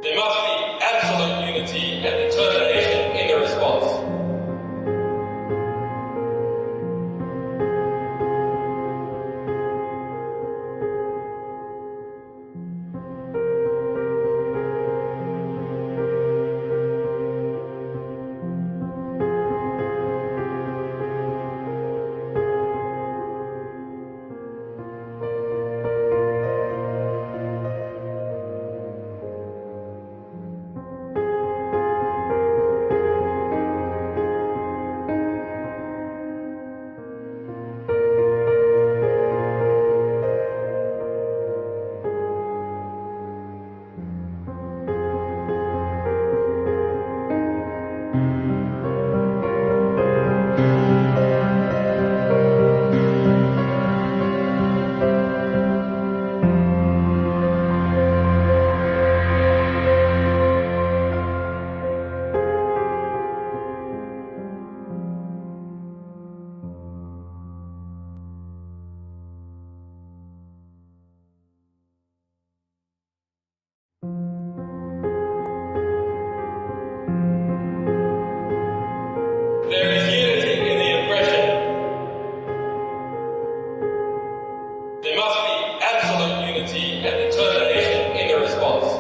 There must be absolute unity and determination in the response. There is unity in the oppression. There must be absolute unity and determination in the response.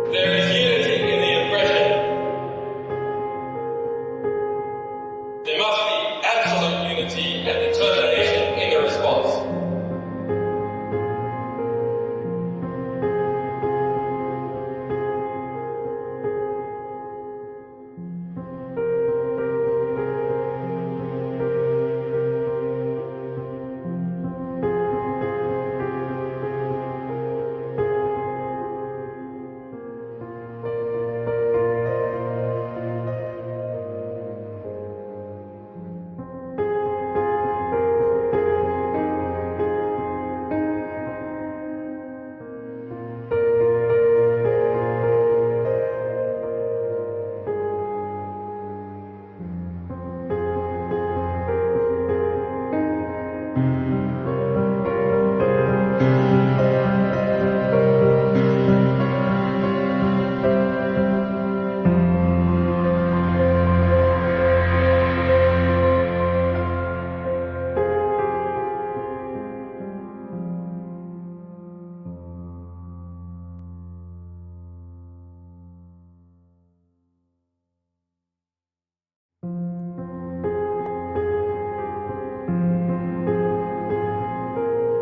There is unity in the oppression. There must be absolute unity and determination in the response.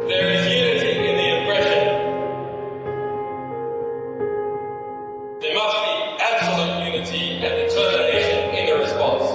There is unity in the oppression. There must be absolute unity and determination in the response.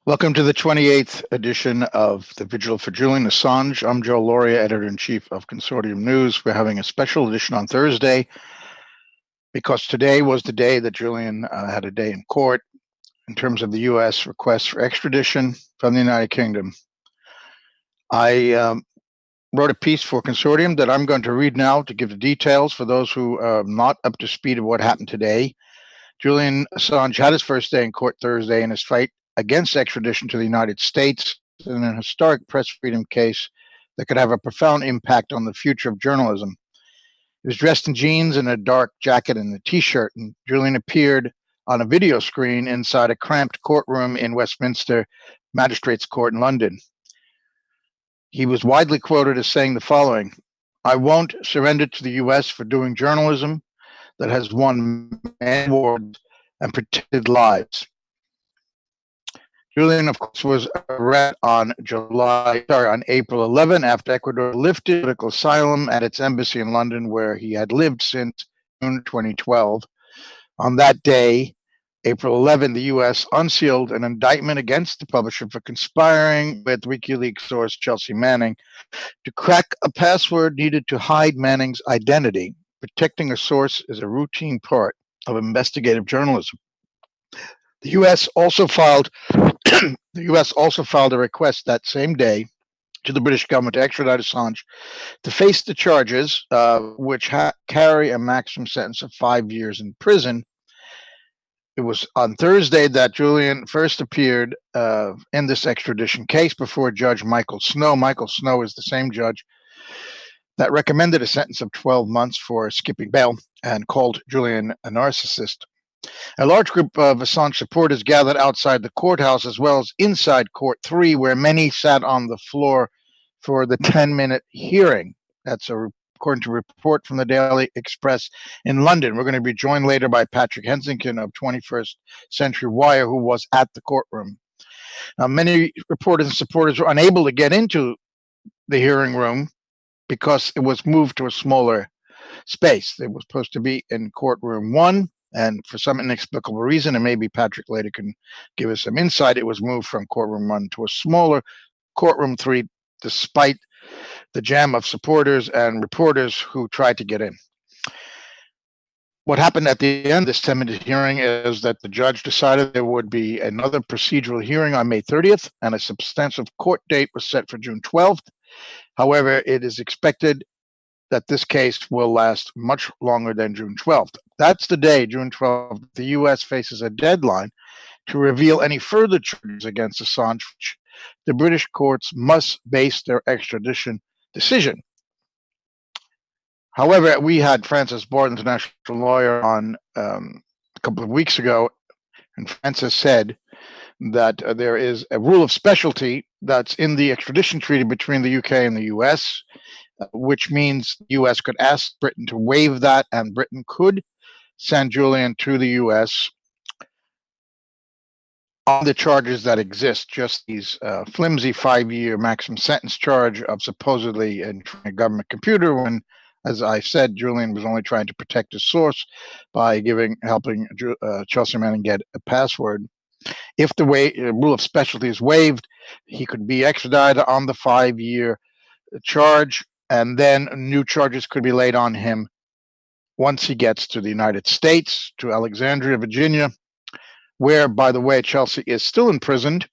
Welcome to the 28th edition of the Vigil for Julian Assange. I'm Joe Lauria, Editor-in-Chief of Consortium News. We're having a special edition on Thursday because today was the day that Julian had a day in court in terms of the U.S. request for extradition from the United Kingdom. I wrote a piece for Consortium that I'm going to read now to give the details for those who are not up to speed of what happened today. Julian Assange had his first day in court Thursday in his fight against extradition to the United States in an historic press freedom case that could have a profound impact on the future of journalism. He was dressed in jeans and a dark jacket and a t-shirt, and Julian appeared on a video screen inside a cramped courtroom in Westminster Magistrates Court in London. He was widely quoted as saying the following: "I won't surrender to the US for doing journalism that has won many awards and protected lives." Julian, of course, was arrested on April 11 after Ecuador lifted political asylum at its embassy in London, where he had lived since June 2012. On that day, April 11, the U.S. unsealed an indictment against the publisher for conspiring with WikiLeaks source Chelsea Manning to crack a password needed to hide Manning's identity. Protecting a source is a routine part of investigative journalism. The U.S. also filed a request that same day to the British government to extradite Assange to face the charges, which carry a maximum sentence of 5 years in prison. It was on Thursday that Julian first appeared in this extradition case before Judge Michael Snow. Michael Snow is the same judge that recommended a sentence of 12 months for skipping bail and called Julian a narcissist. A large group of Assange supporters gathered outside the courthouse as well as inside Court 3, where many sat on the floor for the 10-minute hearing. That's according to a report from the Daily Express in London. We're going to be joined later by Patrick Hensington of 21st Century Wire, who was at the courtroom. Now, many reporters and supporters were unable to get into the hearing room because it was moved to a smaller space. It was supposed to be in courtroom 1, and for some inexplicable reason, and maybe Patrick later can give us some insight, it was moved from courtroom 1 to a smaller courtroom 3, despite the jam of supporters and reporters who tried to get in. What happened at the end of this 10-minute hearing is that the judge decided there would be another procedural hearing on May 30th, and a substantive court date was set for June 12th. However, it is expected that this case will last much longer than June 12th. That's the day, June 12th, the U.S. faces a deadline to reveal any further charges against Assange, which the British courts must base their extradition decision. However, we had Francis Bard, international lawyer, on a couple of weeks ago, and Francis said that there is a rule of specialty that's in the extradition treaty between the UK and the US, which means the US could ask Britain to waive that, and Britain could send Julian to the US on the charges that exist, just these flimsy 5-year maximum sentence charge of supposedly entering a government computer when, as I said, Julian was only trying to protect his source by helping Chelsea Manning get a password. If the rule of specialty is waived, he could be extradited on the 5-year charge, and then new charges could be laid on him once he gets to the United States, to Alexandria, Virginia, where, by the way, Chelsea is still imprisoned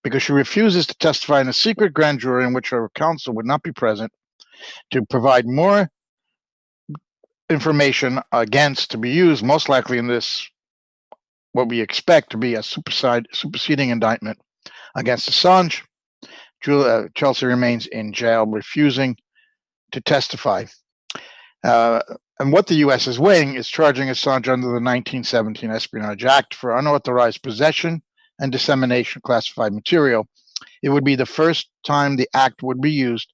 because she refuses to testify in a secret grand jury in which her counsel would not be present to provide more information to be used, most likely in this, what we expect to be a superseding indictment against Assange. Chelsea remains in jail, refusing to testify. And what the U.S. is weighing is charging Assange under the 1917 Espionage Act for unauthorized possession and dissemination of classified material. It would be the first time the act would be used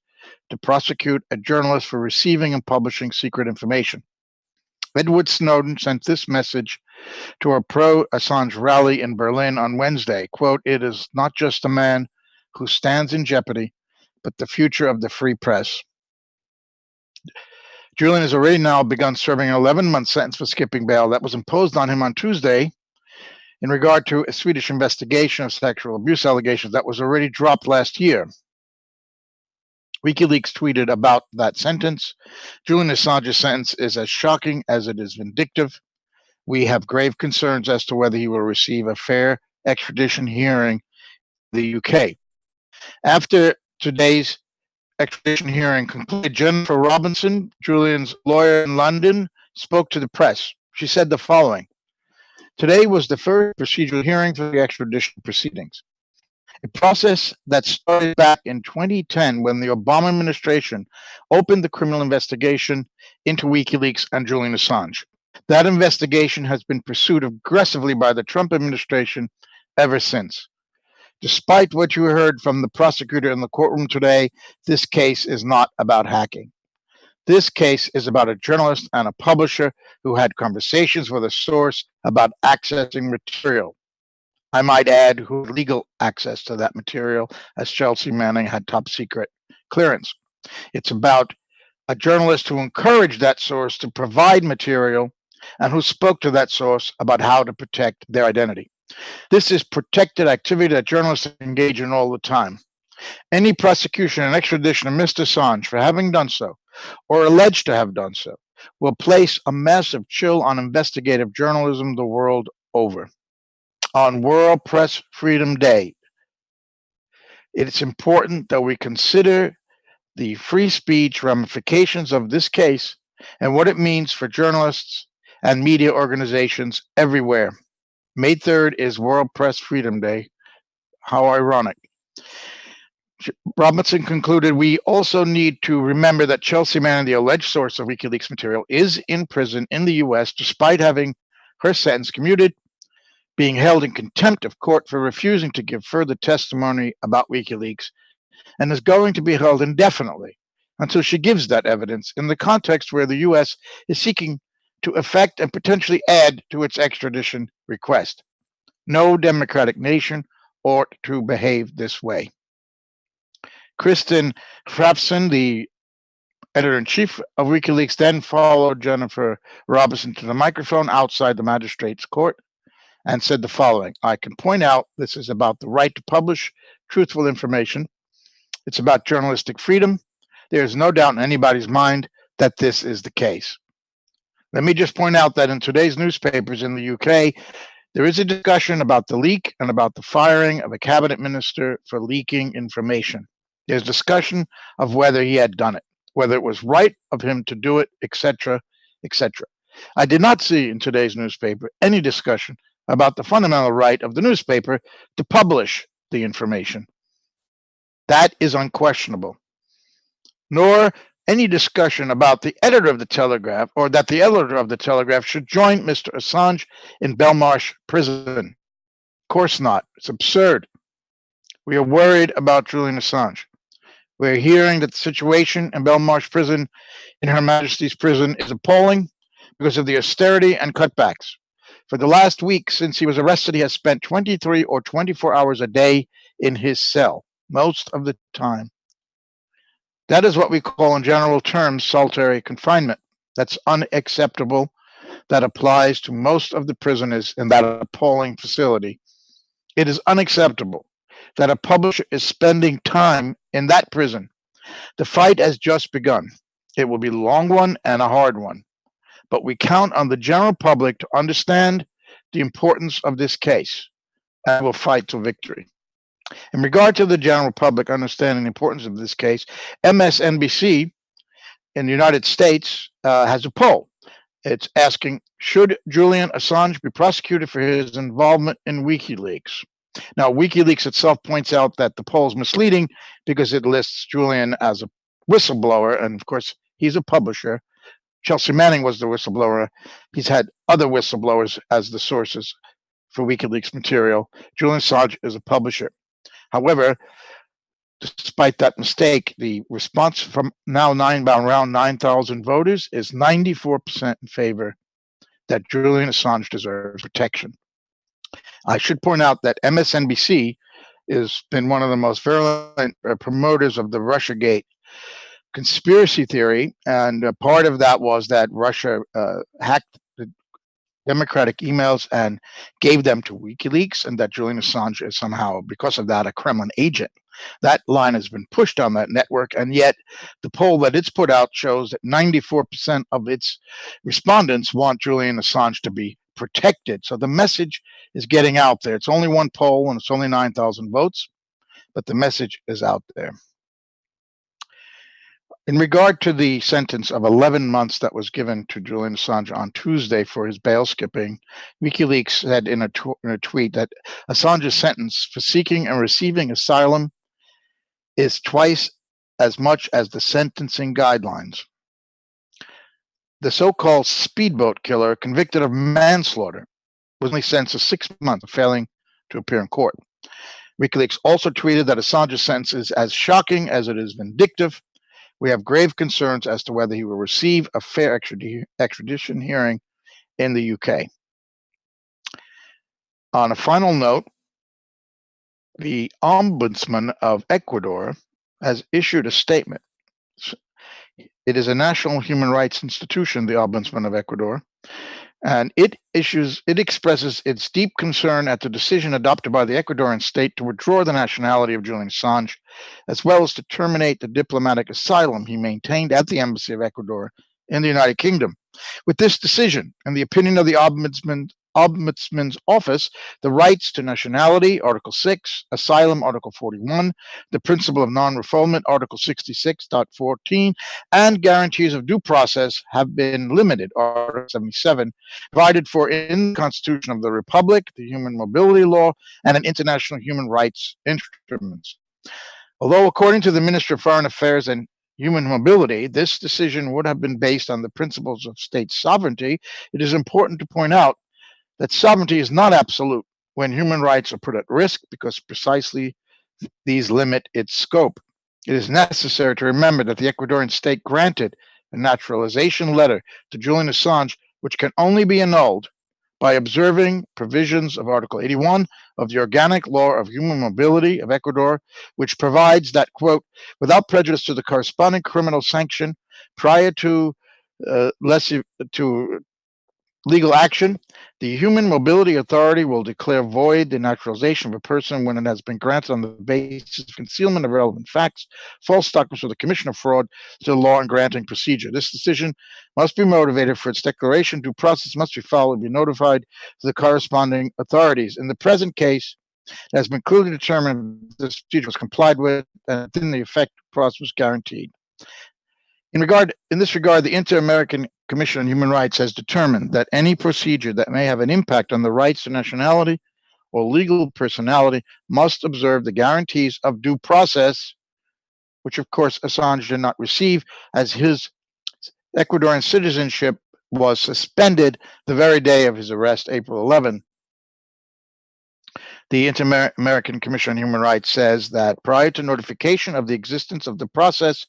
to prosecute a journalist for receiving and publishing secret information. Edward Snowden sent this message to a pro-Assange rally in Berlin on Wednesday, quote, "It is not just a man who stands in jeopardy, but the future of the free press." Julian has already now begun serving an 11-month sentence for skipping bail that was imposed on him on Tuesday in regard to a Swedish investigation of sexual abuse allegations that was already dropped last year. WikiLeaks tweeted about that sentence. Julian Assange's sentence is as shocking as it is vindictive. We have grave concerns as to whether he will receive a fair extradition hearing in the UK. After today's extradition hearing concluded, Jennifer Robinson, Julian's lawyer in London, spoke to the press. She said the following: "Today was the first procedural hearing for the extradition proceedings, a process that started back in 2010 when the Obama administration opened the criminal investigation into WikiLeaks and Julian Assange. That investigation has been pursued aggressively by the Trump administration ever since. Despite what you heard from the prosecutor in the courtroom today, this case is not about hacking. This case is about a journalist and a publisher who had conversations with a source about accessing material. I might add, who had legal access to that material, as Chelsea Manning had top secret clearance. It's about a journalist who encouraged that source to provide material and who spoke to that source about how to protect their identity. This is protected activity that journalists engage in all the time. Any prosecution and extradition of Mr. Assange for having done so, or alleged to have done so, will place a massive chill on investigative journalism the world over. On World Press Freedom Day, it's important that we consider the free speech ramifications of this case and what it means for journalists and media organizations everywhere. May 3rd is World Press Freedom Day. How ironic. Robinson concluded, "We also need to remember that Chelsea Manning, the alleged source of WikiLeaks material, is in prison in the US despite having her sentence commuted, being held in contempt of court for refusing to give further testimony about WikiLeaks, and is going to be held indefinitely until she gives that evidence in the context where the US is seeking to effect and potentially add to its extradition request. No democratic nation ought to behave this way." Kristen Frapson, the editor-in-chief of WikiLeaks, then followed Jennifer Robinson to the microphone outside the magistrate's court and said the following: "I can point out this is about the right to publish truthful information. It's about journalistic freedom. There is no doubt in anybody's mind that this is the case." Let me just point out that in today's newspapers in the UK, there is a discussion about the leak and about the firing of a cabinet minister for leaking information. There's discussion of whether he had done it, whether it was right of him to do it, etc., etc. I did not see in today's newspaper any discussion about the fundamental right of the newspaper to publish the information. That is unquestionable. Nor any discussion about the editor of the Telegraph, or that the editor of the Telegraph should join Mr. Assange in Belmarsh prison. Of course not. It's absurd. We are worried about Julian Assange. We're hearing that the situation in Belmarsh prison, in Her Majesty's prison, is appalling because of the austerity and cutbacks. For the last week since he was arrested, he has spent 23 or 24 hours a day in his cell, most of the time. That is what we call in general terms solitary confinement. That's unacceptable. That applies to most of the prisoners in that appalling facility. It is unacceptable that a publisher is spending time in that prison. The fight has just begun. It will be a long one and a hard one. But we count on the general public to understand the importance of this case, and will fight till victory. In regard to the general public understanding the importance of this case, MSNBC in the United States has a poll. It's asking, should Julian Assange be prosecuted for his involvement in WikiLeaks? Now, WikiLeaks itself points out that the poll is misleading because it lists Julian as a whistleblower, and of course, he's a publisher. Chelsea Manning was the whistleblower. He's had other whistleblowers as the sources for WikiLeaks material. Julian Assange is a publisher. However, despite that mistake, the response from now around 9,000 voters is 94% in favor that Julian Assange deserves protection. I should point out that MSNBC has been one of the most virulent promoters of the Russiagate conspiracy theory, and part of that was that Russia hacked democratic emails and gave them to WikiLeaks, and that Julian Assange is somehow, because of that, a Kremlin agent. That line has been pushed on that network, and yet the poll that it's put out shows that 94% of its respondents want Julian Assange to be protected. So the message is getting out there. It's only one poll, and it's only 9,000 votes, but the message is out there. In regard to the sentence of 11 months that was given to Julian Assange on Tuesday for his bail skipping, WikiLeaks said in a tweet that Assange's sentence for seeking and receiving asylum is twice as much as the sentencing guidelines. The so-called speedboat killer, convicted of manslaughter, was only sentenced to 6 months for failing to appear in court. WikiLeaks also tweeted that Assange's sentence is as shocking as it is vindictive. We have grave concerns as to whether he will receive a fair extradition hearing in the UK. On a final note, the Ombudsman of Ecuador has issued a statement. It is a national human rights institution, the Ombudsman of Ecuador, and it expresses its deep concern at the decision adopted by the Ecuadorian state to withdraw the nationality of Julian Assange, as well as to terminate the diplomatic asylum he maintained at the Embassy of Ecuador in the United Kingdom. With this decision, in the opinion of the Ombudsman's office, the rights to nationality, Article 6, asylum, Article 41, the principle of non-refoulement, Article 66.14, and guarantees of due process have been limited, Article 77, provided for in the Constitution of the Republic, the Human Mobility Law, and in international human rights instruments. Although, according to the Minister of Foreign Affairs and Human Mobility, this decision would have been based on the principles of state sovereignty, it is important to point out that sovereignty is not absolute when human rights are put at risk, because precisely these limit its scope. It is necessary to remember that the Ecuadorian state granted a naturalization letter to Julian Assange, which can only be annulled by observing provisions of Article 81 of the Organic Law of Human Mobility of Ecuador, which provides that, quote, without prejudice to the corresponding criminal sanction prior to legal action, the Human Mobility Authority will declare void the naturalization of a person when it has been granted on the basis of concealment of relevant facts, false documents, or the commission of fraud to the law and granting procedure. This decision must be motivated for its declaration. Due process must be followed and be notified to the corresponding authorities. In the present case, it has been clearly determined this procedure was complied with and within the effect process was guaranteed. In this regard, the Inter-American Commission on Human Rights has determined that any procedure that may have an impact on the rights to nationality or legal personality must observe the guarantees of due process, which of course Assange did not receive, as his Ecuadorian citizenship was suspended the very day of his arrest, April 11. The Inter-American Commission on Human Rights says that prior to notification of the existence of the process,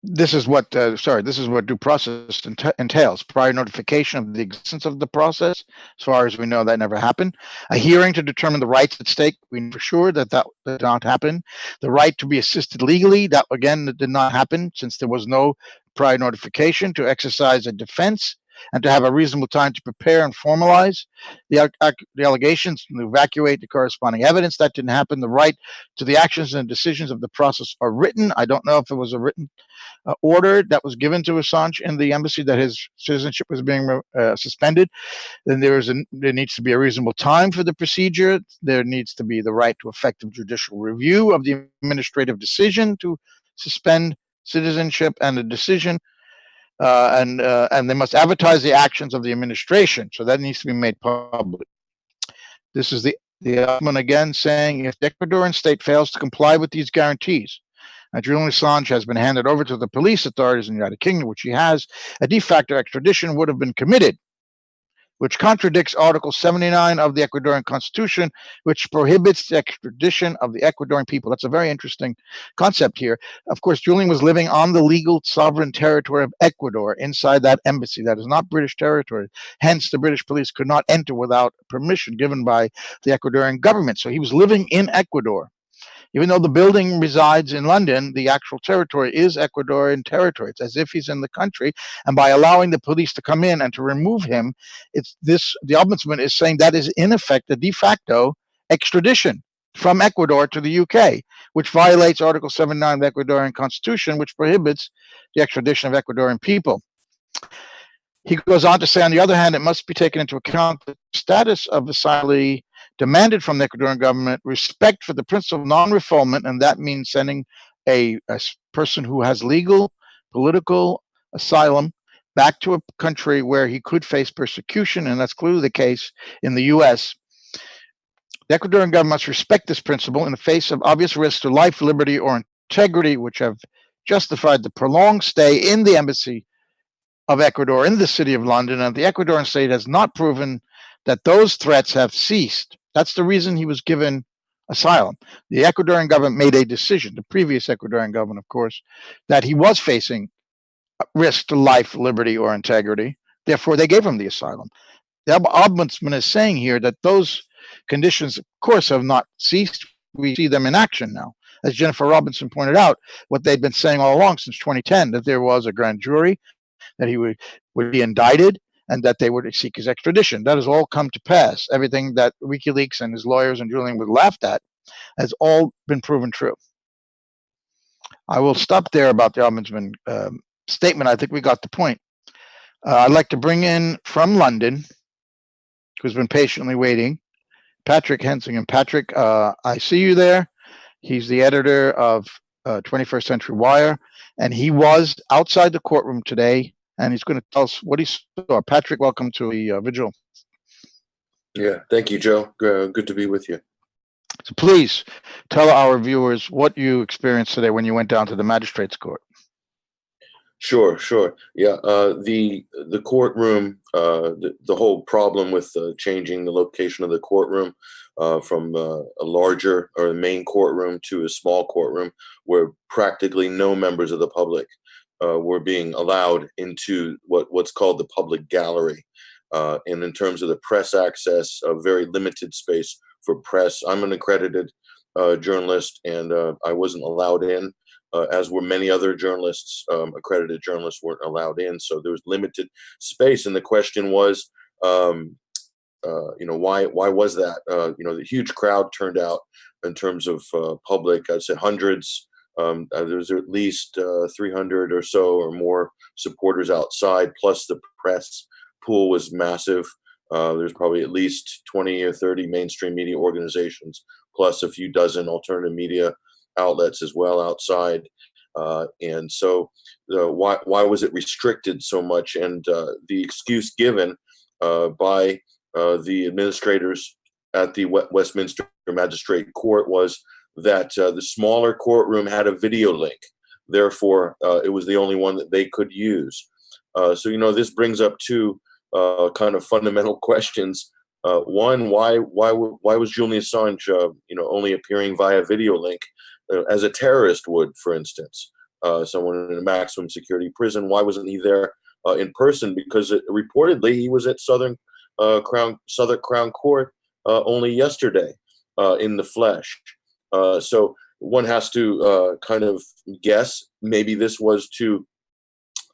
this is what due process entails. Prior notification of the existence of the process, as far as we know, that never happened. A hearing to determine the rights at stake, we know for sure that did not happen. The right to be assisted legally, that again did not happen, since there was no prior notification. To exercise a defense and to have a reasonable time to prepare and formalize the allegations and evacuate the corresponding evidence, that didn't happen. The right to the actions and decisions of the process are written. I don't know if it was a written order that was given to Assange in the embassy that his citizenship was being suspended. Then there needs to be a reasonable time for the procedure. There needs to be the right to effective judicial review of the administrative decision to suspend citizenship, and the decision and they must advertise the actions of the administration. So that needs to be made public. This is the Ombudsman again saying, if the Ecuadorian state fails to comply with these guarantees, Julian Assange has been handed over to the police authorities in the United Kingdom, which he has, a de facto extradition would have been committed, which contradicts Article 79 of the Ecuadorian Constitution, which prohibits the extradition of the Ecuadorian people. That's a very interesting concept here. Of course, Julian was living on the legal sovereign territory of Ecuador, inside that embassy. That is not British territory. Hence, the British police could not enter without permission given by the Ecuadorian government. So he was living in Ecuador. Even though the building resides in London, the actual territory is Ecuadorian territory. It's as if he's in the country. And by allowing the police to come in and to remove him, the ombudsman is saying that is in effect a de facto extradition from Ecuador to the UK, which violates Article 79 of the Ecuadorian Constitution, which prohibits the extradition of Ecuadorian people. He goes on to say, on the other hand, it must be taken into account the status of asylee demanded from the Ecuadorian government, respect for the principle of non-refoulement, and that means sending a person who has legal, political asylum back to a country where he could face persecution, and that's clearly the case in the U.S. The Ecuadorian government must respect this principle in the face of obvious risks to life, liberty, or integrity, which have justified the prolonged stay in the embassy of Ecuador in the city of London, and the Ecuadorian state has not proven that those threats have ceased. That's the reason he was given asylum. The Ecuadorian government made a decision, the previous Ecuadorian government, of course, that he was facing risk to life, liberty, or integrity. Therefore, they gave him the asylum. The ombudsman is saying here that those conditions, of course, have not ceased. We see them in action now. As Jennifer Robinson pointed out, what they'd been saying all along since 2010, that there was a grand jury, that he would be indicted, and that they would seek his extradition. That has all come to pass. Everything that WikiLeaks and his lawyers and Julian would laughed at has all been proven true. I will stop there about the ombudsman statement. I think we got the point. I'd like to bring in from London, who's been patiently waiting, Patrick Hensingham. Patrick, I see you there. He's the editor of 21st Century Wire, and he was outside the courtroom today, and he's going to tell us what he saw. Patrick, welcome to the Vigil. Yeah, thank you, Joe. Good to be with you. So please tell our viewers what you experienced today when you went down to the magistrate's court. Sure. Yeah, the courtroom, the whole problem with changing the location of the courtroom from a larger or the main courtroom to a small courtroom, where practically no members of the public were being allowed into what's called the public gallery. And in terms of the press access, a very limited space for press. I'm an accredited journalist, and I wasn't allowed in. As were many other journalists, accredited journalists weren't allowed in. So there was limited space. And the question was, why was that? The huge crowd turned out in terms of public. I'd say hundreds. There's at least 300 or so or more supporters outside, plus the press pool was massive. There's probably at least 20 or 30 mainstream media organizations, plus a few dozen alternative media outlets as well outside. And so why was it restricted so much? And the excuse given by the administrators at the Westminster Magistrate Court was that the smaller courtroom had a video link. Therefore, it was the only one that they could use. So, this brings up two kind of fundamental questions. One, why was Julian Assange, only appearing via video link as a terrorist would, for instance, someone in a maximum security prison? Why wasn't he there in person? Because reportedly he was at Southern Crown Court only yesterday in the flesh. So one has to kind of guess maybe this was to.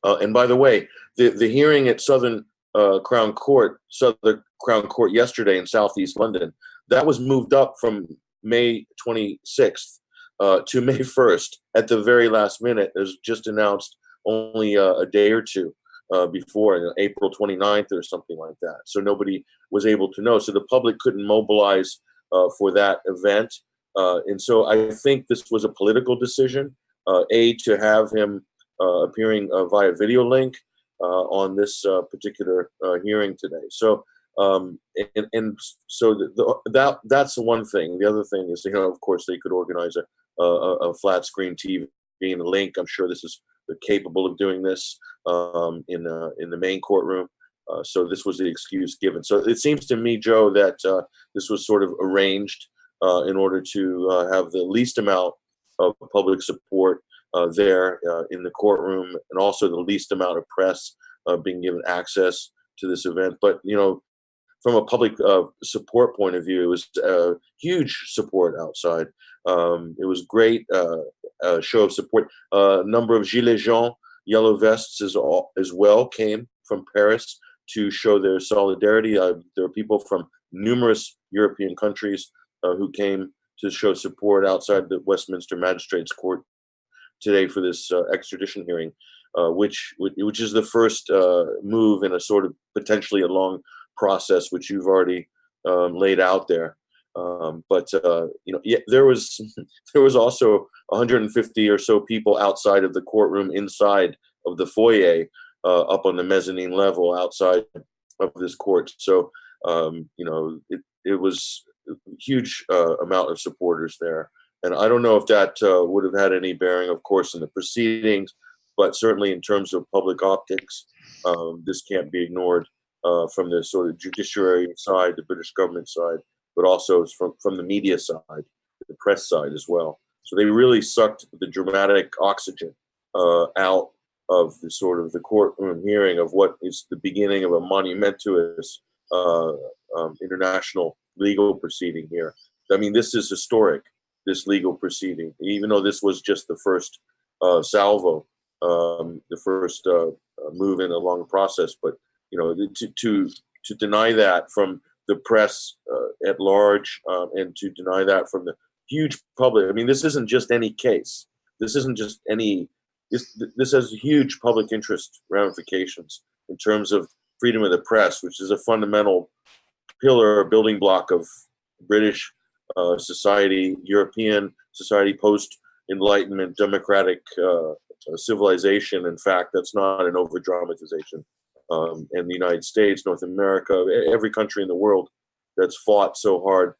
And by the way, the hearing at Southern Crown Court yesterday in Southeast London, that was moved up from May 26th to May 1st at the very last minute. It was just announced only a day or two before, April 29th or something like that. So nobody was able to know. So the public couldn't mobilize for that event. And so I think this was a political decision, to have him appearing via video link on this particular hearing today. So that's the one thing. The other thing is, of course, they could organize a flat screen TV and a link. I'm sure they're capable of doing this in the main courtroom. So this was the excuse given. So it seems to me, Joe, that this was sort of arranged in order to have the least amount of public support there in the courtroom, and also the least amount of press being given access to this event. But, from a public support point of view, it was huge support outside. It was great show of support. A number of gilets jaunes, yellow vests, as well came from Paris to show their solidarity. There are people from numerous European countries who came to show support outside the Westminster Magistrates Court today for this extradition hearing, which is the first move in a sort of potentially a long process, which you've already laid out there. But there was also 150 or so people outside of the courtroom, inside of the foyer, up on the mezzanine level outside of this court. So it was a huge amount of supporters there. And I don't know if that would have had any bearing, of course, in the proceedings, but certainly in terms of public optics, this can't be ignored from the sort of judiciary side, the British government side, but also from the media side, the press side as well. So they really sucked the dramatic oxygen out of the sort of the courtroom hearing of what is the beginning of a monumentous international legal proceeding here. I mean, this is historic, this legal proceeding, even though this was just the first salvo, the first move in a long process. But to deny that from the press at large, and to deny that from the huge public. I mean, this isn't just any case. This isn't just any. This has huge public interest ramifications in terms of freedom of the press, which is a fundamental pillar or building block of British society, European society, post-Enlightenment, democratic civilization. In fact, that's not an over-dramatization. And the United States, North America, every country in the world that's fought so hard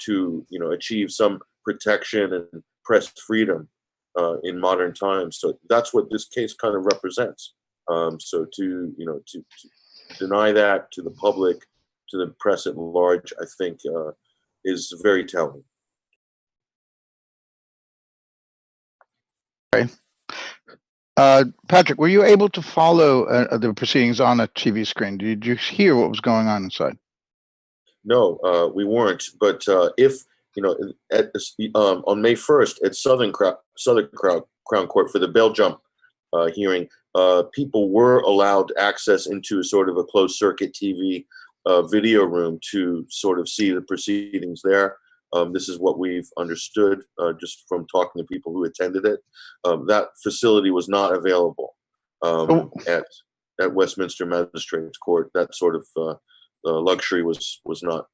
to achieve some protection and press freedom in modern times. So that's what this case kind of represents. So to deny that to the public, to the press at large, I think is very telling. Okay. Patrick, were you able to follow the proceedings on a TV screen? Did you hear what was going on inside? No, we weren't. But if on May 1st at Southern Crown Court for the bail jump hearing, people were allowed access into sort of a closed circuit TV video room to sort of see the proceedings there. This is what we've understood just from talking to people who attended it. That facility was not available at Westminster Magistrates Court. That sort of luxury was not.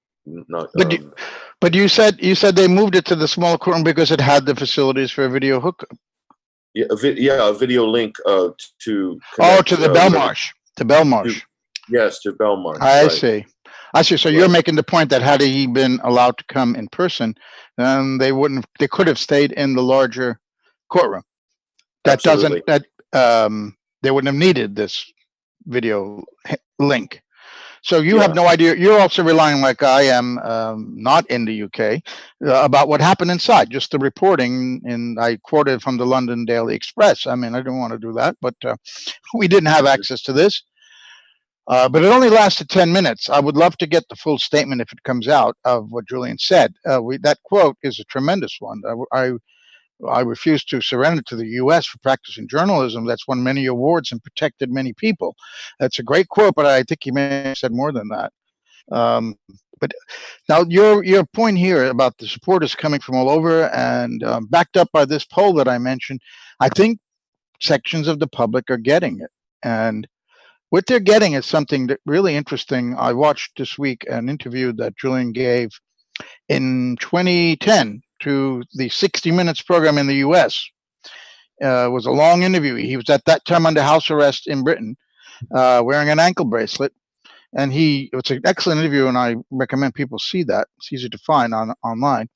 But you said they moved it to the smaller courtroom because it had the facilities for a video hookup. Yeah, a video link to connect, to the Belmarsh. To Belmarsh. Yes, to Belmarsh. I see. So right. You're making the point that had he been allowed to come in person, they could have stayed in the larger courtroom. That Absolutely. They wouldn't have needed this video link. So you have no idea. You're also relying, like I am, not in the UK, about what happened inside. Just the reporting, and I quoted from the London Daily Express. I mean, I didn't want to do that, but we didn't have access to this. But it only lasted 10 minutes. I would love to get the full statement if it comes out of what Julian said. That quote is a tremendous one. I refuse to surrender to the U.S. for practicing journalism. That's won many awards and protected many people. That's a great quote, but I think he may have said more than that. But now your point here about the supporters coming from all over and backed up by this poll that I mentioned, I think sections of the public are getting it. And what they're getting is something that really interesting. I watched this week an interview that Julian gave in 2010 to the 60 Minutes program in the U.S. It was a long interview. He was at that time under house arrest in Britain, wearing an ankle bracelet. And it's an excellent interview, and I recommend people see that. It's easy to find online.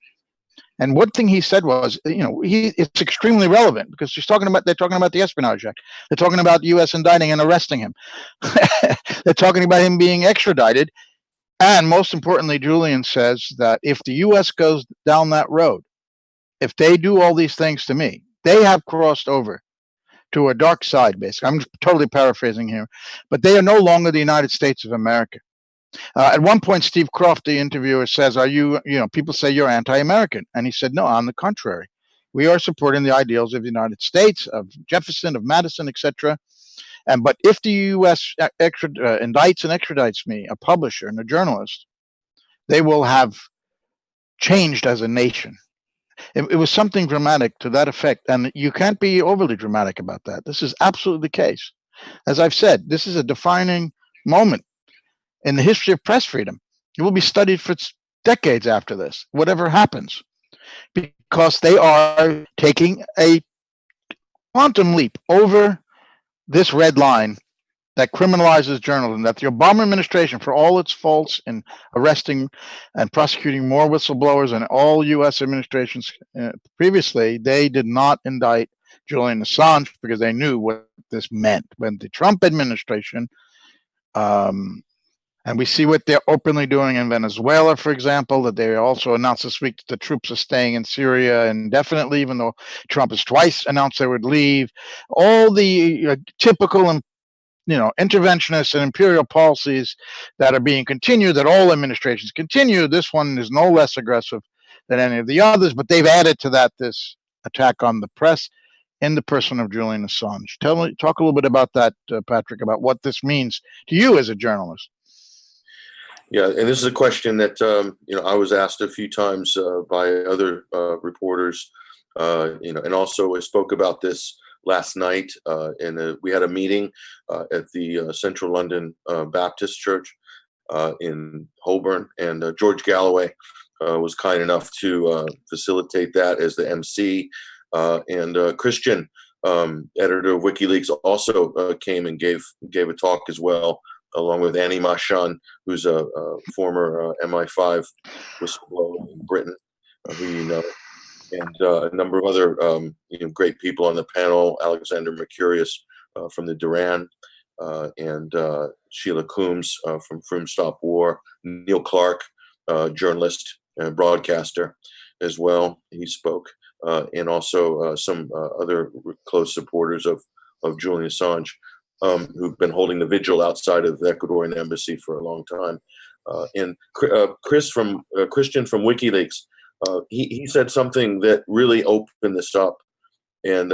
And one thing he said was, it's extremely relevant because they're talking about the Espionage Act. They're talking about the U.S. indicting and arresting him. They're talking about him being extradited. And most importantly, Julian says that if the U.S. goes down that road, if they do all these things to me, they have crossed over to a dark side, basically. I'm totally paraphrasing here, but they are no longer the United States of America. At one point, Steve Croft, the interviewer, says, "Are you, people say you're anti-American," and he said, "No, on the contrary, we are supporting the ideals of the United States, of Jefferson, of Madison, etc. But if the U.S. indicts and extradites me, a publisher and a journalist, they will have changed as a nation." It was something dramatic to that effect, and you can't be overly dramatic about that. This is absolutely the case. As I've said, this is a defining moment in the history of press freedom. It will be studied for decades after this, whatever happens, because they are taking a quantum leap over this red line that criminalizes journalism, that the Obama administration, for all its faults in arresting and prosecuting more whistleblowers than all U.S. administrations previously, they did not indict Julian Assange because they knew what this meant. When the Trump administration, and we see what they're openly doing in Venezuela, for example, that they also announced this week that the troops are staying in Syria indefinitely, even though Trump has twice announced they would leave. All the typical and interventionist and imperial policies that are being continued, that all administrations continue. This one is no less aggressive than any of the others, but they've added to that this attack on the press in the person of Julian Assange. Talk a little bit about that, Patrick, about what this means to you as a journalist. Yeah, and this is a question that I was asked a few times by other reporters, and also I spoke about this last night, and we had a meeting at the Central London Baptist Church in Holborn, and George Galloway was kind enough to facilitate that as the MC, and Christian, editor of WikiLeaks, also came and gave a talk as well, along with Annie Machon, who's a former MI5 whistleblower in Britain, who you know. And a number of other great people on the panel: Alexander Mercurius from the Duran, and Sheila Coombs from From Stop War, Neil Clark, journalist and broadcaster as well. He spoke, and also some other close supporters of Julian Assange, who've been holding the vigil outside of the Ecuadorian embassy for a long time. And Christian from WikiLeaks. He said something that really opened this up, and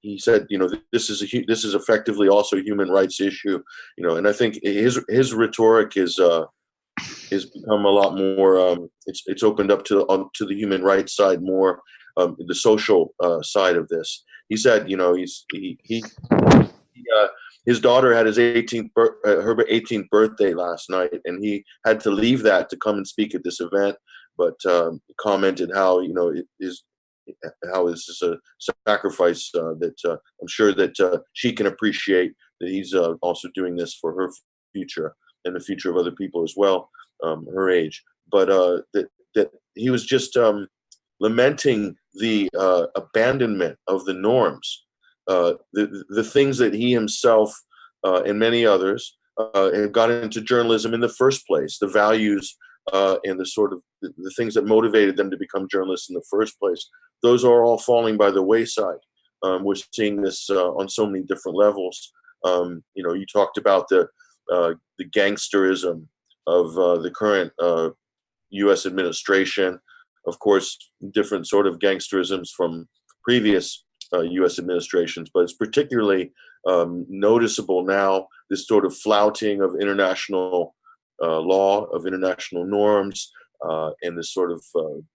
he said, this is effectively also a human rights issue, and I think his rhetoric is become a lot more. It's opened up to the human rights side more, the social side of this. He said, his daughter had his 18th her 18th birthday last night, and he had to leave that to come and speak at this event. But commented how how this is a sacrifice that I'm sure that she can appreciate, that he's also doing this for her future and the future of other people as well, her age. But that he was just lamenting the abandonment of the norms, the things that he himself and many others have got into journalism in the first place, the values and the sort of the things that motivated them to become journalists in the first place. Those are all falling by the wayside. We're seeing this on so many different levels. You talked about the gangsterism of the current U.S. administration. Of course, different sort of gangsterisms from previous U.S. administrations, but it's particularly noticeable now, this sort of flouting of international law, of international norms, and this sort of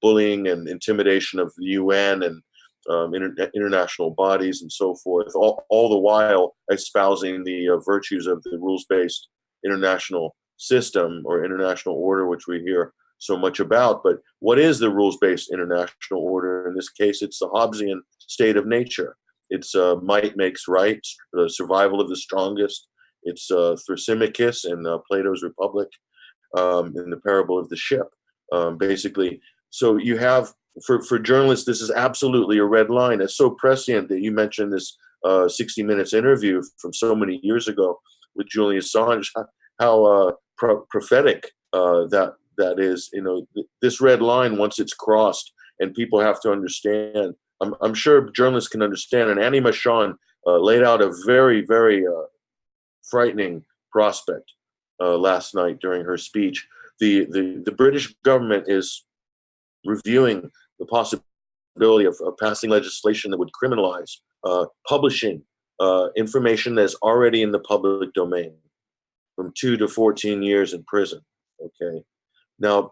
bullying and intimidation of the UN and international bodies and so forth, all the while espousing the virtues of the rules-based international system or international order, which we hear so much about. But what is the rules-based international order? In this case, it's the Hobbesian state of nature. It's might makes right, the survival of the strongest. It's Thrasymachus in Plato's Republic, in the parable of the ship, basically. So you have, for journalists, this is absolutely a red line. It's so prescient that you mentioned this 60 Minutes interview from so many years ago with Julian Assange, how prophetic that is. This red line, once it's crossed, and people have to understand, I'm sure journalists can understand, and Annie Machon laid out a very, very frightening prospect last night during her speech. The British government is reviewing the possibility of passing legislation that would criminalize publishing information that's already in the public domain, from 2 to 14 years in prison. Okay. Now,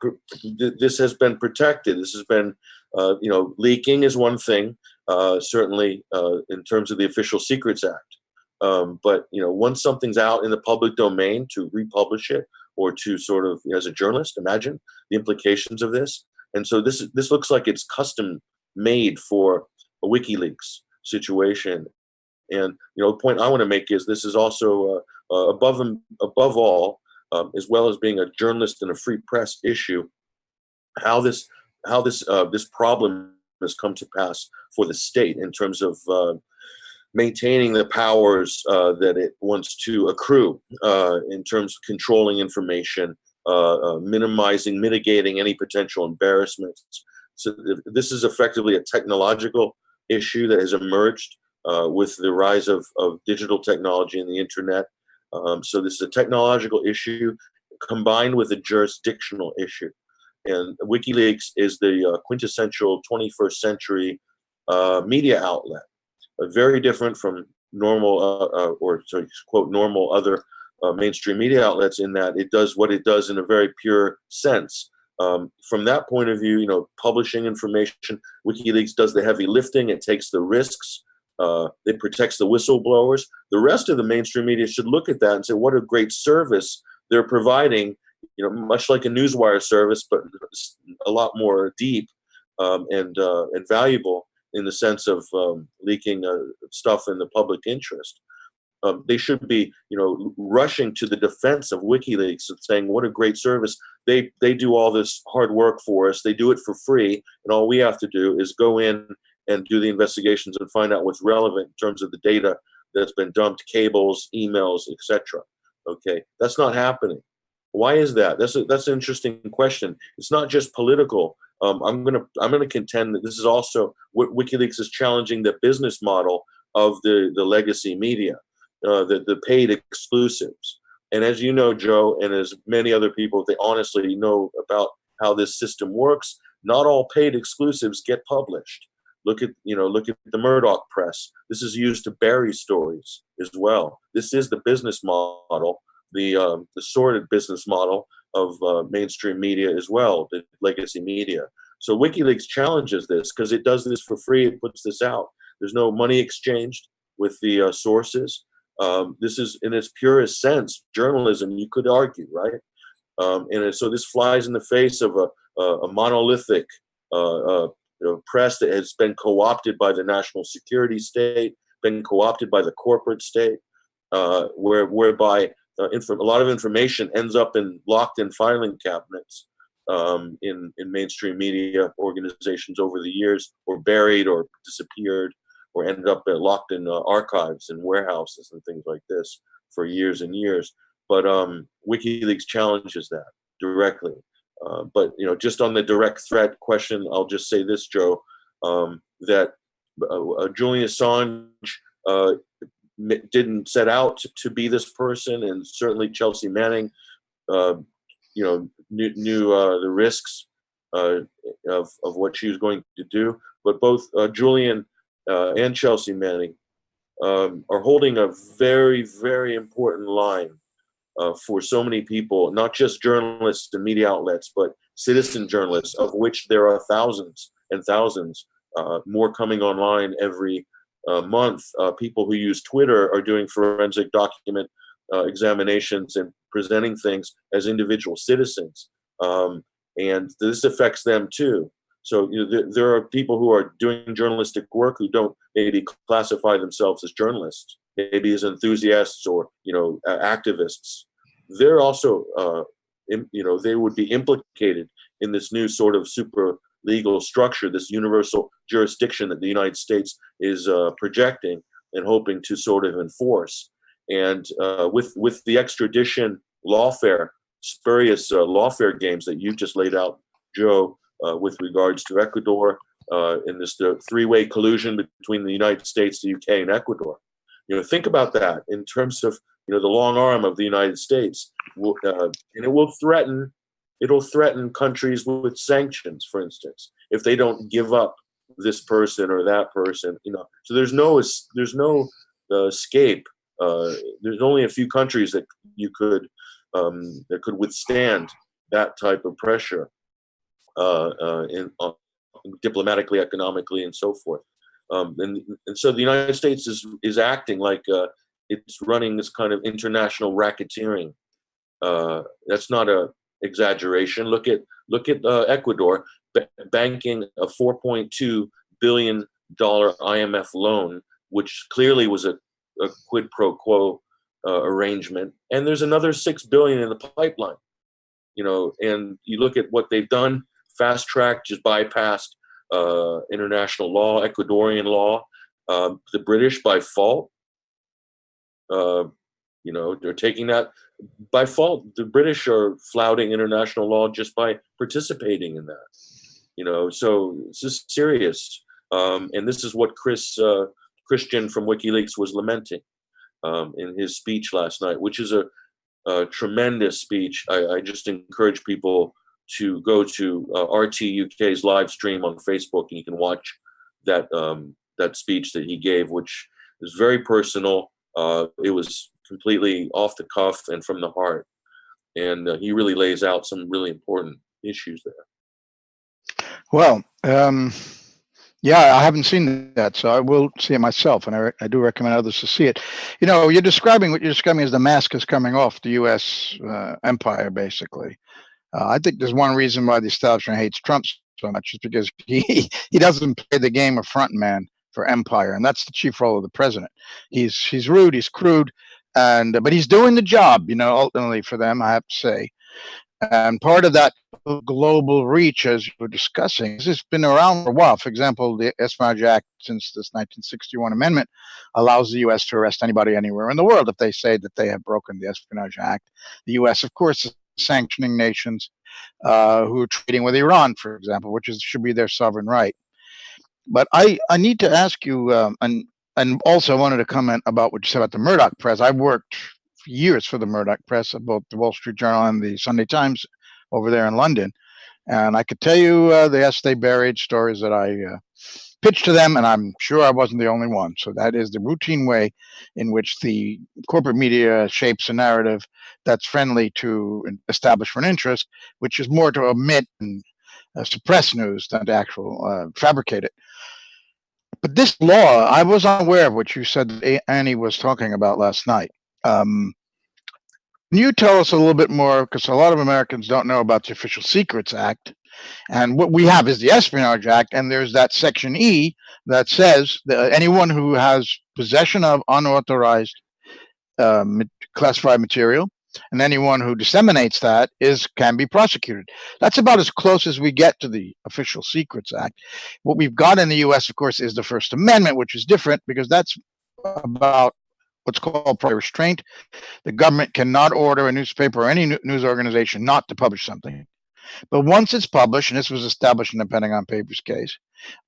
this has been protected. This has been, leaking is one thing, certainly in terms of the Official Secrets Act. But, once something's out in the public domain, to republish it or to sort of, as a journalist, imagine the implications of this. And so this looks like it's custom made for a WikiLeaks situation. And, the point I want to make is this is also above all, as well as being a journalist and a free press issue, how this problem has come to pass for the state in terms of maintaining the powers that it wants to accrue in terms of controlling information, mitigating any potential embarrassments. So this is effectively a technological issue that has emerged with the rise of digital technology and the internet. So this is a technological issue combined with a jurisdictional issue. And WikiLeaks is the quintessential 21st century media outlet, very different from normal, quote, normal other mainstream media outlets, in that it does what it does in a very pure sense. From that point of view, publishing information, WikiLeaks does the heavy lifting. It takes the risks. It protects the whistleblowers. The rest of the mainstream media should look at that and say, what a great service they're providing, much like a newswire service, but a lot more deep and valuable in the sense of leaking stuff in the public interest. They should be, rushing to the defense of WikiLeaks and saying, what a great service. They do all this hard work for us. They do it for free. And all we have to do is go in and do the investigations and find out what's relevant in terms of the data that's been dumped, cables, emails, etc. Okay, that's not happening. Why is that? That's an interesting question. It's not just political. I'm gonna contend that this is also what WikiLeaks is challenging, the business model of the legacy media, the paid exclusives. And as you know, Joe, and as many other people, they honestly know about how this system works. Not all paid exclusives get published. Look at the Murdoch press. This is used to bury stories as well. This is the business model, the sordid business model of mainstream media as well, the legacy media. So WikiLeaks challenges this because it does this for free. It puts this out. There's no money exchanged with the sources. This is, in its purest sense, journalism, you could argue, right? And so this flies in the face of a monolithic press that has been co-opted by the national security state, been co-opted by the corporate state, whereby a lot of information ends up locked in filing cabinets in mainstream media organizations over the years, or buried or disappeared, or ended up locked in archives and warehouses and things like this for years and years. But WikiLeaks challenges that directly. But just on the direct threat question, I'll just say this, Joe, that Julian Assange didn't set out to be this person, and certainly Chelsea Manning, knew the risks of what she was going to do. But both Julian and Chelsea Manning are holding a very, very important line for so many people, not just journalists and media outlets, but citizen journalists, of which there are thousands and thousands more coming online every month. People who use Twitter are doing forensic document examinations and presenting things as individual citizens. And this affects them too. So there are people who are doing journalistic work who don't maybe classify themselves as journalists, maybe as enthusiasts or activists. They're also they would be implicated in this new sort of super legal structure, this universal jurisdiction that the United States is projecting and hoping to sort of enforce. And with the extradition lawfare, spurious lawfare games that you just laid out, Joe, with regards to Ecuador, and the three-way collusion between the United States, the UK, and Ecuador. Think about that in terms of the long arm of the United States. and it'll threaten countries with sanctions, for instance, if they don't give up this person or that person. So there's no escape. There's only a few countries that that could withstand that type of pressure, diplomatically, economically, and so forth. And so the United States is acting like it's running this kind of international racketeering. That's not a exaggeration. Look at Ecuador banking a $4.2 billion IMF loan, which clearly was a quid pro quo arrangement, and there's another $6 billion in the pipeline. And you look at what they've done: fast track, just bypassed international law, Ecuadorian law. The British, by fault, they're taking that by fault. The British are flouting international law just by participating in that. So this is serious. And this is what Christian from WikiLeaks was lamenting in his speech last night, which is a tremendous speech. I just encourage people to go to RT UK's live stream on Facebook, and you can watch that speech that he gave, which is very personal. It was completely off the cuff and from the heart, and he really lays out some really important issues there. Well, yeah, I haven't seen that, so I will see it myself, and I do recommend others to see it. You're describing as the mask is coming off the U.S. Empire, basically. I think there's one reason why the establishment hates Trump so much is because he doesn't play the game of frontman for empire, and that's the chief role of the president. He's rude, he's crude, but he's doing the job, ultimately for them, I have to say. And part of that global reach, as we're discussing, has been around for a while. For example, the Espionage Act, since this 1961 amendment, allows the U.S. to arrest anybody anywhere in the world if they say that they have broken the Espionage Act. The U.S., of course, is sanctioning nations who are trading with Iran, for example, which should be their sovereign right. But I need to ask you, and also I wanted to comment about what you said about the Murdoch press. I worked for years for the Murdoch press, both the Wall Street Journal and the Sunday Times over there in London. And I could tell you, they buried stories that I pitched to them, and I'm sure I wasn't the only one. So that is the routine way in which the corporate media shapes a narrative that's friendly to establishment interest, which is more to omit and suppress news than to actual fabricate it. But this law, I was unaware of what you said that Annie was talking about last night. Can you tell us a little bit more, because a lot of Americans don't know about the Official Secrets Act, and what we have is the Espionage Act, and there's that Section E that says that anyone who has possession of unauthorized classified material, and anyone who disseminates that can be prosecuted. That's about as close as we get to the Official Secrets Act. What we've got in the U.S., of course, is the First Amendment, which is different because that's about what's called prior restraint. The government cannot order a newspaper or any news organization not to publish something. But once it's published, and this was established in the Pentagon Papers case,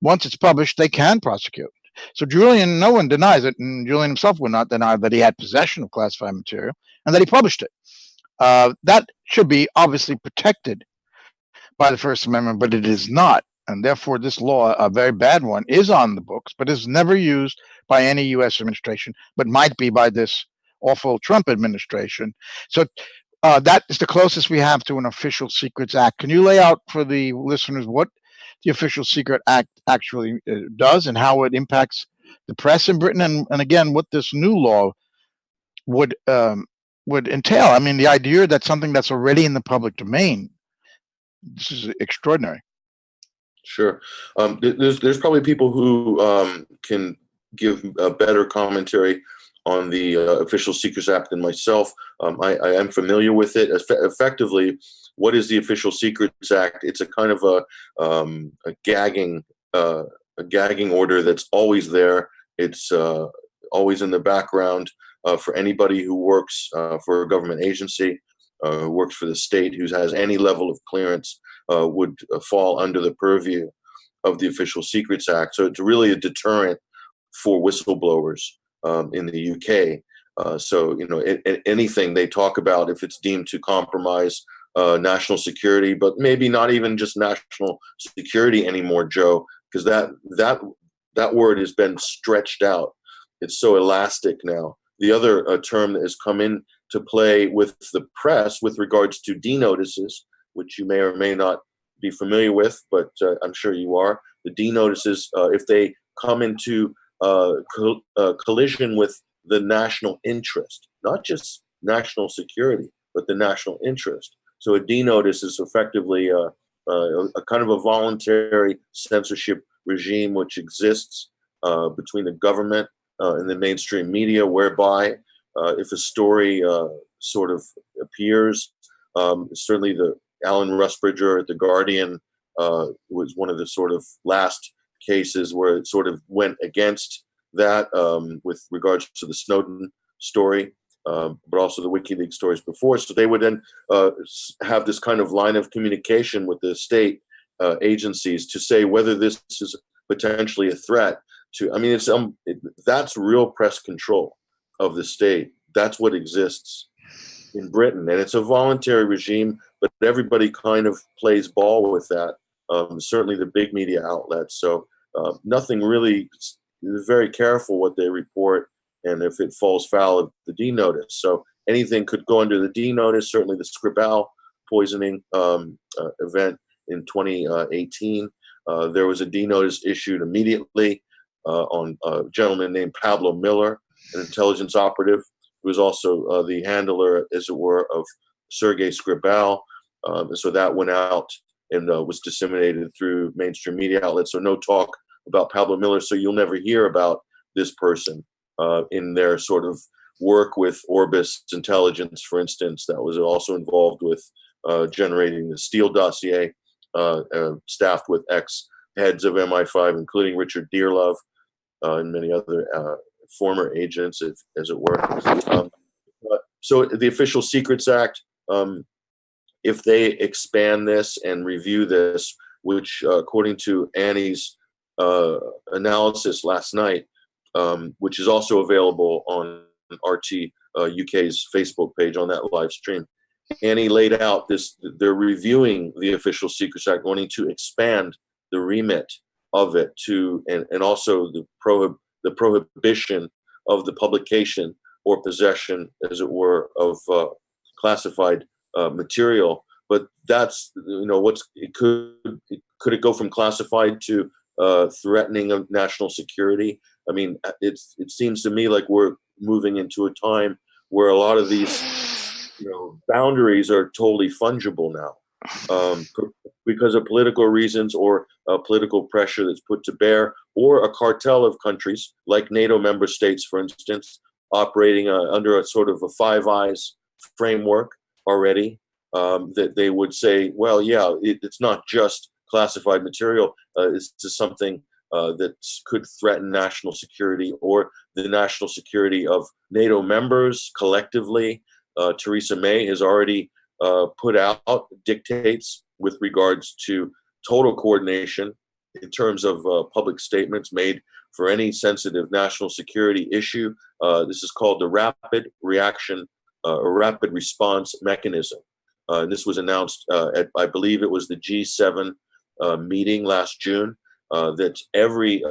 once it's published, they can prosecute. So Julian, no one denies it, and Julian himself would not deny that he had possession of classified material and that he published it. That should be obviously protected by the First Amendment, but it is not. And therefore, this law, a very bad one, is on the books, but is never used by any U.S. administration, but might be by this awful Trump administration. So that is the closest we have to an Official Secrets Act. Can you lay out for the listeners what the Official Secret Act actually does and how it impacts the press in Britain, and again, what this new law would entail? I mean, the idea that something that's already in the public domain, this is extraordinary. Sure. There's probably people who can give a better commentary on the Official Secrets Act than myself. I am familiar with it. Effectively, what is the Official Secrets Act? It's a kind of a gagging order that's always there. It's always in the background for anybody who works for a government agency, who works for the state, who has any level of clearance, would fall under the purview of the Official Secrets Act. So it's really a deterrent for whistleblowers in the UK. So, anything they talk about, if it's deemed to compromise national security, but maybe not even just national security anymore, Joe, because that word has been stretched out. It's so elastic now. The other term that has come into play with the press with regards to D-notices, which you may or may not be familiar with, but I'm sure you are. The D-notices, if they come into collision with the national interest, not just national security, but the national interest. So a D-notice is effectively a kind of a voluntary censorship regime which exists between the government and the mainstream media, whereby if a story sort of appears, certainly the Alan Rusbridger at The Guardian was one of the sort of last cases where it sort of went against that with regards to the Snowden story, but also the WikiLeaks stories before. So they would then have this kind of line of communication with the state agencies to say whether this is potentially a threat to, I mean, that's real press control of the state. That's what exists in Britain. And it's a voluntary regime, but everybody kind of plays ball with that. Certainly the big media outlets. So nothing really, they're very careful what they report and if it falls foul of the D-notice. So anything could go under the D-notice. Certainly the Skripal poisoning event in 2018. There was a D-notice issued immediately on a gentleman named Pablo Miller, an intelligence operative, who was also the handler, as it were, of Sergei Skripal. And so that went out and was disseminated through mainstream media outlets. So no talk about Pablo Miller. So you'll never hear about this person in their sort of work with Orbis Intelligence, for instance, that was also involved with generating the Steele dossier, staffed with ex-heads of MI5, including Richard Dearlove and many other former agents, as it were. So the Official Secrets Act, if they expand this and review this, which according to Annie's analysis last night, which is also available on RT UK's Facebook page on that live stream, Annie laid out this, they're reviewing the Official Secrets Act, wanting to expand the remit of it to, and also the prohibition of the publication or possession, as it were, of classified material. But that's, could it go from classified to threatening of national security? I mean, it seems to me like we're moving into a time where a lot of these boundaries are totally fungible now, because of political reasons or political pressure that's put to bear, or a cartel of countries like NATO member states, for instance, operating under a sort of a Five Eyes framework already, that they would say, well, yeah, it's not just classified material, it's just something that could threaten national security or the national security of NATO members collectively. Theresa May has already put out dictates with regards to total coordination in terms of public statements made for any sensitive national security issue. This is called the Rapid Reaction or Rapid Response Mechanism. And this was announced at, I believe it was the G7 meeting last June, that every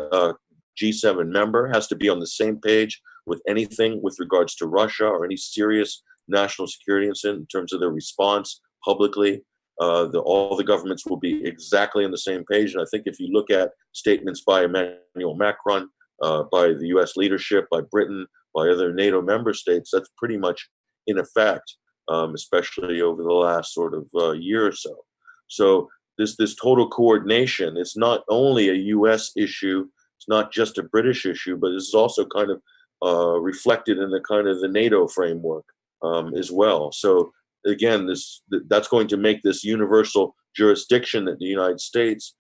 G7 member has to be on the same page with anything with regards to Russia or any serious national security incident in terms of their response publicly. All the governments will be exactly on the same page. And I think if you look at statements by Emmanuel Macron, by the US leadership, by Britain, by other NATO member states, that's pretty much in effect, especially over the last sort of year or so. So this total coordination, it's not only a US issue, it's not just a British issue, but it's also kind of reflected in the kind of the NATO framework as well. So again, that's going to make this universal jurisdiction that the United States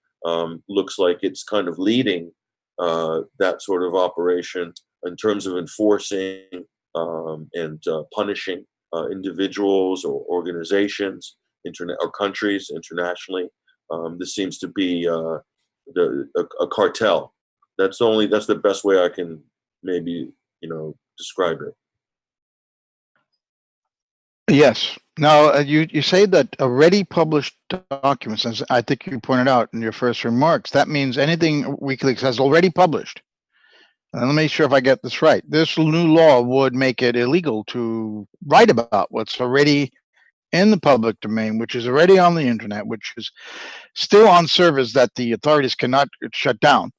looks like it's kind of leading that sort of operation in terms of enforcing and punishing individuals or organizations, or countries internationally. This seems to be a cartel. That's the best way I can maybe describe it. Yes. Now, you say that already published documents, as I think you pointed out in your first remarks, that means anything WikiLeaks has already published. And let me make sure if I get this right. This new law would make it illegal to write about what's already in the public domain, which is already on the internet, which is still on servers that the authorities cannot shut down.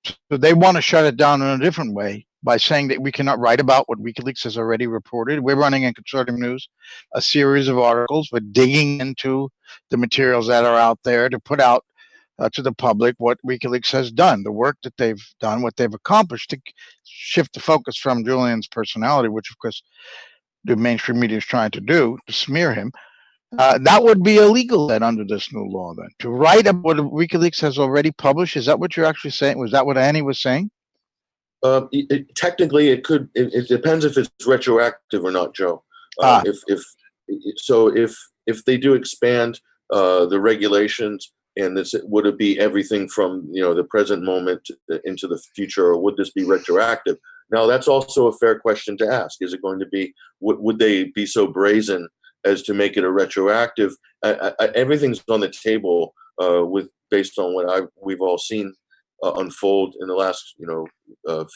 So they want to shut it down in a different way by saying that we cannot write about what WikiLeaks has already reported. We're running in Consortium News a series of articles. We're digging into the materials that are out there to put out to the public what WikiLeaks has done, the work that they've done, what they've accomplished, to shift the focus from Julian's personality, which of course the mainstream media is trying to do to smear him. That would be illegal then under this new law. Then to write about what WikiLeaks has already published. Is that what you're actually saying? Was that what Annie was saying? Technically, it could. It depends if it's retroactive or not, Joe. If they do expand the regulations, and would it be everything from the present moment into the future, or would this be retroactive? Now, that's also a fair question to ask. Is it going to be? Would they be so brazen as to make it a retroactive? Everything's on the table based on what we've all seen unfold in the last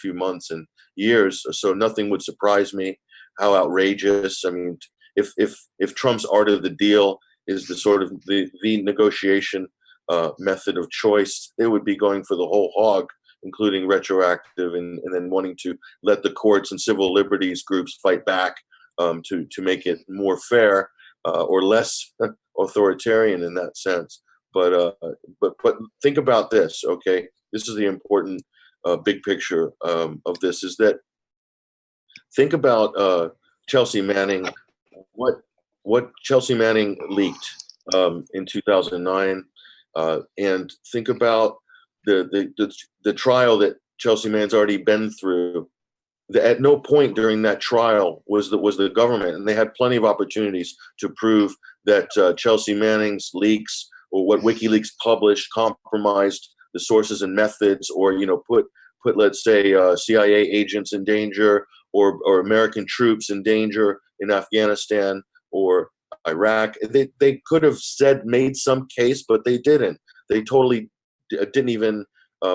few months and years. So nothing would surprise me. How outrageous! I mean, if Trump's art of the deal is the sort of the negotiation method of choice, it would be going for the whole hog, including retroactive, and then wanting to let the courts and civil liberties groups fight back to make it more fair or less authoritarian in that sense. But think about this, okay? This is the important big picture of this, is that think about Chelsea Manning, what Chelsea Manning leaked in 2009, and think about the trial that Chelsea Manning's already been through. At no point during that trial was the government, and they had plenty of opportunities to prove that Chelsea Manning's leaks or what WikiLeaks published compromised the sources and methods, or put let's say CIA agents in danger, or American troops in danger in Afghanistan or Iraq. They could have made some case, but they didn't. They totally didn't even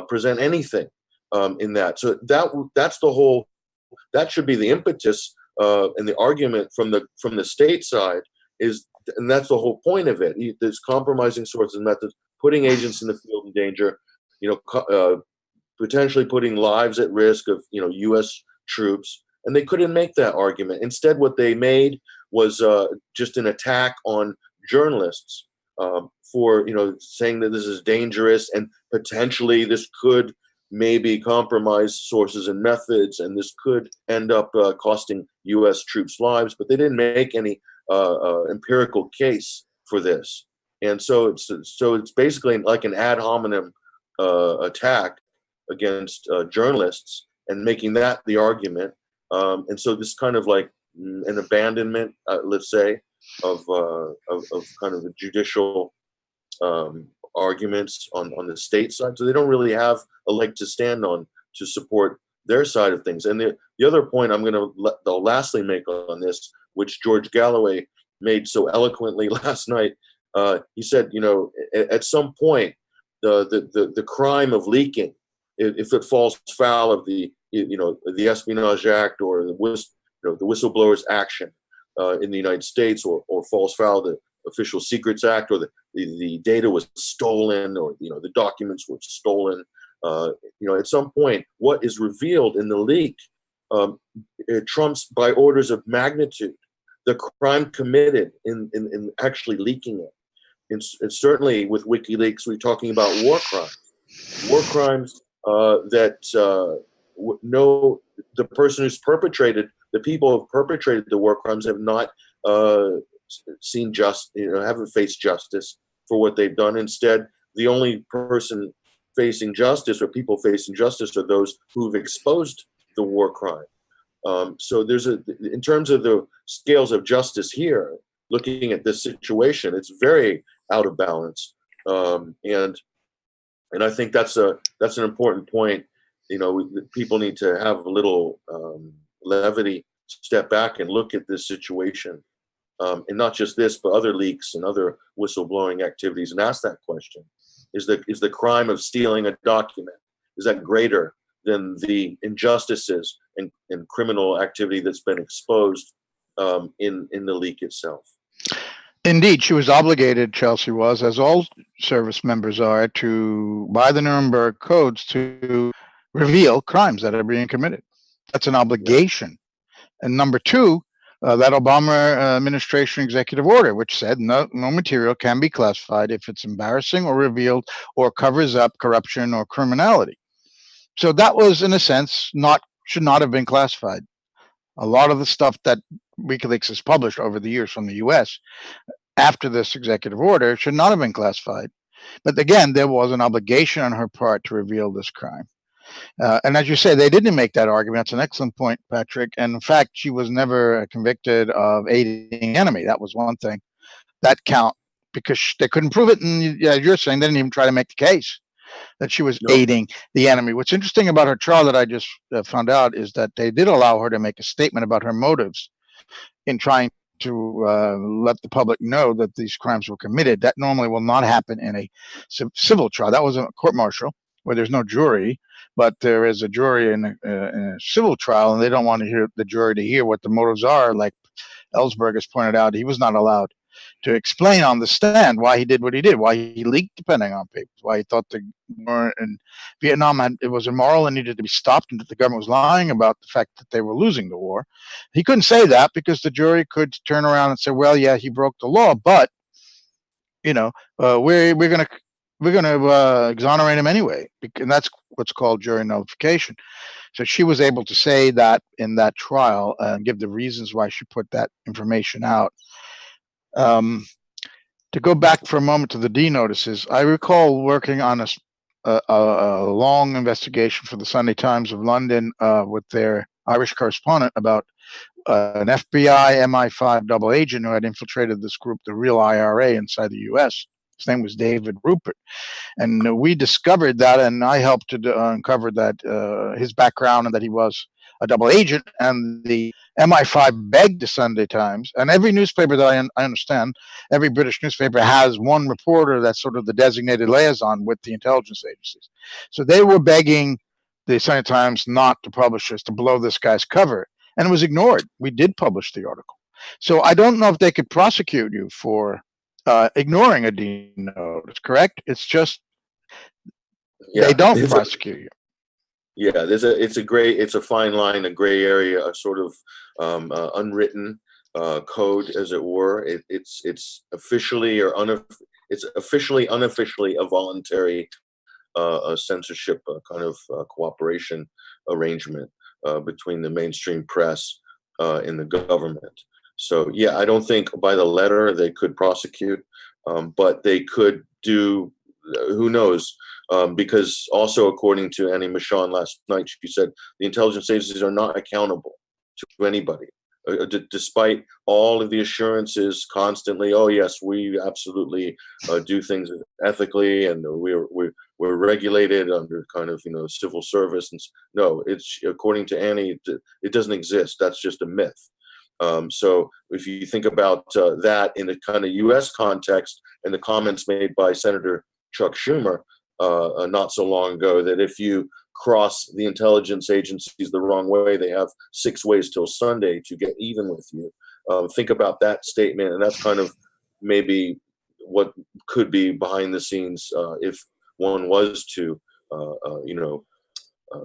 present anything in that. So that's the whole. That should be the impetus and the argument from the state side is, and that's the whole point of it. There's compromising sources and methods, putting agents in the field in danger, potentially putting lives at risk of U.S. troops, and they couldn't make that argument. Instead, what they made was just an attack on journalists for saying that this is dangerous and potentially this could maybe compromise sources and methods, and this could end up costing U.S. troops lives. But they didn't make any empirical case for this, and so it's basically like an ad hominem attack against journalists, and making that the argument. And so this kind of like an abandonment, let's say, of kind of the judicial arguments on the state side. So they don't really have a leg to stand on to support their side of things. And the other point I'm going to lastly make on this, which George Galloway made so eloquently last night, he said, at some point, the crime of leaking, if it falls foul of the Espionage Act or the Whistleblowers Action in the United States, or falls foul of the Official Secrets Act, or the data was stolen, or the documents were stolen. At some point, what is revealed in the leak trumps by orders of magnitude the crime committed in actually leaking it. And certainly with WikiLeaks, we're talking about war crimes that the person who's perpetrated, the people who have perpetrated the war crimes have not haven't faced justice for what they've done. Instead, the only person facing justice, or people facing justice, are those who've exposed the war crime. So in terms of the scales of justice here, looking at this situation, it's very out of balance, and I think that's an important point. People need to have a little levity, step back and look at this situation and not just this, but other leaks and other whistleblowing activities, and ask that question: is the crime of stealing a document, is that greater than the injustices and criminal activity that's been exposed in the leak itself? Indeed, she was obligated, Chelsea was, as all service members are, by the Nuremberg codes to reveal crimes that are being committed. That's an obligation. And number two, that Obama administration executive order, which said no material can be classified if it's embarrassing or revealed or covers up corruption or criminality. So that was, in a sense, should not have been classified. A lot of the stuff that WikiLeaks has published over the years from the U.S. after this executive order should not have been classified. But again, there was an obligation on her part to reveal this crime. And as you say, they didn't make that argument. That's an excellent point, Patrick. And in fact, she was never convicted of aiding the enemy. That was one thing. That count, because they couldn't prove it. And as you're saying, they didn't even try to make the case that she was aiding the enemy. What's interesting about her trial that I just found out is that they did allow her to make a statement about her motives in trying to let the public know that these crimes were committed. That normally will not happen in a civil trial. That was a court-martial where there's no jury, but there is a jury in a civil trial, and they don't want to hear the jury to hear what the motives are. Like Ellsberg has pointed out, he was not allowed to explain on the stand why he did what he did, why he leaked the Pentagon Papers, why he thought the war in Vietnam it was immoral and needed to be stopped, and that the government was lying about the fact that they were losing the war. He couldn't say that because the jury could turn around and say, well, yeah, he broke the law, but we're going to exonerate him anyway, and that's what's called jury nullification. So she was able to say that in that trial and give the reasons why she put that information out. To go back for a moment to the D notices, I recall working on a long investigation for the Sunday Times of London with their Irish correspondent about an FBI MI5 double agent who had infiltrated this group, the Real IRA, inside the U.S. His name was David Rupert. And we discovered that, and I helped to uncover that his background and that he was a double agent. And the MI5 begged the Sunday Times, and every newspaper that I understand, every British newspaper has one reporter that's sort of the designated liaison with the intelligence agencies. So they were begging the Sunday Times not to publish this, to blow this guy's cover. And it was ignored. We did publish the article. So I don't know if they could prosecute you for ignoring a D notice, correct? It's just they don't prosecute you. Yeah, it's a fine line, a gray area, a sort of unwritten code, as it were. It's officially or unofficially a voluntary censorship kind of cooperation arrangement between the mainstream press and the government. So yeah, I don't think by the letter they could prosecute, but they could do. Who knows? Because also, according to Annie Michon last night, she said the intelligence agencies are not accountable to anybody, despite all of the assurances constantly. Oh yes, we absolutely do things ethically, and we're regulated under kind of civil service. And no, it's according to Annie, it doesn't exist. That's just a myth. So if you think about that in a kind of U.S. context, and the comments made by Senator Chuck Schumer not so long ago, that if you cross the intelligence agencies the wrong way, they have 6 ways till Sunday to get even with you. Think about that statement, and that's kind of maybe what could be behind the scenes if one was to,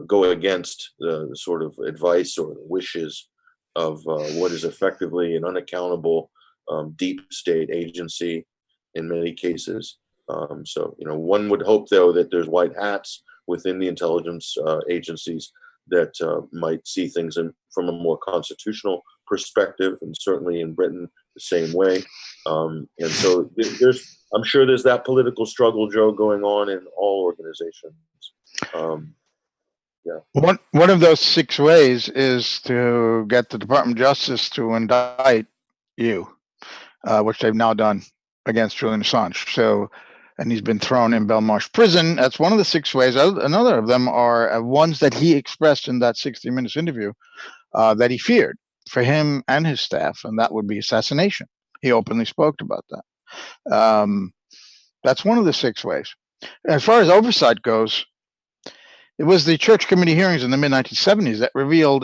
go against the sort of advice or wishes of what is effectively an unaccountable deep state agency in many cases. So, one would hope, though, that there's white hats within the intelligence agencies that might see things from a more constitutional perspective, and certainly in Britain the same way. And so I'm sure there's that political struggle, Joe, going on in all organizations. Yeah. One of those 6 ways is to get the Department of Justice to indict you, which they've now done against Julian Assange. So, and he's been thrown in Belmarsh prison. That's one of the 6 ways. Another of them are ones that he expressed in that 60 Minutes interview that he feared for him and his staff, and that would be assassination. He openly spoke about that. That's one of the 6 ways. As far as oversight goes, it was the Church Committee hearings in the mid-1970s that revealed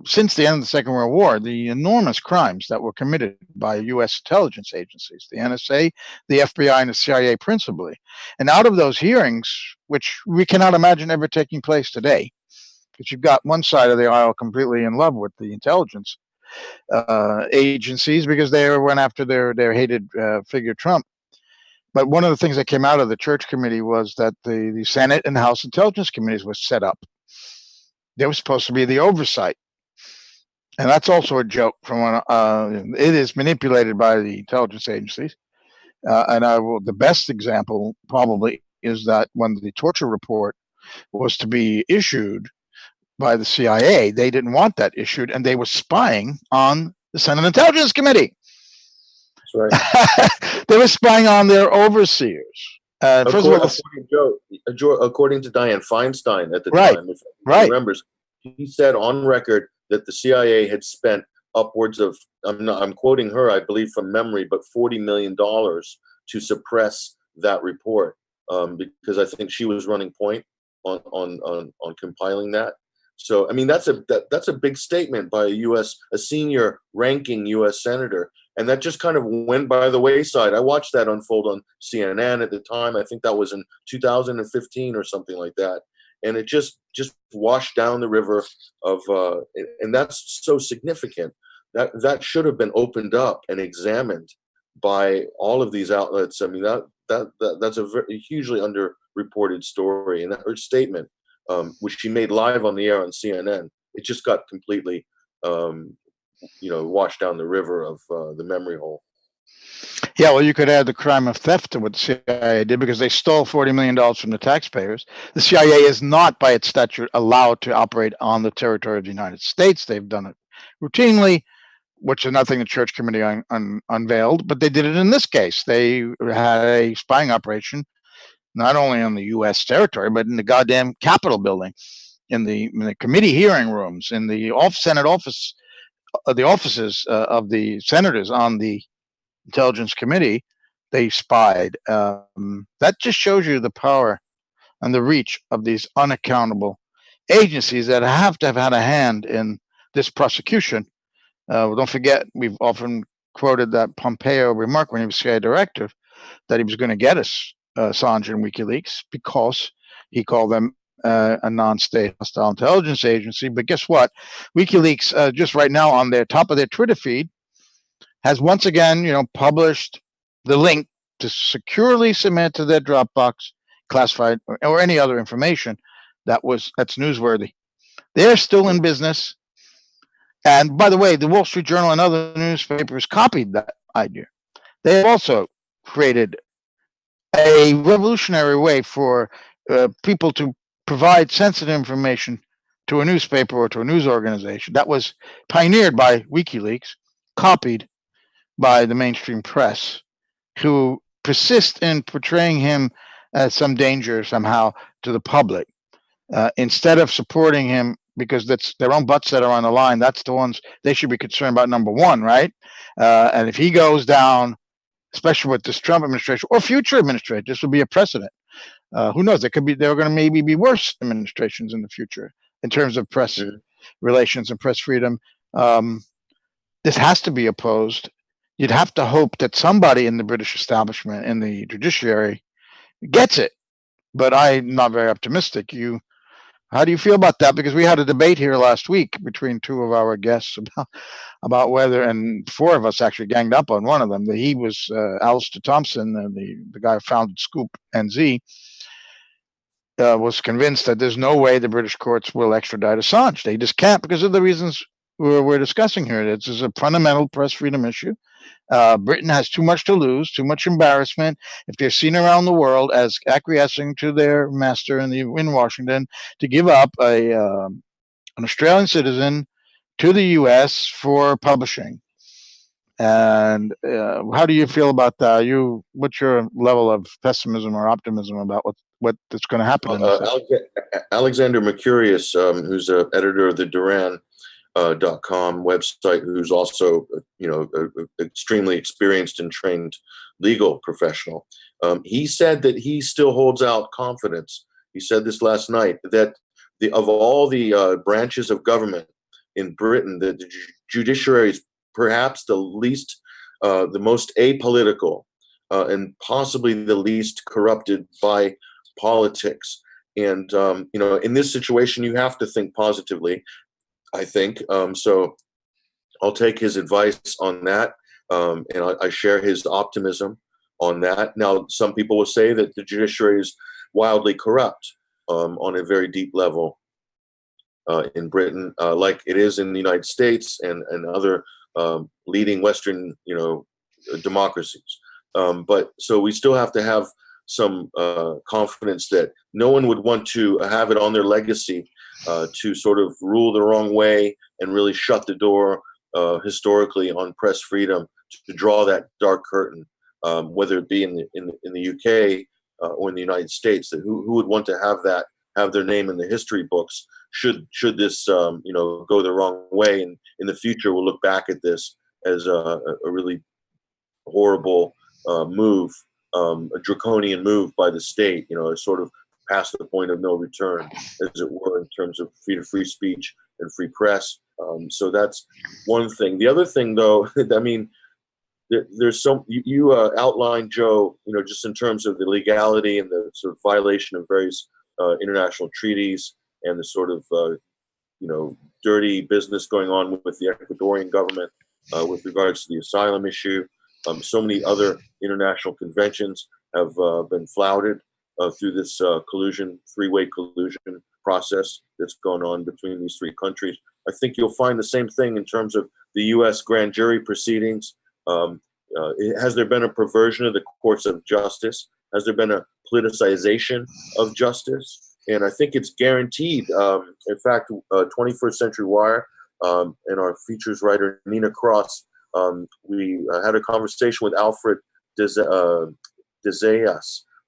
since the end of the Second World War, the enormous crimes that were committed by U.S. intelligence agencies, the NSA, the FBI, and the CIA principally. And out of those hearings, which we cannot imagine ever taking place today, because you've got one side of the aisle completely in love with the intelligence agencies because they went after their hated figure Trump. But one of the things that came out of the Church Committee was that the Senate and House Intelligence Committees were set up. They were supposed to be the oversight. And that's also a joke it is manipulated by the intelligence agencies. The best example probably is that when the torture report was to be issued by the CIA, they didn't want that issued, and they were spying on the Senate Intelligence Committee. That's right. They were spying on their overseers. First of all, according to Dianne Feinstein at the time, if anyone remembers, he said on record that the CIA had spent upwards of, I'm quoting her, I believe from memory, but $40 million to suppress that report because I think she was running point on compiling that. So, I mean, that's a big statement by a senior ranking U.S. senator. And that just kind of went by the wayside. I watched that unfold on CNN at the time. I think that was in 2015 or something like that. And it just washed down the river of, and that's so significant. That should have been opened up and examined by all of these outlets. I mean, that's a very hugely underreported story. And her statement, which she made live on the air on CNN, it just got completely washed down the river of the memory hole. Yeah, well, you could add the crime of theft to what the CIA did because they stole $40 million from the taxpayers. The CIA is not, by its statute, allowed to operate on the territory of the United States. They've done it routinely, which is nothing the Church Committee unveiled, but they did it in this case. They had a spying operation not only on the U.S. territory, but in the goddamn Capitol building, in the committee hearing rooms, in the Senate office, the offices of the senators on the Intelligence Committee. They spied. That just shows you the power and the reach of these unaccountable agencies that have to have had a hand in this prosecution. Don't forget, we've often quoted that Pompeo remark when he was CIA director that he was going to get us Assange and WikiLeaks because he called them a non-state hostile intelligence agency. But guess what? WikiLeaks, just right now on their top of their Twitter feed, has once again, published the link to securely submit to their Dropbox classified or any other information that's newsworthy. They're still in business. And by the way, the Wall Street Journal and other newspapers copied that idea. They also created a revolutionary way for people to provide sensitive information to a newspaper or to a news organization. That was pioneered by WikiLeaks, copied by the mainstream press, who persist in portraying him as some danger somehow to the public. Instead of supporting him, because that's their own butts that are on the line, that's the ones they should be concerned about, number one, right? And if he goes down, especially with this Trump administration or future administration, this will be a precedent. Who knows? There are going to maybe be worse administrations in the future in terms of press relations and press freedom. This has to be opposed. You'd have to hope that somebody in the British establishment, in the judiciary, gets it. But I'm not very optimistic. How do you feel about that? Because we had a debate here last week between two of our guests about whether, and four of us actually ganged up on one of them. He was Alistair Thompson, the guy who founded Scoop NZ, was convinced that there's no way the British courts will extradite Assange. They just can't because of the reasons we're discussing here. This is a fundamental press freedom issue. Britain has too much to lose, too much embarrassment. If they're seen around the world as acquiescing to their master in Washington to give up an Australian citizen to the U.S. for publishing. And how do you feel about that? What's your level of pessimism or optimism about what's going to happen? Alexander Mercurius, who's an editor of the Duran, .com website, who's also, extremely experienced and trained legal professional. He said that he still holds out confidence. He said this last night, that of all the branches of government in Britain, the judiciary is perhaps the most apolitical, and possibly the least corrupted by politics. And in this situation, you have to think positively, I think. So I'll take his advice on that, and I share his optimism on that. Now, some people will say that the judiciary is wildly corrupt on a very deep level in Britain, like it is in the United States and other leading Western, democracies. But so we still have to have some confidence that no one would want to have it on their legacy to sort of rule the wrong way and really shut the door historically on press freedom, to draw that dark curtain, whether it be in the UK or in the United States. That who would want to have their name in the history books should this go the wrong way, and in the future we'll look back at this as a really horrible move, a draconian move by the state, sort of past the point of no return, as it were, in terms of free speech and free press. So that's one thing. The other thing, though, I mean, there's some, you outlined, Joe, just in terms of the legality and the sort of violation of various international treaties, and the sort of dirty business going on with the Ecuadorian government with regards to the asylum issue. So many other international conventions have been flouted through this three-way collusion process that's going on between these three countries. I think you'll find the same thing in terms of the U.S. grand jury proceedings. Has there been a perversion of the courts of justice? Has there been a politicization of justice? And I think it's guaranteed. In fact, 21st Century Wire and our features writer, Nina Cross, we had a conversation with Alfred Dezayas,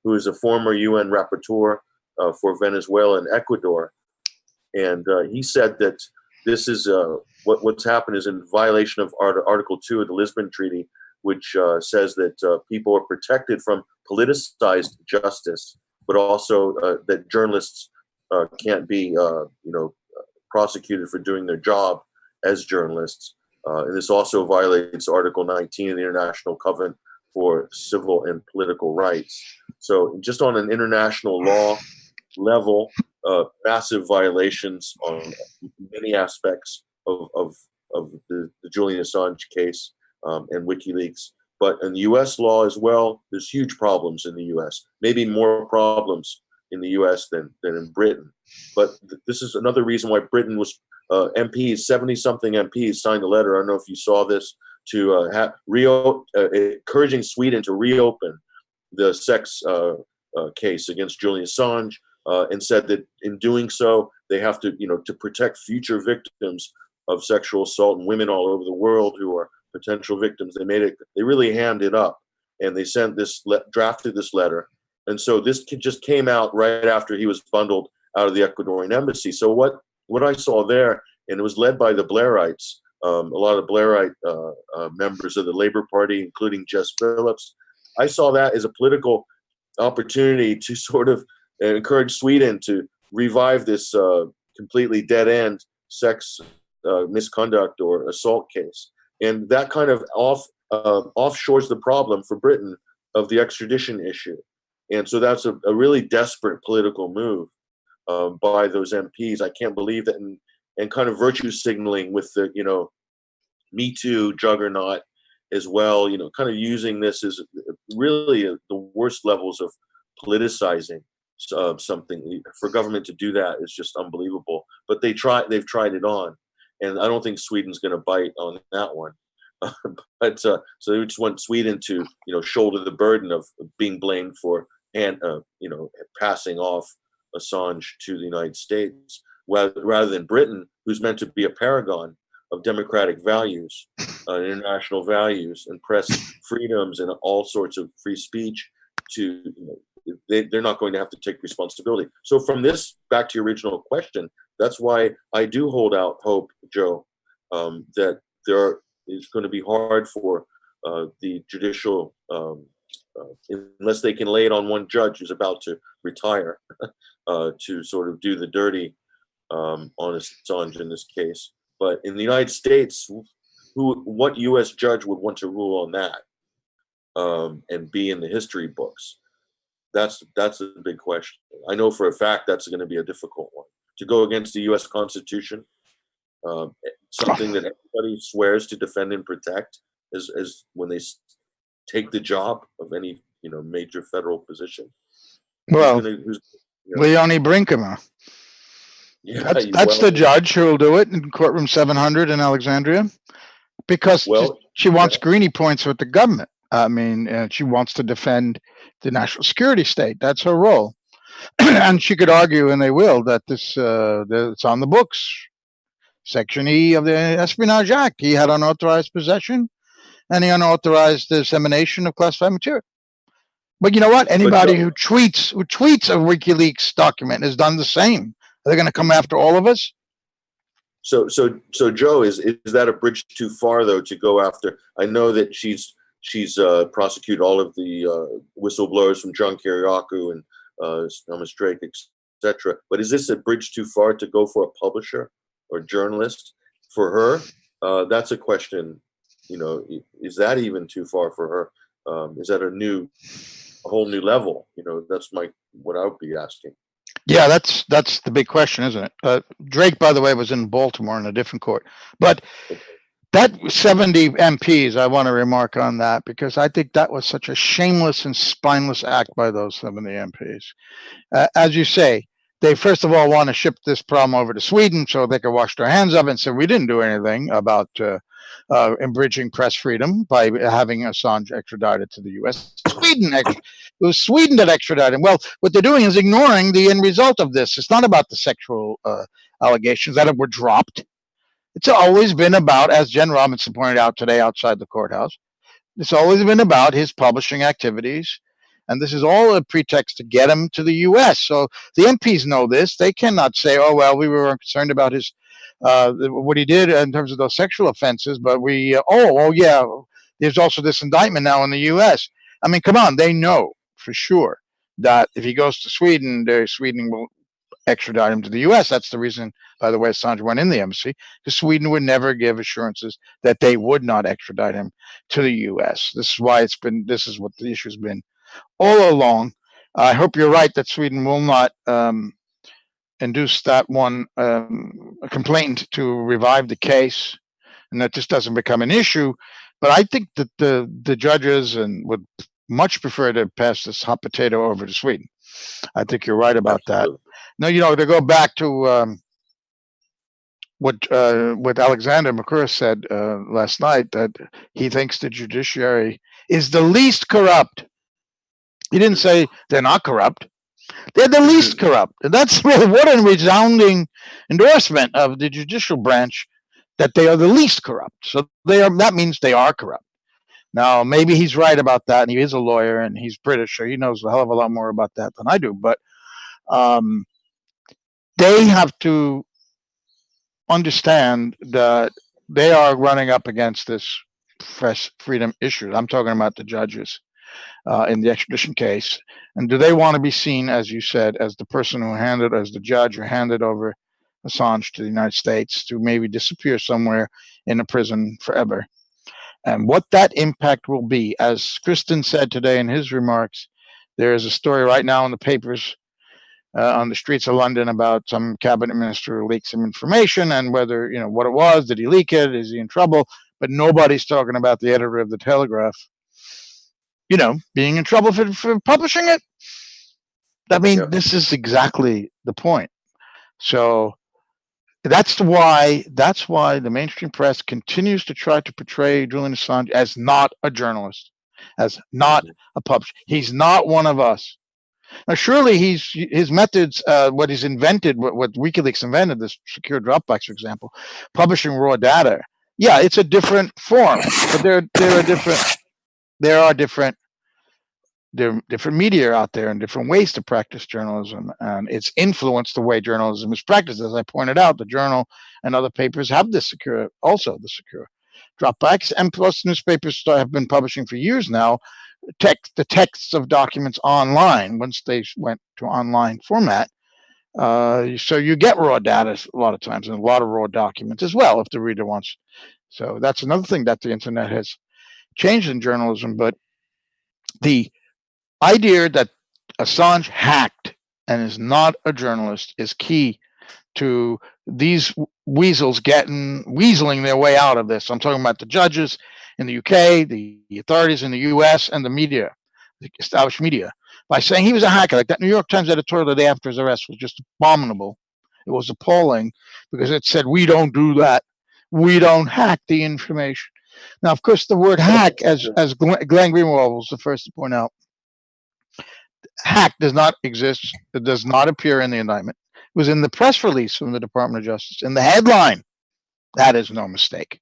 who is a former UN rapporteur for Venezuela and Ecuador. And he said that this is what's happened is in violation of Article 2 of the Lisbon Treaty, which says that people are protected from politicized justice, but also that journalists can't be, prosecuted for doing their job as journalists. And this also violates Article 19 of the International Covenant for Civil and Political Rights. So just on an international law level, massive violations on many aspects of the Julian Assange case and WikiLeaks. But in the U.S. law as well, there's huge problems in the U.S., maybe more problems in the U.S. than in Britain. But this is another reason why Britain was MPs, 70-something MPs signed a letter, I don't know if you saw this, to encouraging Sweden to reopen the sex case against Julian Assange, and said that in doing so, they have to, to protect future victims of sexual assault and women all over the world who are potential victims. They really hammed it up, and they sent drafted this letter. And so this just came out right after he was bundled out of the Ecuadorian embassy. So what I saw there, and it was led by the Blairites, a lot of Blairite members of the Labour Party, including Jess Phillips. I saw that as a political opportunity to sort of encourage Sweden to revive this completely dead-end sex misconduct or assault case. And that kind of offshores the problem for Britain of the extradition issue. And so that's a really desperate political move by those MPs. I can't believe that, and kind of virtue signaling with the, Me Too juggernaut as well, kind of using this as really the worst levels of politicizing something. For government to do that is just unbelievable. But they've tried it on, and I don't think Sweden's going to bite on that one. But so they just want Sweden to, shoulder the burden of being blamed for passing off Assange to the United States, rather than Britain, who's meant to be a paragon of democratic values, international values, and press freedoms, and all sorts of free speech. They're not going to have to take responsibility. So from this, back to your original question, that's why I do hold out hope, Joe, that it's going to be hard for the judicial, unless they can lay it on one judge who's about to retire, to sort of do the dirty on Assange in this case. But in the United States, what U.S. judge would want to rule on that and be in the history books? That's a big question. I know for a fact that's going to be a difficult one to go against the U.S. Constitution, something that everybody swears to defend and protect, as when they take the job of any major federal position. Well, Leonie Brinkema. Yeah, that's the judge who will do it in courtroom 700 in Alexandria, because she wants greenie points with the government. I mean, she wants to defend the national security state. That's her role. And she could argue, and they will, that it's on the books. Section E of the Espionage Act. He had unauthorized possession and the unauthorized dissemination of classified material. But you know what? Anybody who tweets a WikiLeaks document has done the same. Are they going to come after all of us? So Joe, is that a bridge too far though to go after? I know that she's prosecuted all of the whistleblowers from John Kiriakau and Thomas Drake, etc. But is this a bridge too far to go for a publisher or journalist? For her, that's a question. Is that even too far for her? Is that a whole new level? That's what I would be asking. Yeah, that's the big question, isn't it? Drake, by the way, was in Baltimore in a different court. But that 70 MPs, I want to remark on that, because I think that was such a shameless and spineless act by those 70 MPs. As you say, they first of all want to ship this problem over to Sweden so they can wash their hands of it and say, we didn't do anything about abridging press freedom by having Assange extradited to the U.S. It was Sweden that extradited him. Well, what they're doing is ignoring the end result of this. It's not about the sexual allegations that were dropped. It's always been about, as Jen Robinson pointed out today outside the courthouse, it's always been about his publishing activities. And this is all a pretext to get him to the U.S. So the MPs know this. They cannot say, oh, well, we were concerned about his what he did in terms of those sexual offenses, but yeah, there's also this indictment now in the U.S. I mean, come on, they know for sure that if he goes to Sweden, Sweden will extradite him to the U.S. That's the reason, by the way, Assange went in the embassy, because Sweden would never give assurances that they would not extradite him to the U.S. This is why this is what the issue's been all along. I hope you're right that Sweden will not induce that one complainant to revive the case, and that this doesn't become an issue. But I think that the judges would much prefer to pass this hot potato over to Sweden. I think you're right about that. Now, to go back to what Alexander McCurry said last night, that he thinks the judiciary is the least corrupt. He didn't say they're not corrupt. They're the least corrupt. And that's really what a resounding endorsement of the judicial branch, that they are the least corrupt. So that means they are corrupt. Now, maybe he's right about that, and he is a lawyer, and he's British, so he knows a hell of a lot more about that than I do. But they have to understand that they are running up against this press freedom issue. I'm talking about the judges in the extradition case. And do they want to be seen, as you said, as the person as the judge who handed over Assange to the United States to maybe disappear somewhere in a prison forever? And what that impact will be, as Kristen said today in his remarks, there is a story right now in the papers on the streets of London about some cabinet minister who leaked some information, and whether, what it was, did he leak it, is he in trouble? But nobody's talking about the editor of the Telegraph, being in trouble for publishing it. I mean, This is exactly the point. So that's why the mainstream press continues to try to portray Julian Assange as not a journalist, as not a publisher. He's not one of us. Now, surely his methods, what he's invented, what WikiLeaks invented, this secure Dropbox, for example, publishing raw data. Yeah, it's a different form, but there are different there are different media out there and different ways to practice journalism, and it's influenced the way journalism is practiced. As I pointed out, the Journal and other papers have this secure dropbacks, and plus newspapers have been publishing for years now the texts of documents online once they went to online format. So you get raw data a lot of times, and a lot of raw documents as well if the reader wants. So that's another thing that the internet has changed in journalism. But the idea that Assange hacked and is not a journalist is key to these weasels weaseling their way out of this. I'm talking about the judges in the UK, the authorities in the US, and the media, the established media, by saying he was a hacker. Like that New York Times editorial the day after his arrest was just abominable. It was appalling because it said, "We don't do that. We don't hack the information." Now, of course, the word hack, as Glenn Greenwald was the first to point out, hack does not exist. It does not appear in the indictment. It was in the press release from the Department of Justice. In the headline, that is no mistake.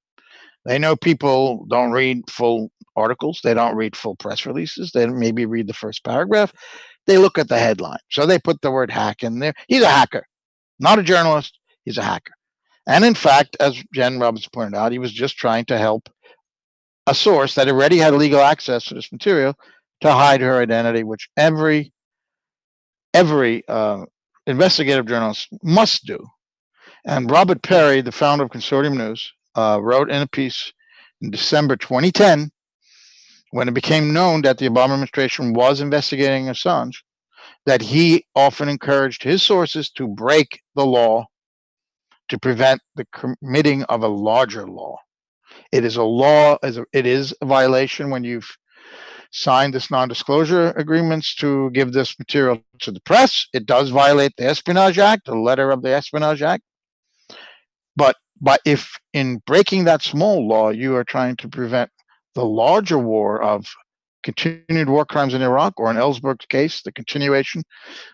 They know people don't read full articles. They don't read full press releases. They maybe read the first paragraph. They look at the headline. So they put the word hack in there. He's a hacker, not a journalist. He's a hacker. And in fact, as Jen Robbins pointed out, he was just trying to help a source that already had legal access to this material to hide her identity, which every investigative journalist must do. And Robert Perry, the founder of Consortium News, wrote in a piece in December 2010, when it became known that the Obama administration was investigating Assange, that he often encouraged his sources to break the law to prevent the committing of a larger law. It is a law, it is a violation when you've signed this non-disclosure agreements to give this material to the press. It does violate the Espionage Act, the letter of the Espionage Act. But if in breaking that small law, you are trying to prevent the larger war of continued war crimes in Iraq, or in Ellsberg's case, the continuation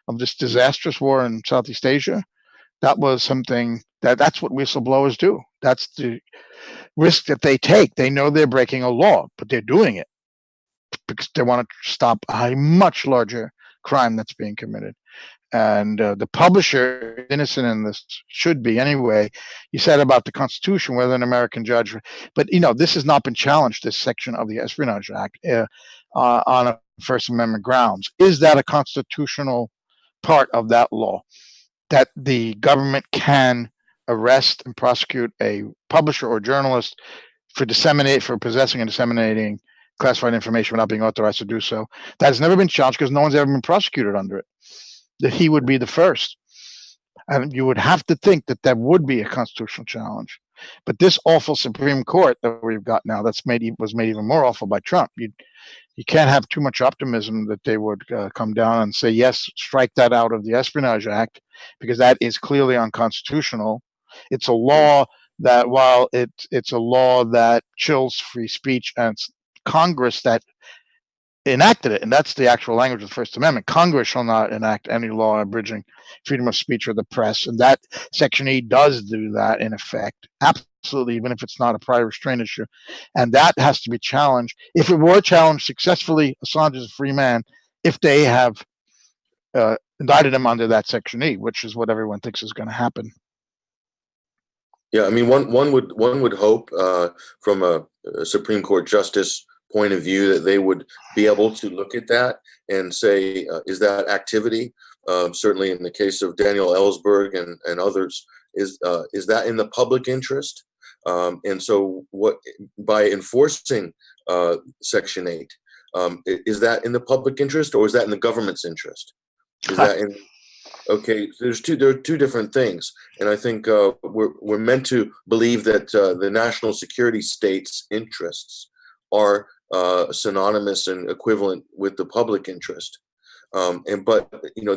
of this disastrous war in Southeast Asia, that was something that's what whistleblowers do. That's the risk that they take. They know they're breaking a law, but they're doing it because they want to stop a much larger crime that's being committed. And the publisher, innocent in this, should be anyway. You said about the Constitution, whether an American judge, but this has not been challenged, this section of the Espionage Act, on a First Amendment grounds. Is that a constitutional part of that law, that the government can arrest and prosecute a publisher or journalist for possessing and disseminating classified information without being authorized to do so? That has never been challenged because no one's ever been prosecuted under it. That he would be the first. And you would have to think that would be a constitutional challenge. But this awful Supreme Court that we've got now, was made even more awful by Trump. You can't have too much optimism that they would come down and say, yes, strike that out of the Espionage Act, because that is clearly unconstitutional. It's a law that, while it's a law that chills free speech, and it's Congress that enacted it, and that's the actual language of the First Amendment. Congress shall not enact any law abridging freedom of speech or the press, and that Section E does do that in effect, absolutely, even if it's not a prior restraint issue, and that has to be challenged. If it were challenged successfully, Assange is a free man if they have indicted him under that Section E, which is what everyone thinks is going to happen. Yeah, I mean, one would hope from a Supreme Court justice point of view that they would be able to look at that and say, is that activity, certainly in the case of Daniel Ellsberg and others, is that in the public interest? And so by enforcing Section 8, is that in the public interest, or is that in the government's interest? Is that in... Okay, there are two different things, and I think we're meant to believe that the national security state's interests are synonymous and equivalent with the public interest. But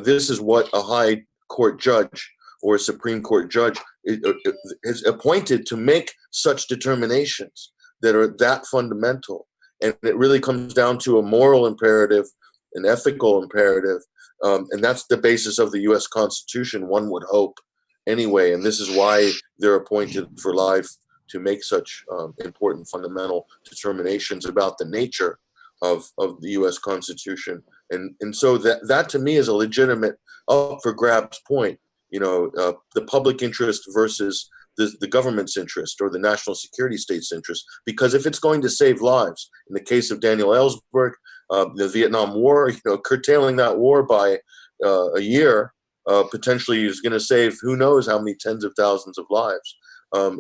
this is what a high court judge or a Supreme Court judge is appointed to make such determinations that are that fundamental, and it really comes down to a moral imperative, an ethical imperative. And that's the basis of the U.S. Constitution, one would hope, anyway. And this is why they're appointed for life, to make such important fundamental determinations about the nature of the U.S. Constitution, and so that to me is a legitimate up for grabs point. The public interest versus the government's interest or the national security state's interest. Because if it's going to save lives, in the case of Daniel Ellsberg, the Vietnam War, curtailing that war by a year potentially is going to save who knows how many tens of thousands of lives.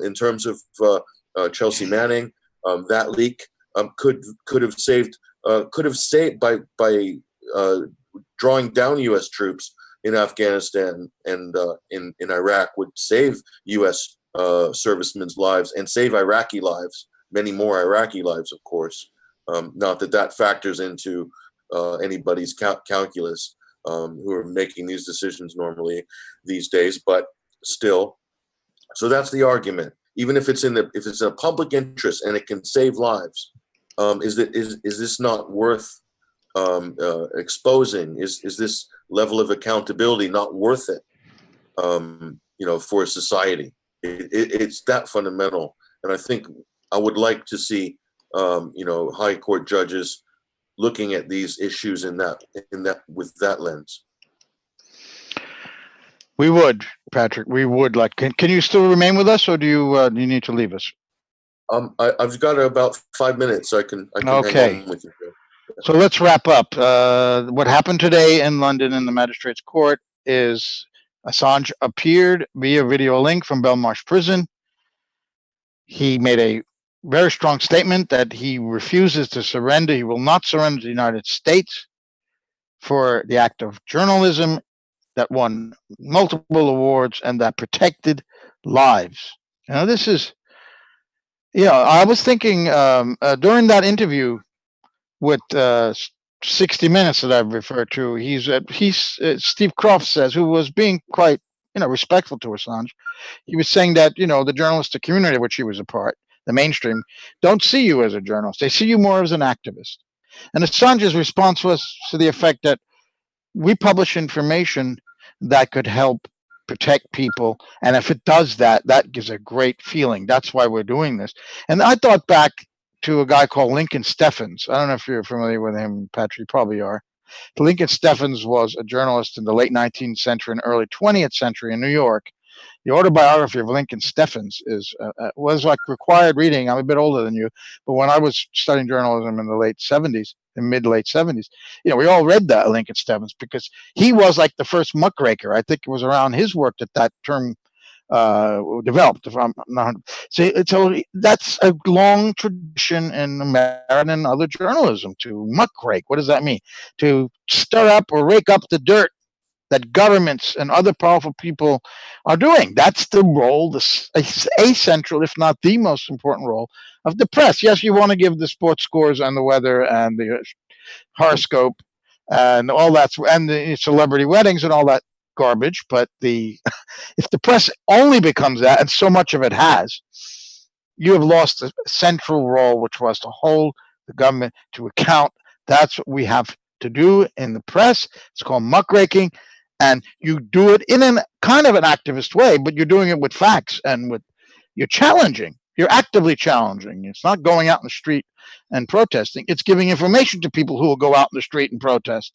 In terms of Chelsea Manning, that leak could have saved by drawing down U.S. troops in Afghanistan and in Iraq would save U.S. Servicemen's lives and save Iraqi lives, many more Iraqi lives, of course. Not that factors into anybody's calculus who are making these decisions normally these days, but still. So that's the argument. Even if it's in a public interest and it can save lives, is this not worth exposing? Is this level of accountability not worth it? For society, it's that fundamental. And I think I would like to see high court judges looking at these issues in that with that lens. We would, Patrick. We would like. Can you still remain with us, or do you need to leave us? I've got about 5 minutes, so I can okay. hang on with you. So let's wrap up. What happened today in London in the magistrate's court is Assange appeared via video link from Belmarsh prison. He made a very strong statement that he refuses to surrender. He will not surrender to the United States for the act of journalism that won multiple awards and that protected lives. This is, I was thinking during that interview with 60 Minutes that I've referred to, Steve Croft says, who was being quite, respectful to Assange. He was saying that, the journalistic community of which he was a part, the mainstream, don't see you as a journalist. They see you more as an activist. And Assange's response was to the effect that we publish information that could help protect people. And if it does that, that gives a great feeling. That's why we're doing this. And I thought back to a guy called Lincoln Steffens. I don't know if you're familiar with him, Patrick, you probably are. Lincoln Steffens was a journalist in the late 19th century and early 20th century in New York. The autobiography of Lincoln Steffens was like required reading. I'm a bit older than you, but when I was studying journalism in the mid-late 70s, we all read that Lincoln Steffens because he was like the first muckraker. I think it was around his work that term developed. If I'm not, so that's a long tradition in American and other journalism to muckrake. What does that mean? To stir up or rake up the dirt that governments and other powerful people are doing. That's the role, a central, if not the most important role of the press. Yes, you want to give the sports scores and the weather and the horoscope and all that, and the celebrity weddings and all that garbage. But if the press only becomes that, and so much of it has, you have lost a central role, which was to hold the government to account. That's what we have to do in the press. It's called muckraking. And you do it in a kind of an activist way, but you're doing it with facts and you're challenging. You're actively challenging. It's not going out in the street and protesting. It's giving information to people who will go out in the street and protest.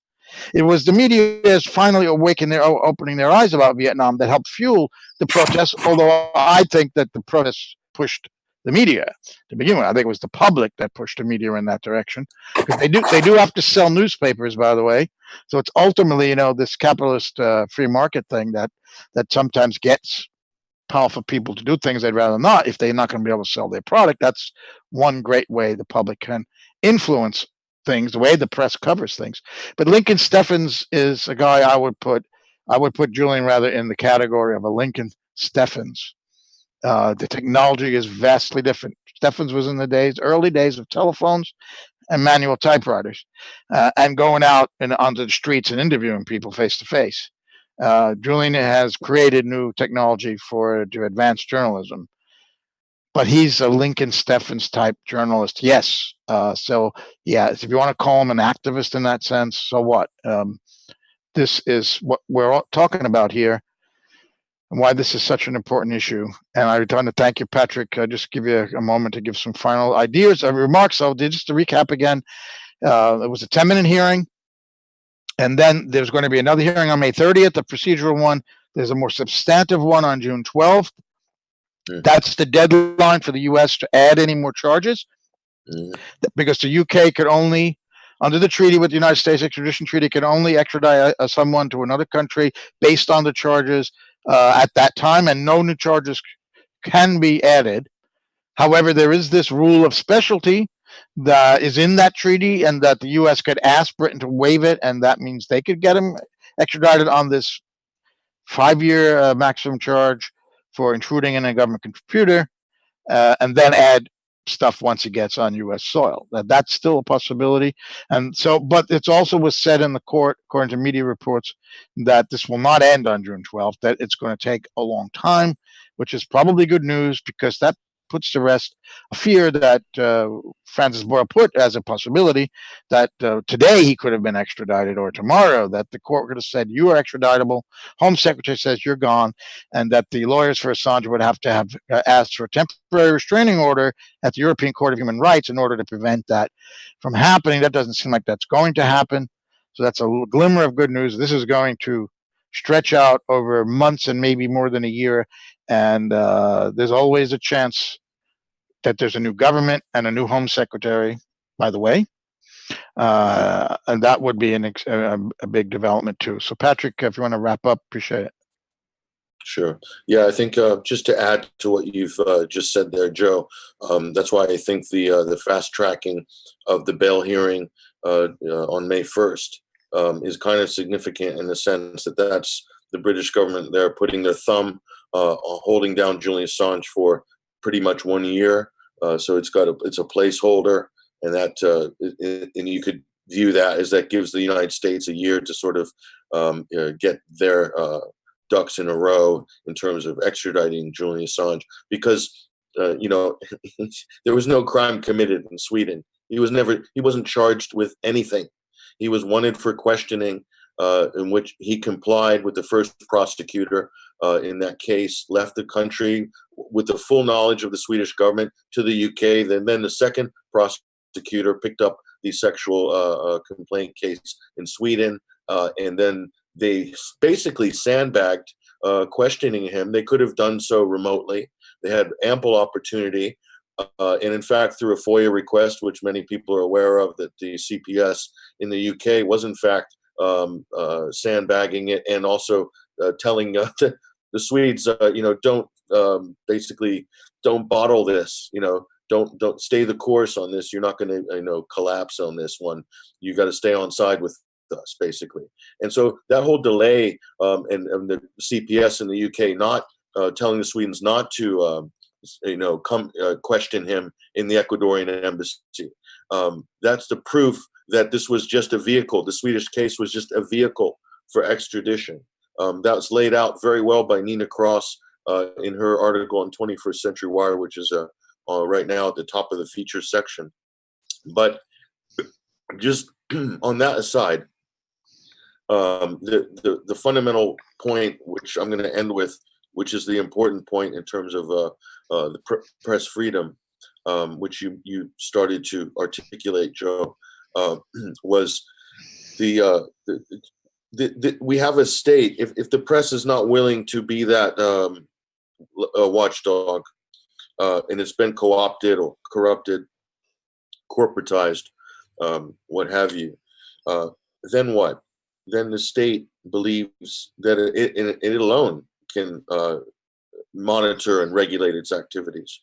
It was the media's finally opening their eyes about Vietnam that helped fuel the protests, although I think that the protests pushed the media to begin with. I think it was the public that pushed the media in that direction, because they do have to sell newspapers, by the way. So it's ultimately, this capitalist free market thing that sometimes gets powerful people to do things they'd rather not if they're not going to be able to sell their product. That's one great way the public can influence things, the way the press covers things. But Lincoln Steffens is a guy I would put Julian rather in the category of a Lincoln Steffens. The technology is vastly different. Steffens was in the early days of telephones and manual typewriters, and going out onto the streets and interviewing people face to face. Julian has created new technology to advance journalism, but he's a Lincoln Steffens type journalist. Yes. So if you want to call him an activist in that sense, so what? This is what we're all talking about here, and why this is such an important issue. And I want to thank you, Patrick. Just give you a moment to give some final ideas, remarks. So just to recap again, It was a 10-minute hearing. And then there's going to be another hearing on May 30th, the procedural one. There's a more substantive one on June 12th. That's the deadline for the U.S. to add any more charges, because the UK could only, under the treaty with the United States, extradition treaty, can only extradite someone to another country based on the charges at that time, and no new charges can be added. However, there is this rule of specialty that is in that treaty, and that the U.S. could ask Britain to waive it, and that means they could get him extradited on this 5-year maximum charge for intruding in a government computer, and then add stuff once he gets on U.S. soil. That's still a possibility. And so, but it's also was said in the court, according to media reports, that this will not end on June 12th, that it's going to take a long time, which is probably good news, because that puts to rest a fear that Francis Boyle put as a possibility, that today he could have been extradited, or tomorrow that the court could have said, you are extraditable, Home Secretary says you're gone, and that the lawyers for Assange would have to have asked for a temporary restraining order at the European Court of Human Rights in order to prevent that from happening. That doesn't seem like that's going to happen. So that's a little glimmer of good news. This is going to stretch out over months and maybe more than a year. And there's always a chance that there's a new government and a new Home Secretary, by the way. And that would be a big development too. So Patrick, if you want to wrap up, appreciate it. Sure. Yeah, I think just to add to what you've just said there, Joe, that's why I think the fast tracking of the bail hearing on May 1st is kind of significant, in the sense that that's the British government there putting their thumb holding down Julian Assange for pretty much 1 year. So it's a placeholder, and that and you could view that as that gives the United States a year to sort of get their ducks in a row in terms of extraditing Julian Assange, because there was no crime committed in Sweden. He wasn't charged with anything. He was wanted for questioning, in which he complied with the first prosecutor in that case, left the country with the full knowledge of the Swedish government to the UK. Then the second prosecutor picked up the sexual complaint case in Sweden, and then they basically sandbagged questioning him. They could have done so remotely. They had ample opportunity. And in fact, through a FOIA request, which many people are aware of, that the CPS in the UK was in fact sandbagging it, and also telling the Swedes, don't bottle this, don't stay the course on this. You're not going to, collapse on this one. You got to stay on side with us, basically. And so that whole delay, and the CPS in the UK not telling the Swedes not to come question him in the Ecuadorian embassy. That's the proof that this was just a vehicle. The Swedish case was just a vehicle for extradition. That was laid out very well by Nina Cross in her article on 21st Century Wire, which is right now at the top of the feature section. But just on that aside, the fundamental point, which I'm going to end with, which is the important point in terms of the press freedom, which you started to articulate, Joe, was we have a state. If the press is not willing to be that watchdog, and it's been co-opted or corrupted, corporatized, what have you, then what? Then the state believes that it alone can monitor and regulate its activities.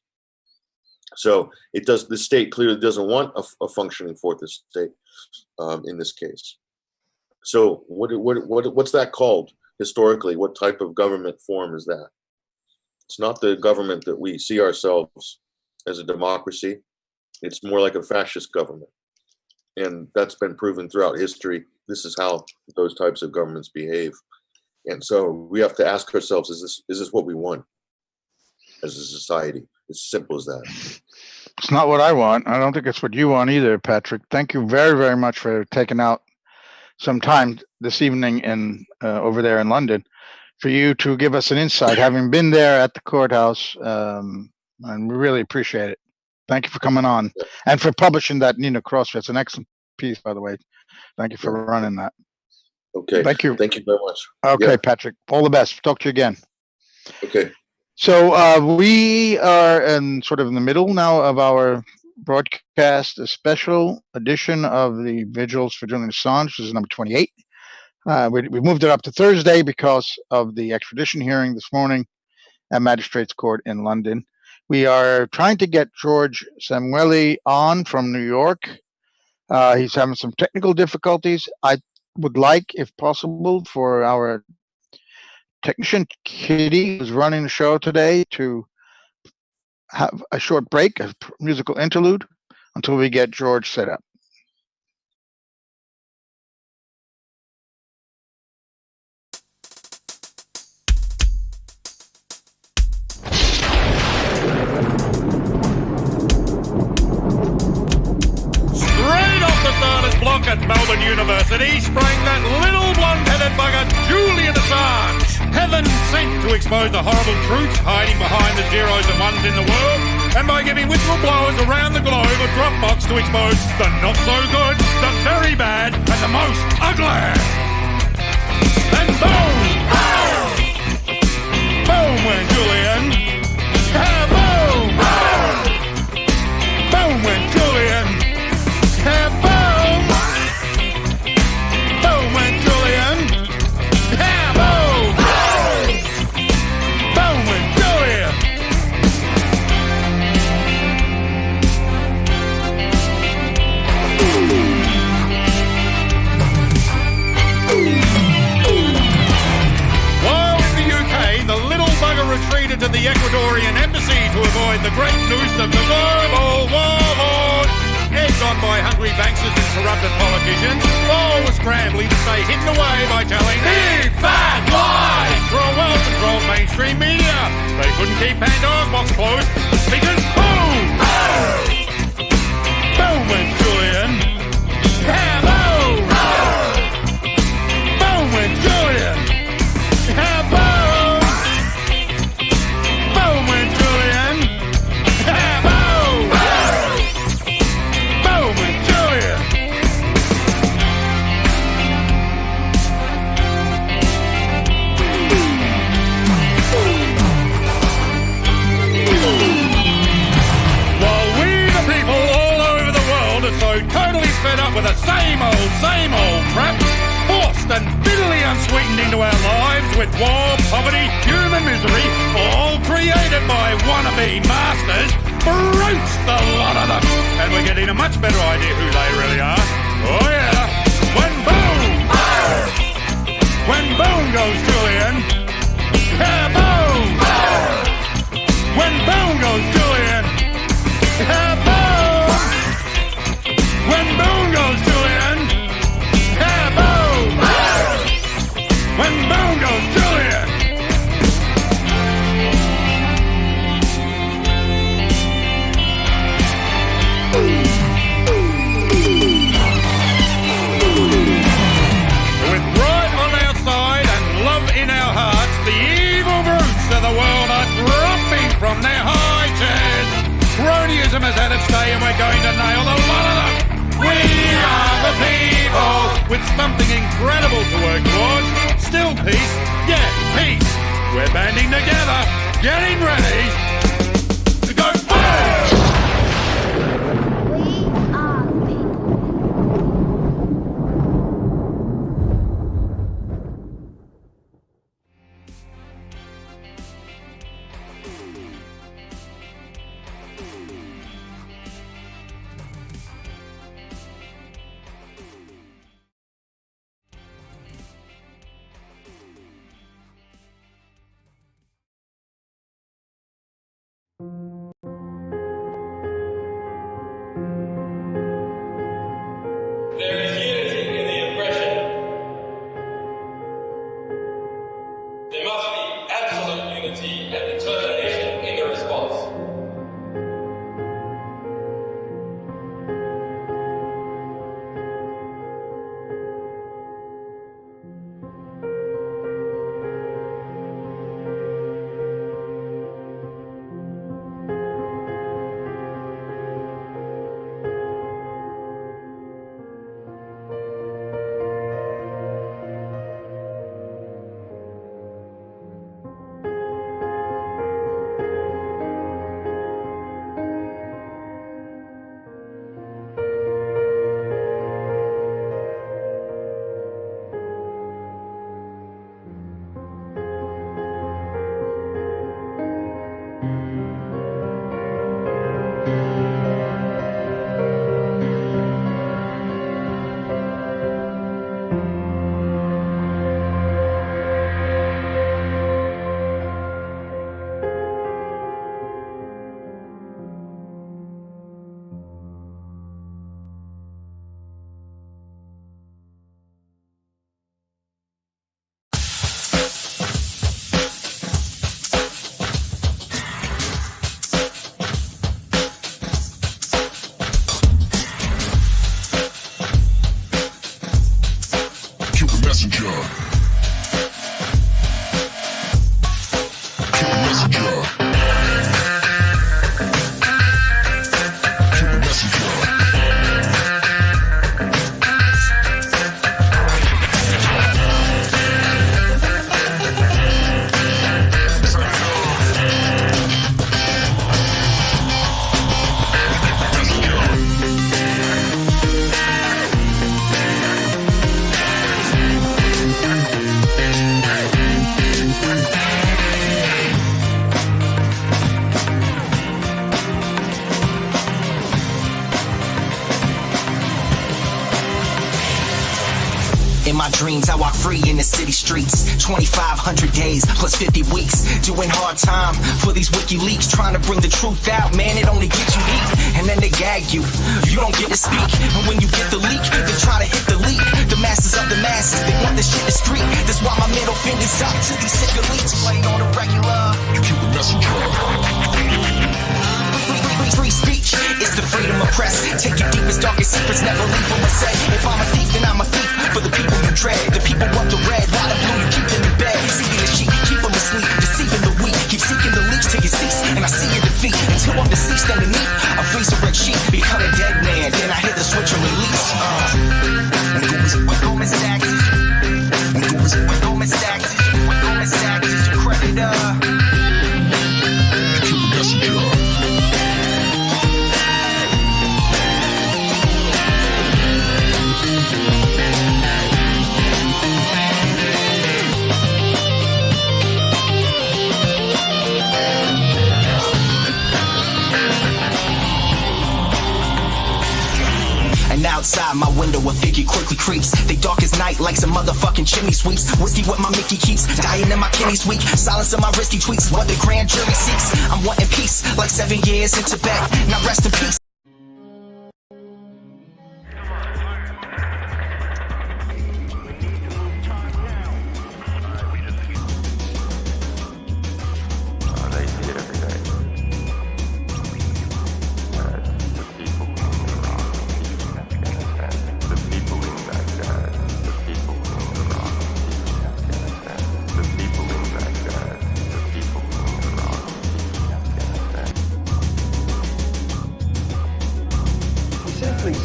So the state clearly doesn't want a functioning fourth estate in this case. So what's that called historically? What type of government form is that? It's not the government that we see ourselves as a democracy. It's more like a fascist government. And that's been proven throughout history. This is how those types of governments behave. And so we have to ask ourselves, is this what we want as a society? It's simple as that. It's not what I want. I don't think it's what you want either, Patrick. Thank you very, very much for taking out some time this evening over there in London for you to give us an insight, having been there at the courthouse. And we really appreciate it. Thank you for coming on and for publishing that Nina Cross. It's an excellent piece, by the way. Thank you for running that. Okay. Thank you. Thank you very much. Okay, Yeah. Patrick. All the best. Talk to you again. Okay. So we are in the middle now of our broadcast, a special edition of the Vigils for Julian Assange. This is number 28. We moved it up to Thursday because of the extradition hearing this morning at Magistrates Court in London. We are trying to get George Samueli on from New York. He's having some technical difficulties. I would like, if possible, for our technician Kitty, who's running the show today, to have a short break, a musical interlude, until we get George set up. Block at Melbourne University sprang that little blonde-headed bugger Julian Assange, heaven sent to expose the horrible truths hiding behind the zeros and ones in the world, and by giving whistleblowers around the globe a Dropbox to expose the not so good, the very bad, and the most ugly. And boom! Boom went Julian. Boom! Boom went Julian. Boom! Retreated to the Ecuadorian embassy to avoid the great noose of the global warlord. Egged on by hungry banksters and corrupted politicians, all were scrambling to stay hidden away by telling big fat lies through a well-controlled mainstream media. They couldn't keep Pandora's box closed because boom! Boom went Julian. Boom! Boom went Julian. Boom! Fed up with the same old crap, forced and bitterly unsweetened into our lives with war, poverty, human misery, all created by wannabe masters, brutes, the lot of them. And we're getting a much better idea who they really are. Oh yeah, when boom goes Julian, boom! When boom goes Julian, boom! When boom goes Julian, boom! When boom goes Julian. With pride on our side and love in our hearts, the evil brutes of the world are dropping from their high chairs. Cronyism has had its day and we're going to nail the lot of them. We are the people with something incredible to work towards. Still peace, yeah, peace. We're banding together, getting ready to go boom! We are the people. There is unity in the oppression. There must be absolute unity and determination in the response. in my dreams, I walk free in the city streets. 2,500 days plus 50 weeks, doing hard time for these WikiLeaks, trying to bring the truth out. Man, it only gets you deep, and then they gag you. You don't get to speak, and when you get the leak, they try to hit the leak. The masses of the masses, they want this shit discreet. That's why my middle finger's up to these sick elites. Playing on the regular, you keep the messenger. Free speech is the freedom of press. Take your deepest, darkest secrets, never leave them unsaid. If I'm a thief, then I'm a thief for the people you dread. The people want the red, while the blue you keep them in bed. Seeking the sheep, keep them asleep, deceiving the weak. Keep seeking the leech till you cease, and I see your defeat. Until I'm deceased underneath a freezer-red sheet. Become a dead man, then I hit the switch and release. When Goldman Sachs is your creditor. You keep the messenger. Outside my window, a figure quickly creeps. They dark as night like some motherfucking chimney sweeps. Whiskey what my Mickey keeps, dying in my kidneys weak. Silence of my risky tweets, what the grand jury seeks. I'm wanting peace, like 7 years in Tibet. Now rest in peace.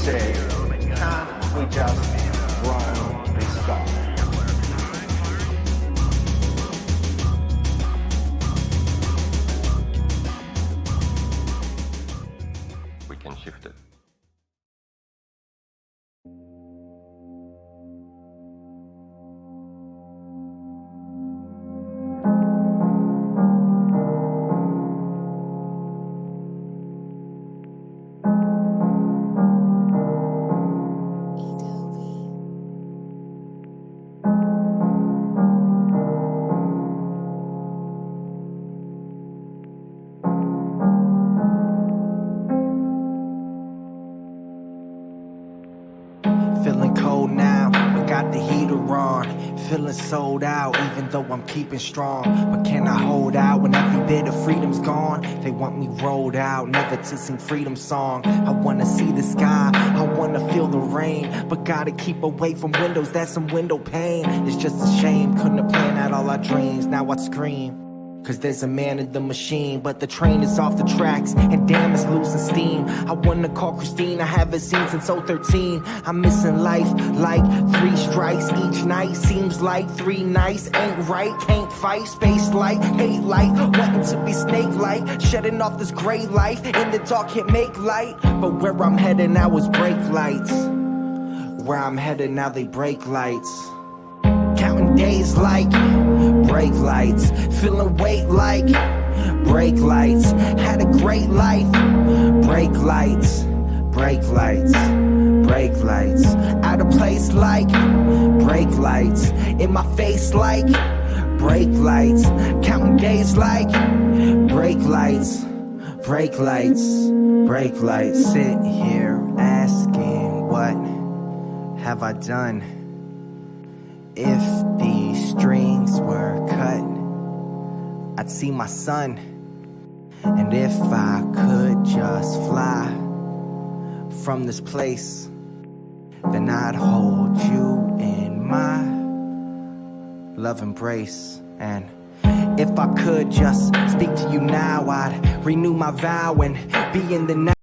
Say, can't we just roam this guy? We can shift it. Feeling cold now, but got the heater on. Feeling sold out, even though I'm keeping strong. But can I hold out when every bit of freedom's gone? They want me rolled out, never to sing freedom song. I wanna see the sky, I wanna feel the rain, but gotta keep away from windows, that's some window pane. It's just a shame, couldn't have planned out all our dreams. Now I'd scream, cause there's a man in the machine, but the train is off the tracks, and damn, it's losing steam. I wanna call Christine, I haven't seen since 013. I'm missing life like 3 strikes each night. Seems like 3 nights ain't right. Can't fight, space light, hate light, wanting to be snake-like, shedding off this gray life. In the dark can't make light, but where I'm headed now is brake lights. Where I'm headed now they brake lights. Counting days like brake lights, feeling weight like brake lights. Had a great life, brake lights, brake lights, brake lights. Out of place like brake lights, in my face like brake lights. Counting days like brake lights, brake lights, brake lights. Sit here asking, what have I done? If these strings were cut, I'd see my son. And if I could just fly from this place, then I'd hold you in my love embrace. And if I could just speak to you now, I'd renew my vow and be in the night.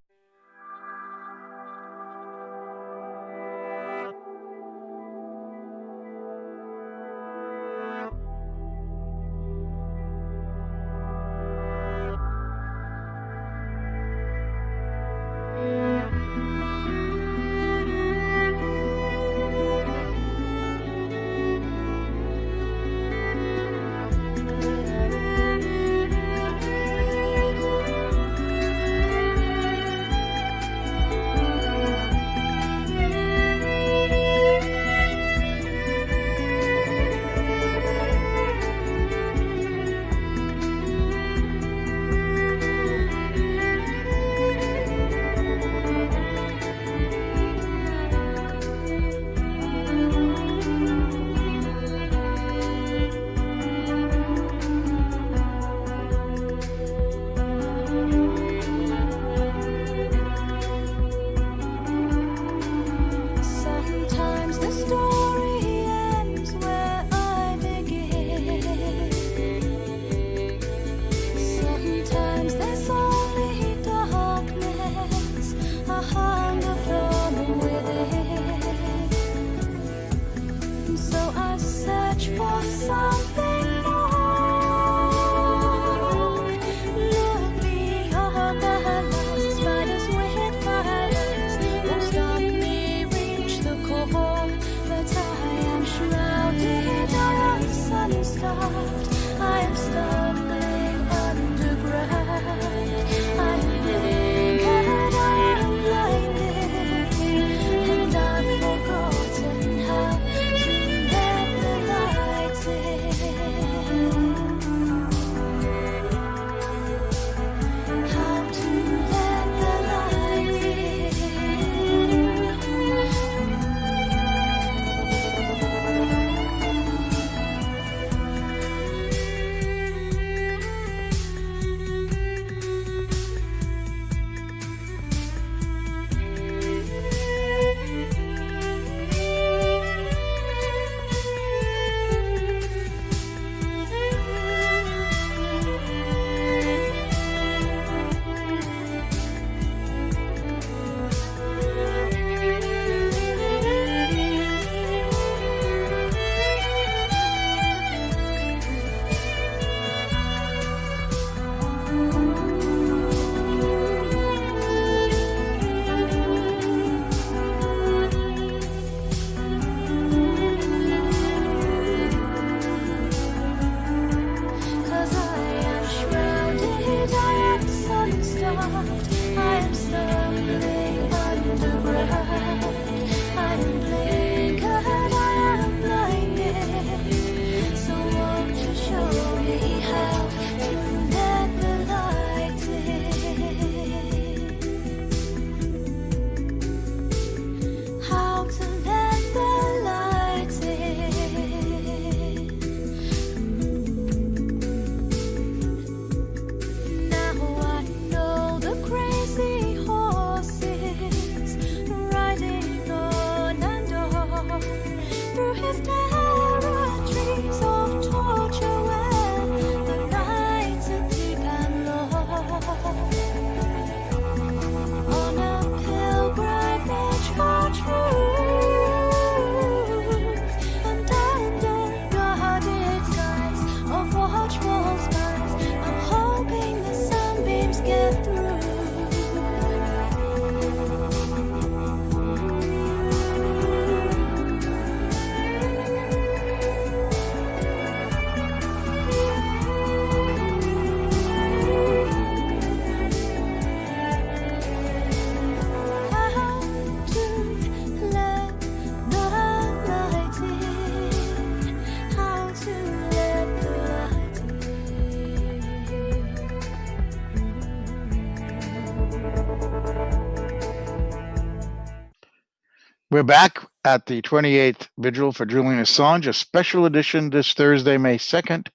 We're back at the 28th Vigil for Julian Assange, a special edition this Thursday, May 2nd,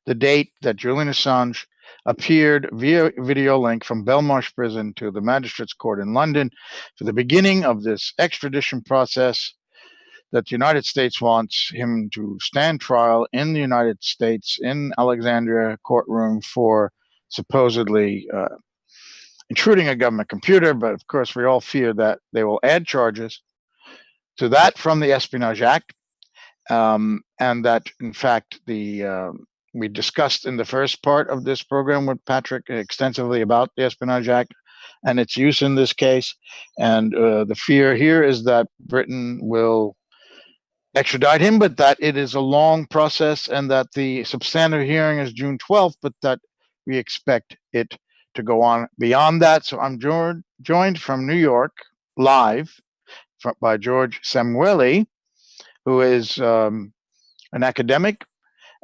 the date that Julian Assange appeared via video link from Belmarsh Prison to the Magistrates Court in London for the beginning of this extradition process that the United States wants him to stand trial in the United States in Alexandria courtroom for supposedly intruding a government computer. But of course, we all fear that they will add charges to that from the Espionage Act, and that, in fact, we discussed in the first part of this program with Patrick extensively about the Espionage Act and its use in this case. And the fear here is that Britain will extradite him, but that it is a long process and that the substantive hearing is June 12th, but that we expect it to go on beyond that. So I'm joined from New York live by George Samueli, who is an academic,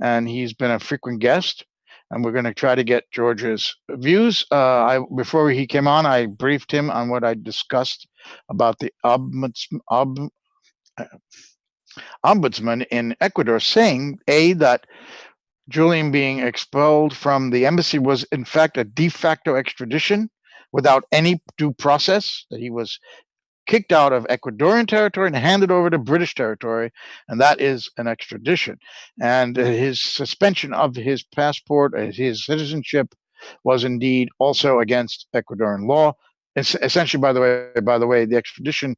and he's been a frequent guest. And we're going to try to get George's views. Before he came on, I briefed him on what I discussed about the ombudsman in Ecuador, saying, that Julian being expelled from the embassy was in fact a de facto extradition without any due process, that he was kicked out of Ecuadorian territory and handed over to British territory, and that is an extradition. And his suspension of his passport, his citizenship, was indeed also against Ecuadorian law. It's essentially, by the way, the extradition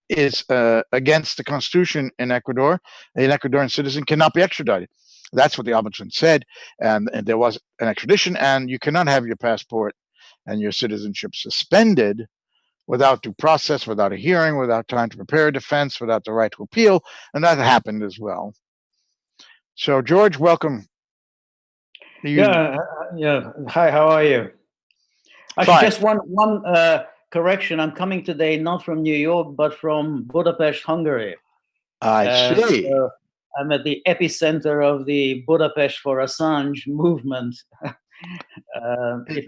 is against the constitution in Ecuador. An Ecuadorian citizen cannot be extradited. That's what the ombudsman said, and there was an extradition, and you cannot have your passport and your citizenship suspended without due process, without a hearing, without time to prepare a defense, without the right to appeal, and that happened as well. So, George, welcome. Yeah. Hi, how are you? Actually, just one correction. I'm coming today not from New York, but from Budapest, Hungary. I see. So I'm at the epicenter of the Budapest for Assange movement.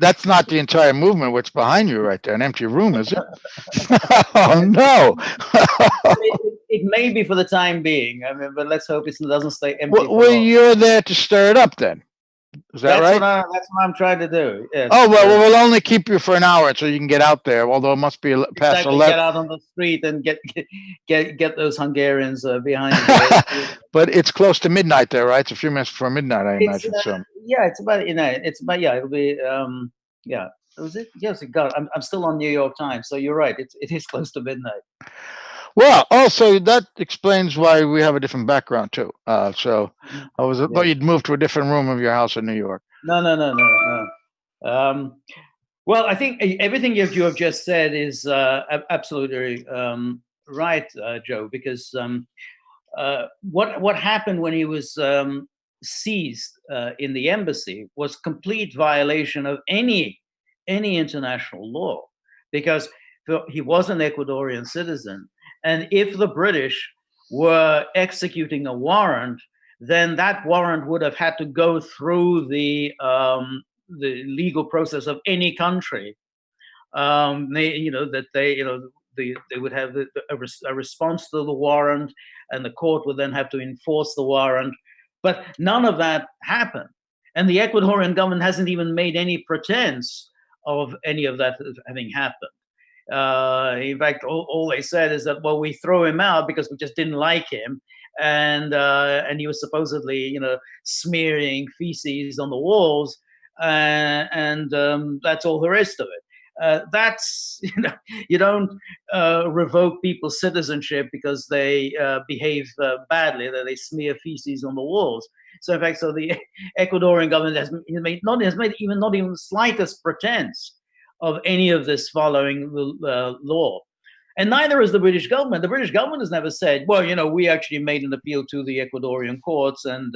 That's not the entire movement. What's behind you right there? An empty room, is it? Oh, no. It may be for the time being. I mean, but let's hope it doesn't stay empty. Well, you're there to stir it up then. Is that right? That's what I'm trying to do. Yes. Oh, well, we'll only keep you for an hour so you can get out there, although it must be past 11. Get out on the street and get those Hungarians behind you. But it's close to midnight there, right? It's a few minutes before midnight, I imagine. So. Yeah, it'll be, was it? Yes, God, I'm still on New York time, so you're right. It is close to midnight. Well, also that explains why we have a different background too. So I thought you'd moved to a different room of your house in New York. No. Well, I think everything you have just said is absolutely right, Joe. Because what happened when he was seized in the embassy was complete violation of any international law, because he was an Ecuadorian citizen. And if the British were executing a warrant, then that warrant would have had to go through the legal process of any country. They would have a response to the warrant, and the court would then have to enforce the warrant. But none of that happened, and the Ecuadorian government hasn't even made any pretense of any of that having happened. In fact, all they said is that, well, we throw him out because we just didn't like him, and he was supposedly, smearing feces on the walls, and that's all there is to it. That's you don't revoke people's citizenship because they behave badly, that they smear feces on the walls. So in fact, the Ecuadorian government has made not even the slightest pretense of any of this following the law. And neither is the British government. The British government has never said, well, we actually made an appeal to the Ecuadorian courts, and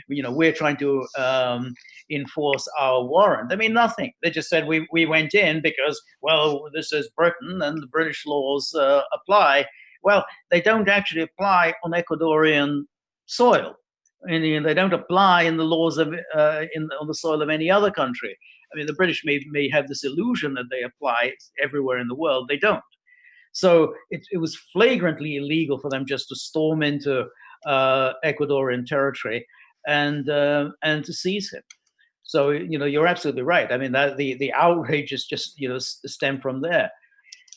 we're trying to enforce our warrant. I mean, nothing. They just said we went in because, well, this is Britain and the British laws apply. Well, they don't actually apply on Ecuadorian soil. I mean, they don't apply in the laws of on the soil of any other country. I mean, the British may have this illusion that they apply everywhere in the world. They don't. So it was flagrantly illegal for them just to storm into Ecuadorian territory and to seize him. So you're absolutely right. I mean, that the outrage is just stem from there,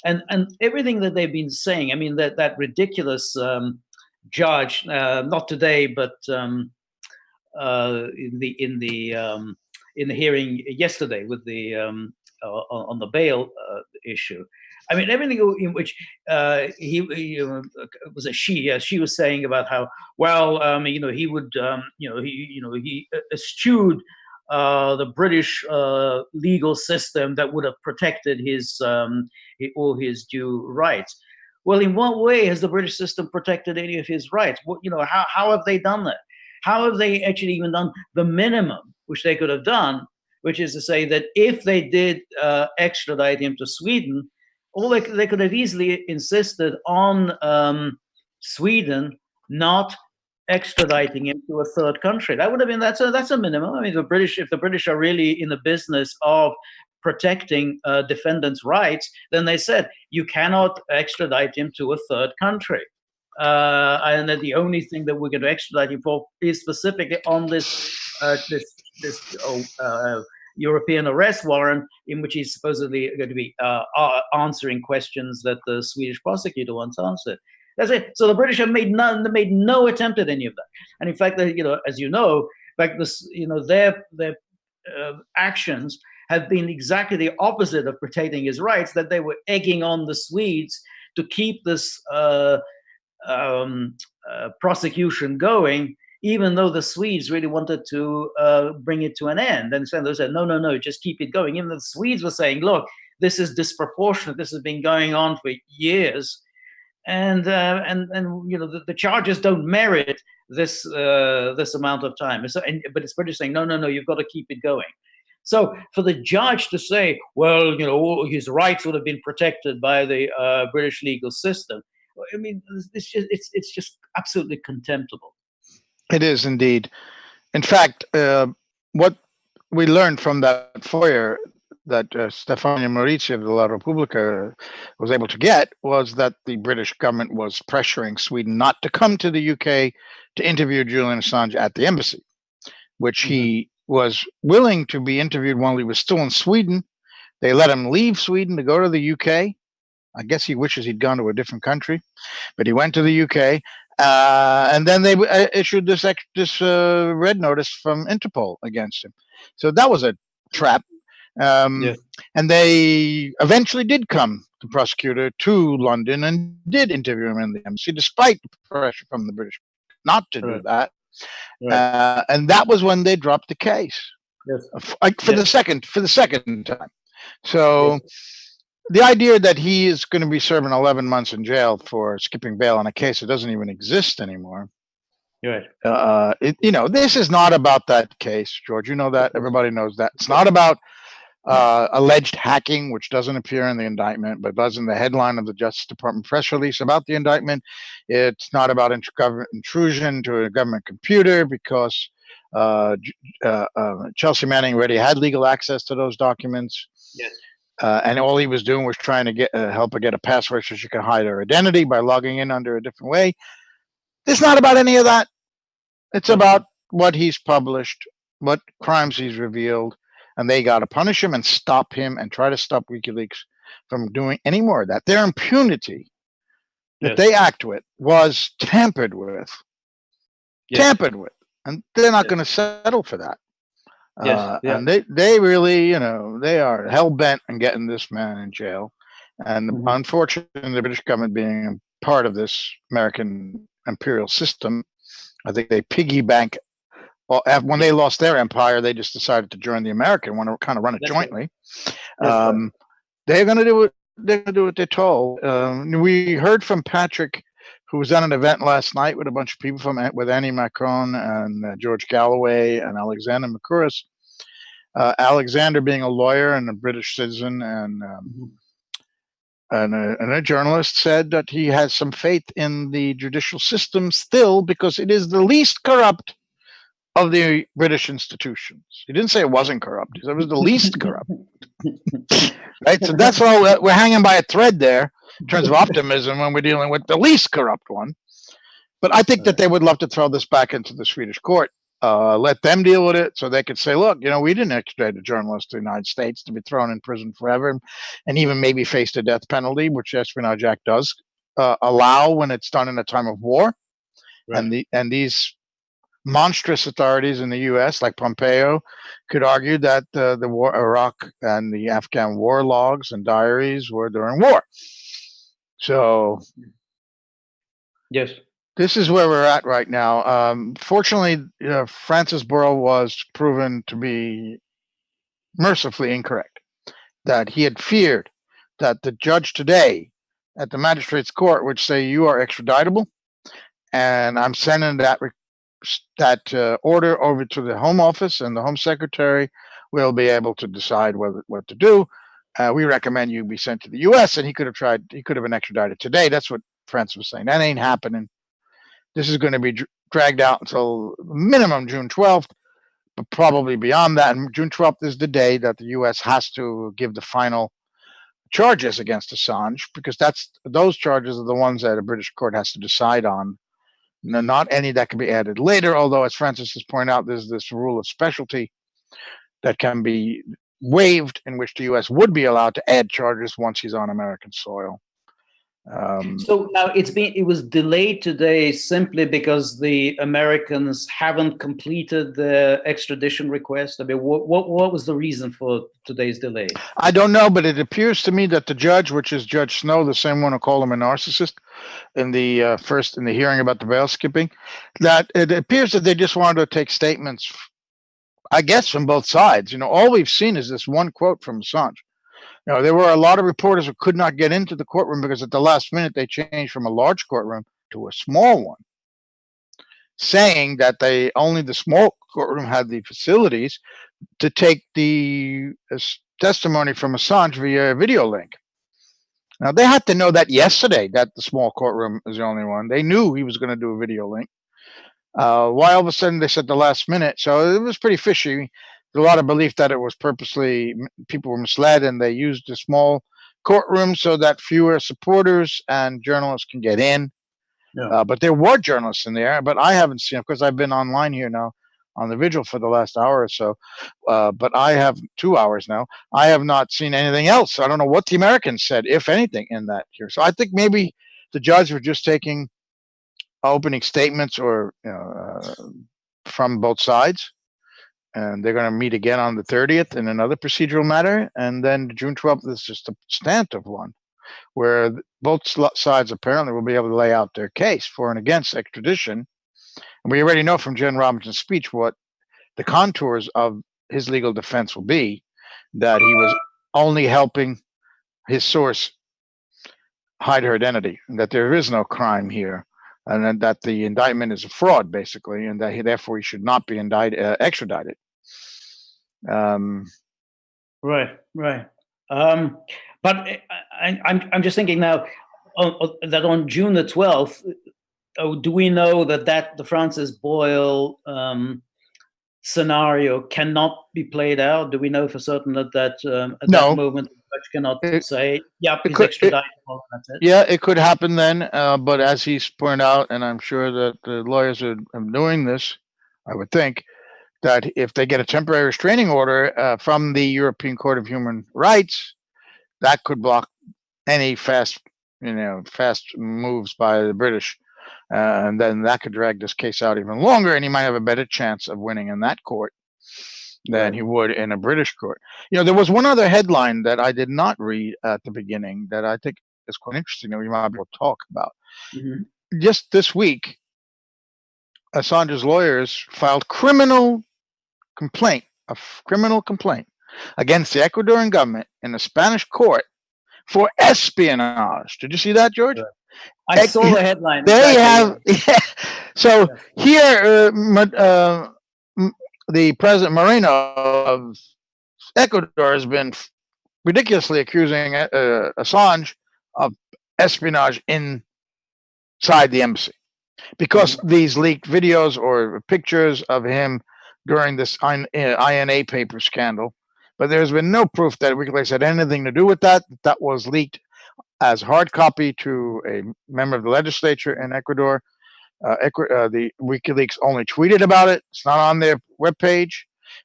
and everything that they've been saying. I mean, that ridiculous judge, not today, but in the hearing yesterday with the on the bail issue. I mean, everything in which was a she. She was saying about how he would he eschewed the British legal system that would have protected all his due rights. Well, in what way has the British system protected any of his rights? How have they done that? How have they actually even done the minimum which they could have done, which is to say that if they did extradite him to Sweden, they could have easily insisted on Sweden not extraditing him to a third country. That would have been that's a minimum. I mean, if the British are really in the business of protecting defendants' rights, then they said you cannot extradite him to a third country, and that the only thing that we're going to extradite him for is specifically on this European arrest warrant, in which he's supposedly going to be answering questions that the Swedish prosecutor wants answered. That's it. So the British have made no attempt at any of that. And in fact, as you know, their actions have been exactly the opposite of protecting his rights. That they were egging on the Swedes to keep this prosecution going, even though the Swedes really wanted to bring it to an end. And so they said, no, just keep it going. Even though the Swedes were saying, look, this is disproportionate. This has been going on for years. And the charges don't merit this amount of time. But it's British saying, no, you've got to keep it going. So for the judge to say, well, all his rights would have been protected by the British legal system, I mean, it's just absolutely contemptible. It is indeed. In fact, what we learned from that FOIA that Stefania Maurizi of the La Repubblica was able to get was that the British government was pressuring Sweden not to come to the UK to interview Julian Assange at the embassy, which he was willing to be interviewed while he was still in Sweden. They let him leave Sweden to go to the UK. I guess he wishes he'd gone to a different country, but he went to the UK. And then they issued this red notice from Interpol against him. So that was a trap. And they eventually did come, the prosecutor, to London and did interview him in the embassy, despite the pressure from the British not to do that. And that was when they dropped the case for the second time. So the idea that he is going to be serving 11 months in jail for skipping bail on a case that doesn't even exist anymore. This is not about that case, George. You know that. Everybody knows that. It's not about alleged hacking, which doesn't appear in the indictment, but does in the headline of the Justice Department press release about the indictment. It's not about intrusion to a government computer, because Chelsea Manning already had legal access to those documents. And all he was doing was trying to help her get a password so she could hide her identity by logging in under a different way. It's not about any of that. It's about what he's published, what crimes he's revealed, and they got to punish him and stop him and try to stop WikiLeaks from doing any more of that. Their impunity that they act with was tampered with, and they're not going to settle for that. And they really, they are hell bent on getting this man in jail. And unfortunately, the British government being part of this American imperial system, I think they piggy bank. Well, when they lost their empire, they just decided to join the American one, or kind of run it jointly. They're going to do it. They're going to do what they're told. We heard from Patrick, who was at an event last night with a bunch of people with Annie Macron and George Galloway and Alexander Makouras. Alexander, being a lawyer and a British citizen and a journalist, said that he has some faith in the judicial system still, because it is the least corrupt of the British institutions. He didn't say it wasn't corrupt. He said it was the least corrupt. Right? So that's all. We're hanging by a thread there in terms of optimism when we're dealing with the least corrupt one. But I think that they would love to throw this back into the Swedish court, let them deal with it so they could say, look, we didn't extradite a journalist to the United States to be thrown in prison forever and even maybe face the death penalty, which the Espionage Act does allow when it's done in a time of war. Right. And these monstrous authorities in the U.S., like Pompeo, could argue that the war, Iraq and the Afghan war logs and diaries were during war. So, yes. This is where we're at right now. Fortunately, Francis Burrell was proven to be mercifully incorrect, that he had feared that the judge today at the magistrate's court would say you are extraditable, and I'm sending that order over to the Home Office, and the Home Secretary will be able to decide what to do. We recommend you be sent to the U.S., and he could have been extradited today. That's what Francis was saying. That ain't happening. This is going to be dragged out until minimum June 12th, but probably beyond that. And June 12th is the day that the U.S. has to give the final charges against Assange, because those charges are the ones that a British court has to decide on. Not any that can be added later, although, as Francis has pointed out, there's this rule of specialty that can be waived, in which the U.S. would be allowed to add charges once he's on American soil. So now it was delayed today simply because the Americans haven't completed the extradition request. I mean, what was the reason for today's delay? I don't know, but it appears to me that the judge, which is Judge Snow, the same one who called him a narcissist in the hearing about the bail skipping, that it appears that they just wanted to take statements, I guess, from both sides. All we've seen is this one quote from Assange. There were a lot of reporters who could not get into the courtroom because at the last minute they changed from a large courtroom to a small one, saying that only the small courtroom had the facilities to take the testimony from Assange via video link. Now, they had to know that yesterday, that the small courtroom is the only one. They knew he was going to do a video link. Why all of a sudden they said the last minute? So it was pretty fishy. There's a lot of belief that it was purposely, people were misled and they used a small courtroom so that fewer supporters and journalists can get in. Yeah. But there were journalists in there, but I haven't seen them because I've been online here now on the Vigil for the last hour or so. But I have 2 hours now. I have not seen anything else. I don't know what the Americans said, if anything, in that here. So I think maybe the judge were just taking opening statements or from both sides. And they're going to meet again on the 30th in another procedural matter. And then June 12th is just a substantive one where both sides apparently will be able to lay out their case for and against extradition. And we already know from Jen Robinson's speech what the contours of his legal defense will be, that he was only helping his source hide her identity, and that there is no crime here, and that the indictment is a fraud, basically, and that therefore he should not be extradited. Right. But I'm just thinking now that on June the 12th, do we know that the Francis Boyle scenario cannot be played out? Do we know for certain that at that moment the judge cannot say, yeah, he's extraditable, that's it? Yeah, it could happen then, but as he's pointed out, and I'm sure that the lawyers are doing this, I would think, that if they get a temporary restraining order from the European Court of Human Rights, that could block any fast moves by the British. And then that could drag this case out even longer, and he might have a better chance of winning in that court than he would in a British court. There was one other headline that I did not read at the beginning that I think is quite interesting that we might be able to talk about. Mm-hmm. Just this week, Assange's lawyers filed a criminal complaint against the Ecuadorian government in a Spanish court for espionage. Did you see that, George? Sure. I saw the headline. They have. Yeah. So here, the President Moreno of Ecuador has been ridiculously accusing Assange of espionage inside the embassy. because these leaked videos or pictures of him during this INA paper scandal. But there's been no proof that WikiLeaks had anything to do with that. That was leaked as hard copy to a member of the legislature in Ecuador. The WikiLeaks only tweeted about it. It's not on their webpage.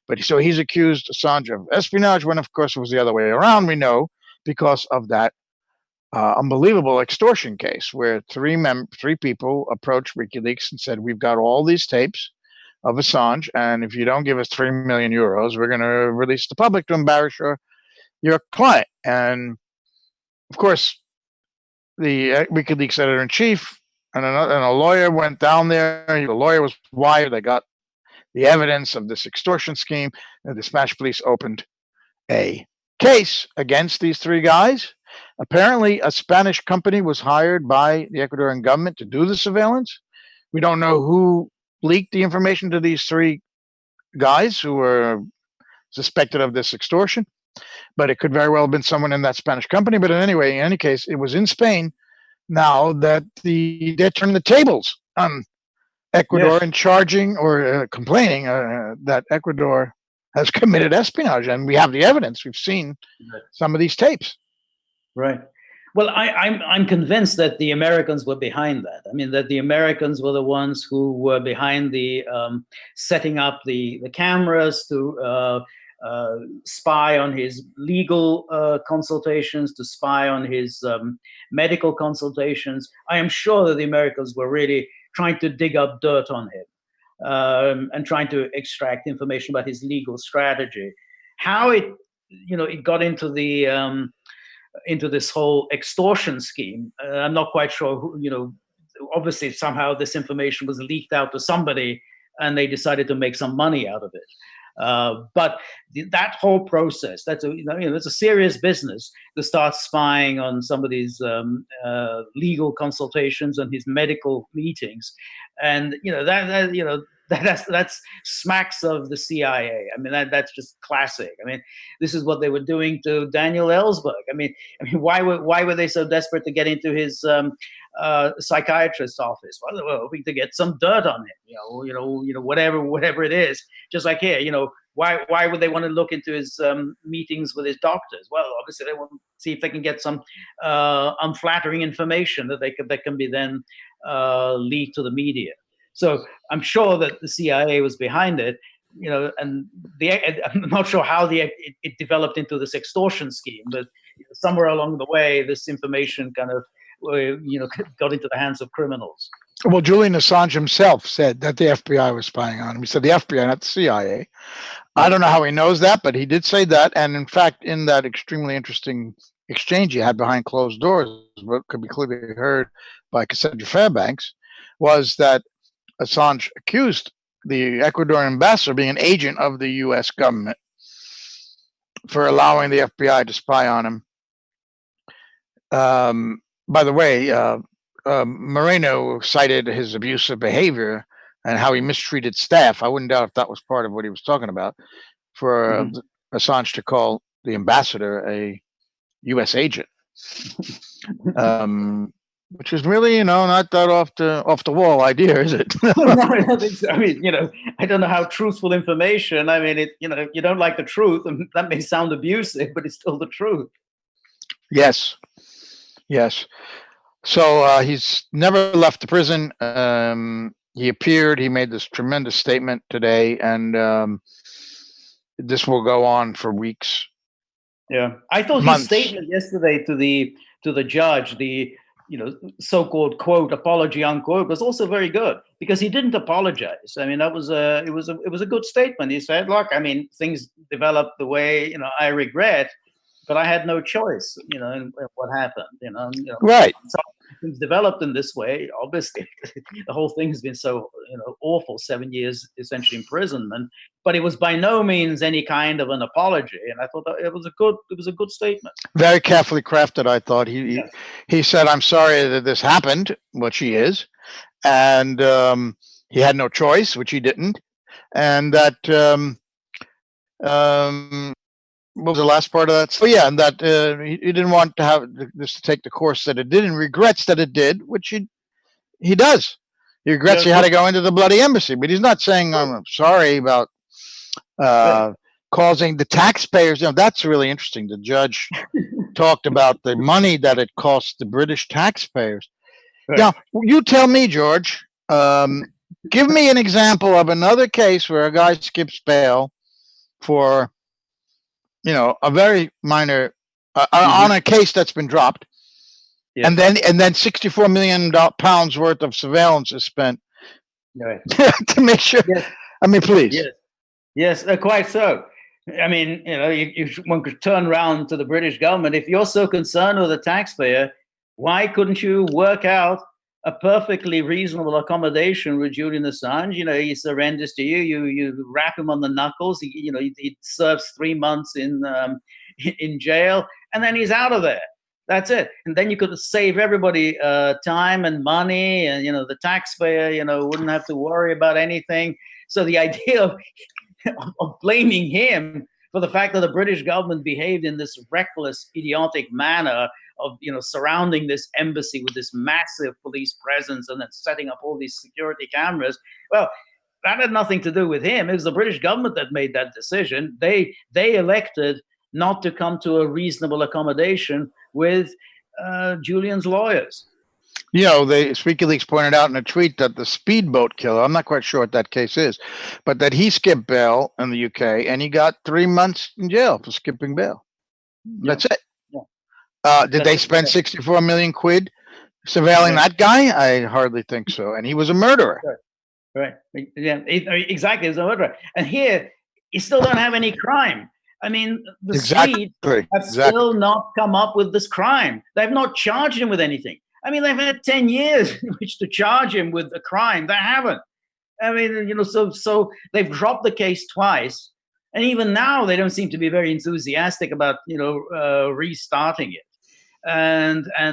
But so he's accused Assange of espionage when, of course, it was the other way around, we know, because of that unbelievable extortion case where three people approached WikiLeaks and said, we've got all these tapes of Assange, and if you don't give us 3 million euros, we're going to release the public to embarrass your client. And, of course, the WikiLeaks editor-in-chief and a lawyer went down there. The lawyer was wired. They got the evidence of this extortion scheme, and the Spanish police opened a case against these three guys. Apparently, a Spanish company was hired by the Ecuadorian government to do the surveillance. We don't know who leaked the information to these three guys who were suspected of this extortion, but it could very well have been someone in that Spanish company. But anyway, in any case, it was in Spain now that they're turning the tables on Ecuador and charging or complaining that Ecuador has committed espionage, and we have the evidence. We've seen some of these tapes. Right. Well, I'm convinced that the Americans were behind that. I mean, that the Americans were the ones who were behind the setting up the cameras to spy on his legal consultations, to spy on his medical consultations. I am sure that the Americans were really trying to dig up dirt on him and trying to extract information about his legal strategy. How it got into the into this whole extortion scheme, I'm not quite sure who, obviously somehow this information was leaked out to somebody and they decided to make some money out of it. But that whole process, that's a serious business to start spying on somebody's legal consultations and his medical meetings. And, that's smacks of the CIA. I mean, that's just classic. I mean, this is what they were doing to Daniel Ellsberg. I mean, why were they so desperate to get into his psychiatrist's office? Well, they were hoping to get some dirt on him. Whatever it is. Just like here, why would they want to look into his meetings with his doctors? Well, obviously they want to see if they can get some unflattering information that can be then leaked to the media. So I'm sure that the CIA was behind it, and I'm not sure how it developed into this extortion scheme, but somewhere along the way, this information kind of, got into the hands of criminals. Well, Julian Assange himself said that the FBI was spying on him. He said the FBI, not the CIA. I don't know how he knows that, but he did say that. And in fact, in that extremely interesting exchange he had behind closed doors, what could be clearly heard by Cassandra Fairbanks, was that Assange accused the Ecuadorian ambassador of being an agent of the U.S. government for allowing the FBI to spy on him. By the way, Moreno cited his abusive behavior and how he mistreated staff. I wouldn't doubt if that was part of what he was talking about, for Assange to call the ambassador a U.S. agent. Which is really, not that off the wall idea, is it? No, I don't think so. I mean, I don't know how truthful information. I mean, if you don't like the truth, and that may sound abusive, but it's still the truth. Yes. So he's never left the prison. He appeared. He made this tremendous statement today, and this will go on for weeks. Yeah, I thought months. His statement yesterday to the judge, the so-called quote apology unquote, was also very good, because he didn't apologize. I mean, it was a good statement. He said, look, I mean, things developed the way I regret, but I had no choice, in what happened, Right. So things developed in this way. Obviously, the whole thing has been so, awful, 7 years essentially imprisonment, but it was by no means any kind of an apology. And I thought that it was a good statement. Very carefully crafted, I thought. He said, I'm sorry that this happened, which he is, and he had no choice, which he didn't, and that what was the last part of that? So yeah, and that he didn't want to have this to take the course that it did, and regrets that it did, which he does. He regrets he had to go into the bloody embassy, but he's not saying I'm sorry about causing the taxpayers. That's really interesting. The judge talked about the money that it costs the British taxpayers. Right. Now, you tell me, George, give me an example of another case where a guy skips bail for, a very minor, on a case that's been dropped. Yes. And then £64 million worth of surveillance is spent to make sure. Yes. I mean, please. Yes, quite so. I mean, one could turn around to the British government. If you're so concerned with the taxpayer, why couldn't you work out a perfectly reasonable accommodation with Julian Assange? He surrenders to you. You rap him on the knuckles. He serves 3 months in jail, and then he's out of there. That's it. And then you could save everybody time and money, and the taxpayer wouldn't have to worry about anything. So the idea of blaming him for the fact that the British government behaved in this reckless, idiotic manner of surrounding this embassy with this massive police presence and then setting up all these security cameras, well, that had nothing to do with him. It was the British government that made that decision. They elected not to come to a reasonable accommodation with Julian's lawyers. WikiLeaks pointed out in a tweet that the speedboat killer, I'm not quite sure what that case is, but that he skipped bail in the UK and he got 3 months in jail for skipping bail. That's it. Did they spend 64 million quid surveilling that guy? I hardly think so. And he was a murderer. Right. Yeah, exactly. He's a murderer. And here, you still don't have any crime. I mean, the Swedes have still not come up with this crime. They've not charged him with anything. I mean, they've had 10 years in which to charge him with a crime. They haven't. I mean, so they've dropped the case twice. And even now, they don't seem to be very enthusiastic about, restarting it. And I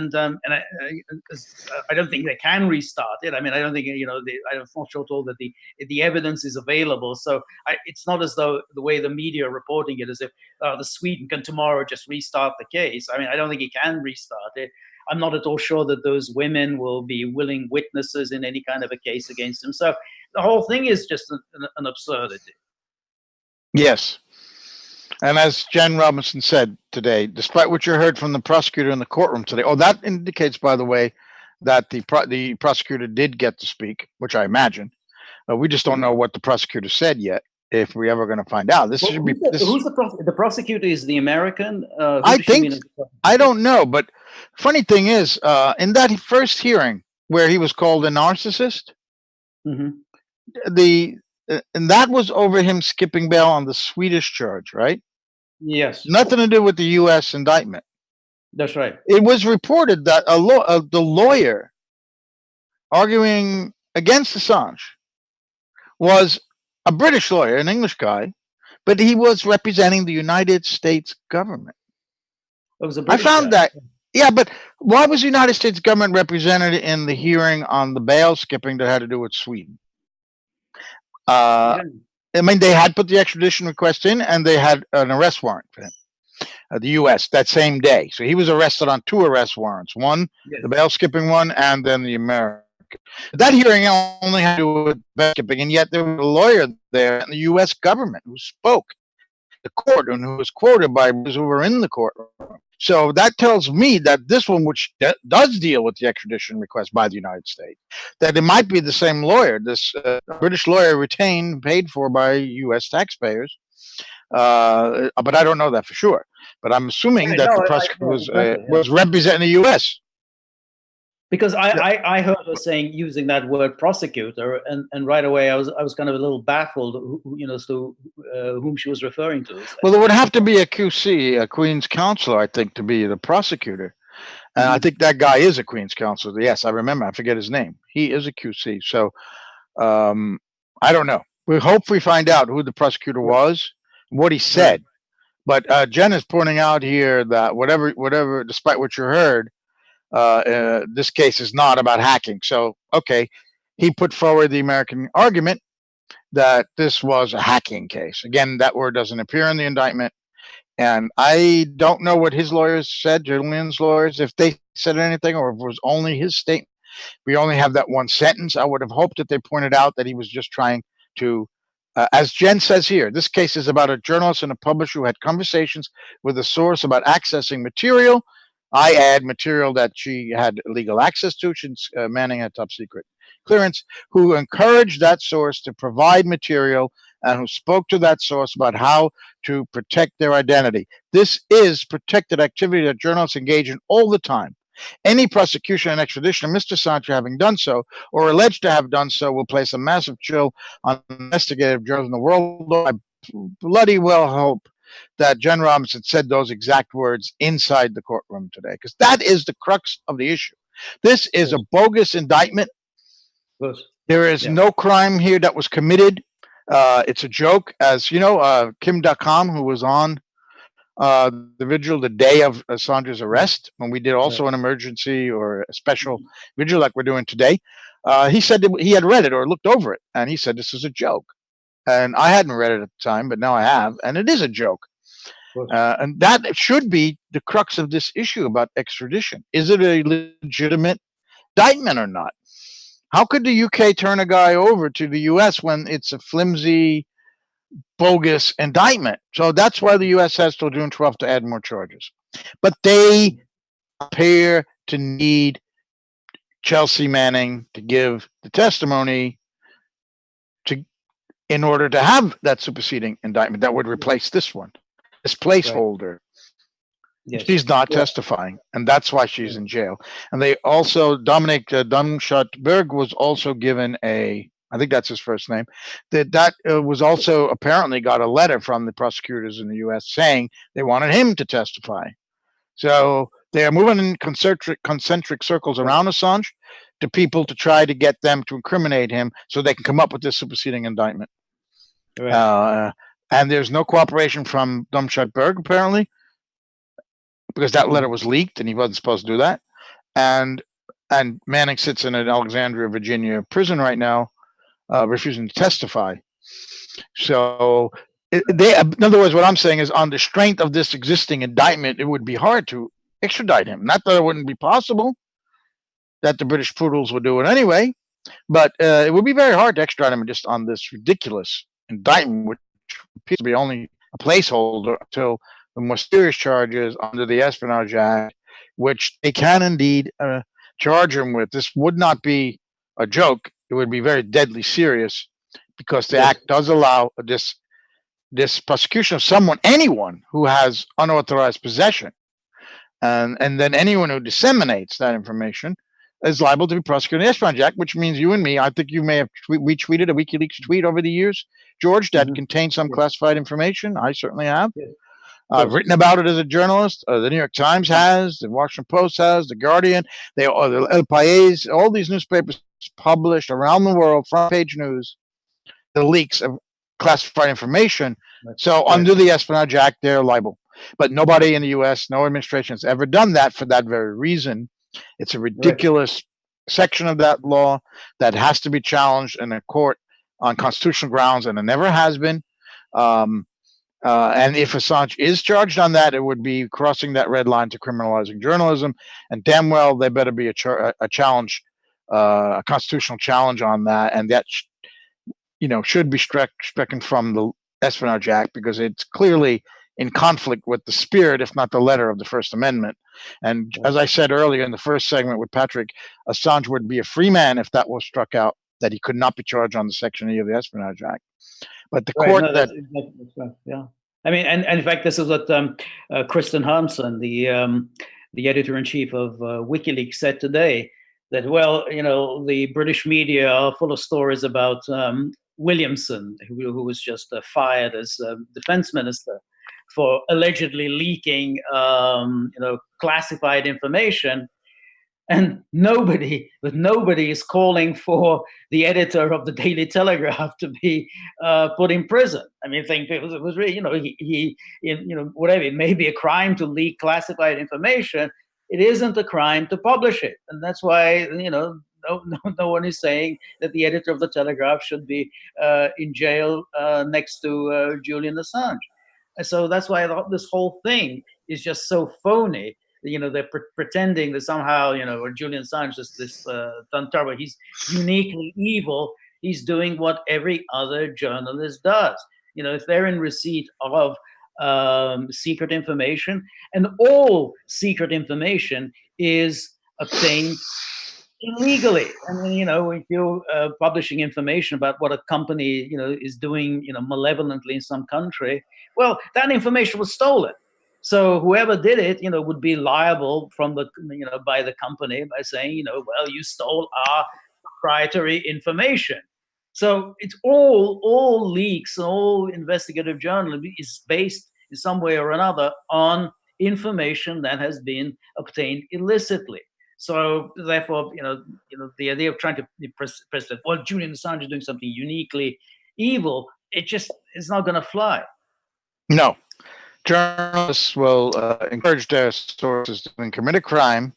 don't think they can restart it. I mean, I don't think, I'm not sure at all that the evidence is available. So it's not as though the way the media are reporting it as if the Sweden can tomorrow just restart the case. I mean, I don't think he can restart it. I'm not at all sure that those women will be willing witnesses in any kind of a case against him. So the whole thing is just an absurdity. Yes. And as Jen Robinson said today, despite what you heard from the prosecutor in the courtroom today, that indicates, by the way, that the prosecutor did get to speak, which I imagine. We just don't know what the prosecutor said yet, if we're ever going to find out. Who's the prosecutor? Is the American? I don't know, but funny thing is, in that first hearing where he was called a narcissist, and that was over him skipping bail on the Swedish charge, right? Yes. Nothing to do with the U.S. indictment. That's right. It was reported that the lawyer arguing against Assange was a British lawyer, an English guy, but he was representing the United States government. It was a British I found guy. That. Yeah, but why was the United States government represented in the hearing on the bail skipping that had to do with Sweden? I mean, they had put the extradition request in, and they had an arrest warrant for him, the U.S., that same day. So he was arrested on 2 arrest warrants, one, the bail skipping one, and then the American. That hearing only had to do with bail skipping, and yet there was a lawyer there in the U.S. government who spoke the court and who was quoted by those who were in the courtroom. So that tells me that this one, which does deal with the extradition request by the United States, that it might be the same lawyer, this British lawyer retained, paid for by U.S. taxpayers. But I don't know that for sure. But I'm assuming that the prosecutor was representing the U.S. Because I heard her saying, using that word prosecutor, and right away I was kind of a little baffled, as to whom she was referring to. Well, there would have to be a QC, a Queen's Counselor, I think, to be the prosecutor. And I think that guy is a Queen's Counselor. Yes, I remember. I forget his name. He is a QC. So I don't know. We hope we find out who the prosecutor was, what he said. But Jen is pointing out here that whatever, despite what you heard, this case is not about hacking. So, okay, he put forward the American argument that this was a hacking case. Again, that word doesn't appear in the indictment. And I don't know what his lawyers said, Julian's lawyers, if they said anything or if it was only his statement. We only have that one sentence. I would have hoped that they pointed out that he was just trying to, as Jen says here, this case is about a journalist and a publisher who had conversations with a source about accessing material. I add material that she had legal access to, since Manning had top secret clearance, who encouraged that source to provide material and who spoke to that source about how to protect their identity. This is protected activity that journalists engage in all the time. Any prosecution and extradition of Mr. Assange having done so or alleged to have done so will place a massive chill on investigative journalism in the world. I bloody well hope that Jen Robinson said those exact words inside the courtroom today, because that is the crux of the issue. This is a bogus indictment. There is no crime here that was committed. It's a joke. As you know, Kim.com, who was on the Vigil the day of Assange's arrest, when we did also an emergency or a special Vigil like we're doing today, he said that he had read it or looked over it, and he said this is a joke. And I hadn't read it at the time, but now I have, and it is a joke. And that should be the crux of this issue about extradition. Is it a legitimate indictment or not? How could the UK turn a guy over to the US when it's a flimsy, bogus indictment? So that's why the US has till June 12th to add more charges. But they appear to need Chelsea Manning to give the testimony in order to have that superseding indictment that would replace this one, this placeholder. Yes. She's not testifying, and that's why she's in jail. And they also, Dominic Dumschutberg was also given I think that's his first name, that was also apparently got a letter from the prosecutors in the U.S. saying they wanted him to testify. So they are moving in concentric circles around Assange to people to try to get them to incriminate him so they can come up with this superseding indictment. Right. And there's no cooperation from Dumschutberg, apparently, because that letter was leaked and he wasn't supposed to do that. And Manning sits in an Alexandria, Virginia prison right now, refusing to testify. So in other words, what I'm saying is, on the strength of this existing indictment, it would be hard to extradite him. Not that it wouldn't be possible, that the British poodles would do it anyway, but it would be very hard to extradite him just on this ridiculous indictment, which appears to be only a placeholder until the more serious charges under the Espionage Act, which they can indeed charge him with. This would not be a joke. It would be very deadly serious, because the act does allow this prosecution of anyone who has unauthorized possession. And then anyone who disseminates that information is liable to be prosecuted in the Espionage Act, which means you and me, I think you may have retweeted a WikiLeaks tweet over the years, George, that contains some classified information. I certainly have. I've written about it as a journalist. The New York Times has, the Washington Post has, the Guardian, the El País, all these newspapers published around the world, front page news, the leaks of classified information. So under the Espionage Act, they're liable. But nobody in the U.S., no administration has ever done that for that very reason. It's a ridiculous section of that law that has to be challenged in a court on constitutional grounds, and it never has been. And if Assange is charged on that, it would be crossing that red line to criminalizing journalism. And damn well, there better be a challenge, a constitutional challenge on that. And that, should be stricken from the Espionage Act, because it's clearly in conflict with the spirit, if not the letter, of the First Amendment. And as I said earlier in the first segment with Patrick, Assange would be a free man if that was struck out, that he could not be charged on the Section E of the Espionage Act. But the court that's right. Yeah. I mean, and in fact, this is what Kristen Hansen, the editor-in-chief of WikiLeaks, said today, that, the British media are full of stories about Williamson, who was just fired as defense minister for allegedly leaking, classified information. And nobody is calling for the editor of the Daily Telegraph to be put in prison. I mean, I think it was really, he whatever, it may be a crime to leak classified information. It isn't a crime to publish it, and that's why no one is saying that the editor of the Telegraph should be in jail next to Julian Assange. And so that's why this whole thing is just so phony. they're pretending that somehow, or Julian Assange is this terrible. He's uniquely evil. He's doing what every other journalist does. If they're in receipt of secret information, and all secret information is obtained illegally. I mean, if you're publishing information about what a company, is doing, malevolently in some country, well, that information was stolen. So whoever did it, would be liable from the, by the company by saying, well, you stole our proprietary information. So it's all leaks, all investigative journalism is based in some way or another on information that has been obtained illicitly. So therefore, the idea of trying to press that, well, Julian Assange is doing something uniquely evil, it's not going to fly. No. Journalists will encourage their sources to commit a crime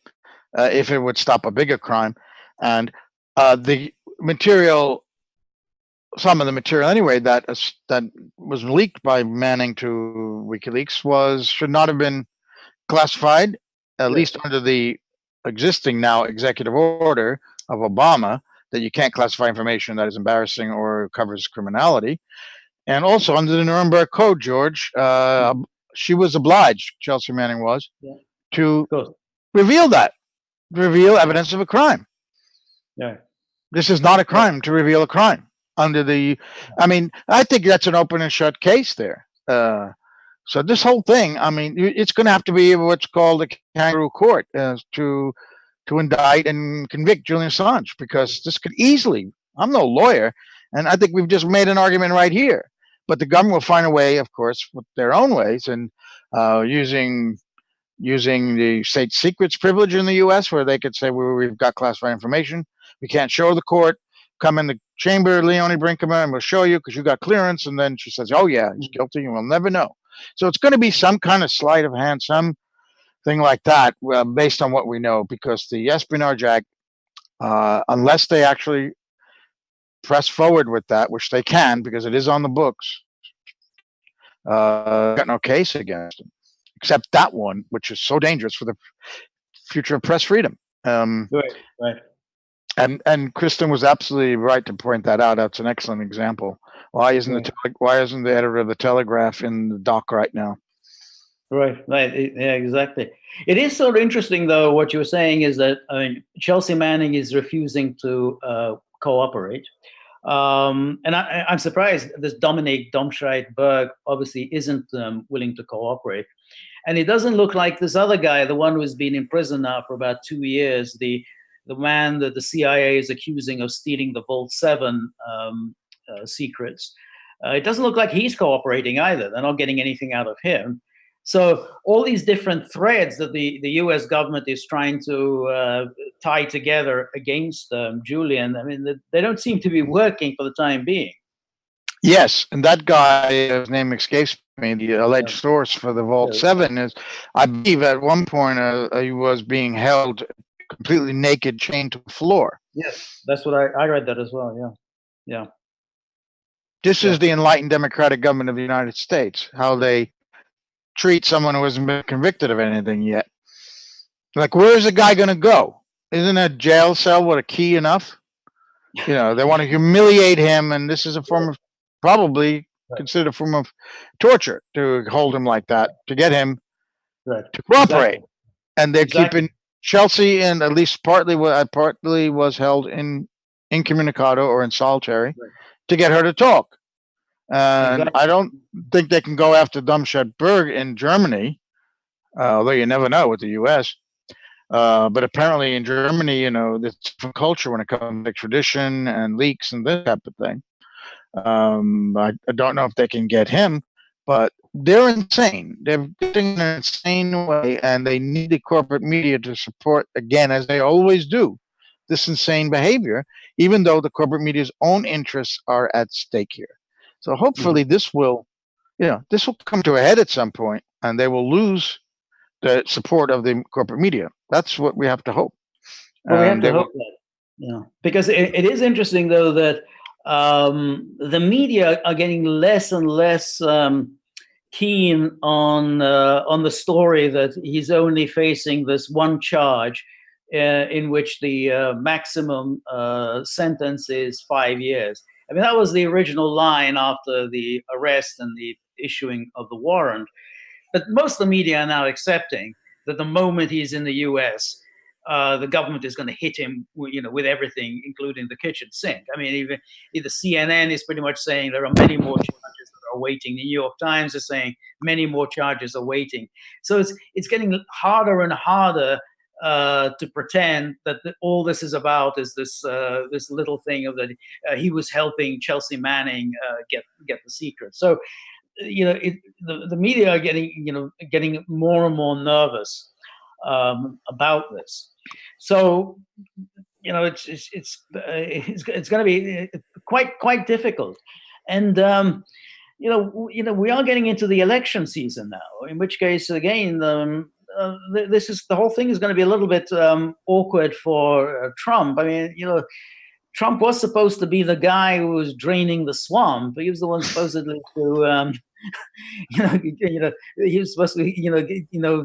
if it would stop a bigger crime. And the material, some of the material anyway, that was leaked by Manning to WikiLeaks should not have been classified, at least under the existing now executive order of Obama, that you can't classify information that is embarrassing or covers criminality. And also under the Nuremberg Code, George, she was obliged, Chelsea Manning was, to reveal evidence of a crime. Yeah. This is not a crime to reveal a crime under the, I mean, I think that's an open and shut case there. So this whole thing, I mean, it's going to have to be what's called a kangaroo court to indict and convict Julian Assange, because this could easily, I'm no lawyer, and I think we've just made an argument right here. But the government will find a way, of course, with their own ways, and using the state secrets privilege in the U.S., where they could say, well, we've got classified information. We can't show the court. Come in the chamber, Leonie Brinkema, and we'll show you because you got clearance. And then she says, oh, yeah, he's guilty, and we'll never know. So it's going to be some kind of sleight of hand, something like that, based on what we know, because the Espionage Act, unless they actually press forward with that, which they can because it is on the books, got no case against them, except that one, which is so dangerous for the future of press freedom. Right. And Kristen was absolutely right to point that out. That's an excellent example. Why isn't the editor of the Telegraph in the dock right now? Right. Yeah, exactly. It is sort of interesting, though. What you were saying is that, I mean, Chelsea Manning is refusing to cooperate. And I'm surprised this Dominic Domscheit-Berg obviously isn't willing to cooperate. And it doesn't look like this other guy, the one who's been in prison now for about 2 years, the man that the CIA is accusing of stealing the Vault 7 secrets. It doesn't look like he's cooperating either. They're not getting anything out of him. So all these different threads that the U.S. government is trying to tie together against Julian, I mean, they don't seem to be working for the time being. Yes, and that guy, his name escapes me, the alleged source for the Vault 7 is, I believe at one point he was being held completely naked, chained to the floor. Yes, that's what I read that as well, yeah. This is the enlightened democratic government of the United States, how they treat someone who hasn't been convicted of anything yet. Like, where's the guy going to go? Isn't a jail cell with a key enough? You know, they want to humiliate him, and this is a form of, probably considered a form of torture to hold him like that, to get him to cooperate. Exactly. And they're keeping Chelsea, and at least partly was held in incommunicado or in solitary to get her to talk. And I don't think they can go after Domscheit-Berg in Germany, although you never know with the U.S. But apparently in Germany, you know, there's a different culture when it comes to extradition and leaks and this type of thing. I don't know if they can get him, but they're insane. They're getting in an insane way, and they need the corporate media to support, again, as they always do, this insane behavior, even though the corporate media's own interests are at stake here. So hopefully this will come to a head at some point, and they will lose the support of the corporate media. That's what we have to hope. Well, we have to hope that, because it is interesting, though, that the media are getting less and less keen on the story that he's only facing this one charge, in which the maximum sentence is 5 years. I mean, that was the original line after the arrest and the issuing of the warrant. But most of the media are now accepting that the moment he's in the U.S., the government is going to hit him, with everything, including the kitchen sink. I mean, either CNN is pretty much saying there are many more charges that are waiting. The New York Times is saying many more charges are waiting. So it's getting harder and harder to pretend that all this is about is this little thing of that he was helping Chelsea Manning get the secret. So the media are getting more and more nervous about this. So it's going to be quite difficult, and we are getting into the election season now. In which case, again, the whole thing is going to be a little bit awkward for Trump. I mean, Trump was supposed to be the guy who was draining the swamp. He was the one supposedly to, he was supposed to,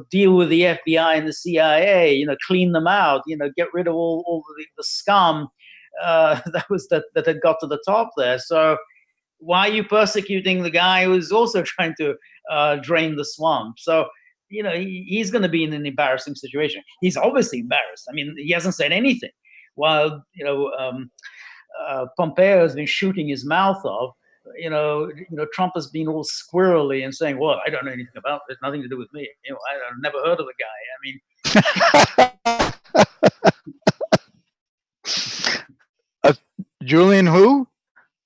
deal with the FBI and the CIA, clean them out, get rid of all the scum that had got to the top there. So why are you persecuting the guy who's also trying to drain the swamp? So, he's going to be in an embarrassing situation. He's obviously embarrassed. I mean, he hasn't said anything. While Pompeo has been shooting his mouth off, Trump has been all squirrely and saying, "Well, I don't know anything about it. Nothing to do with me. I've never heard of the guy." I mean, Julian who?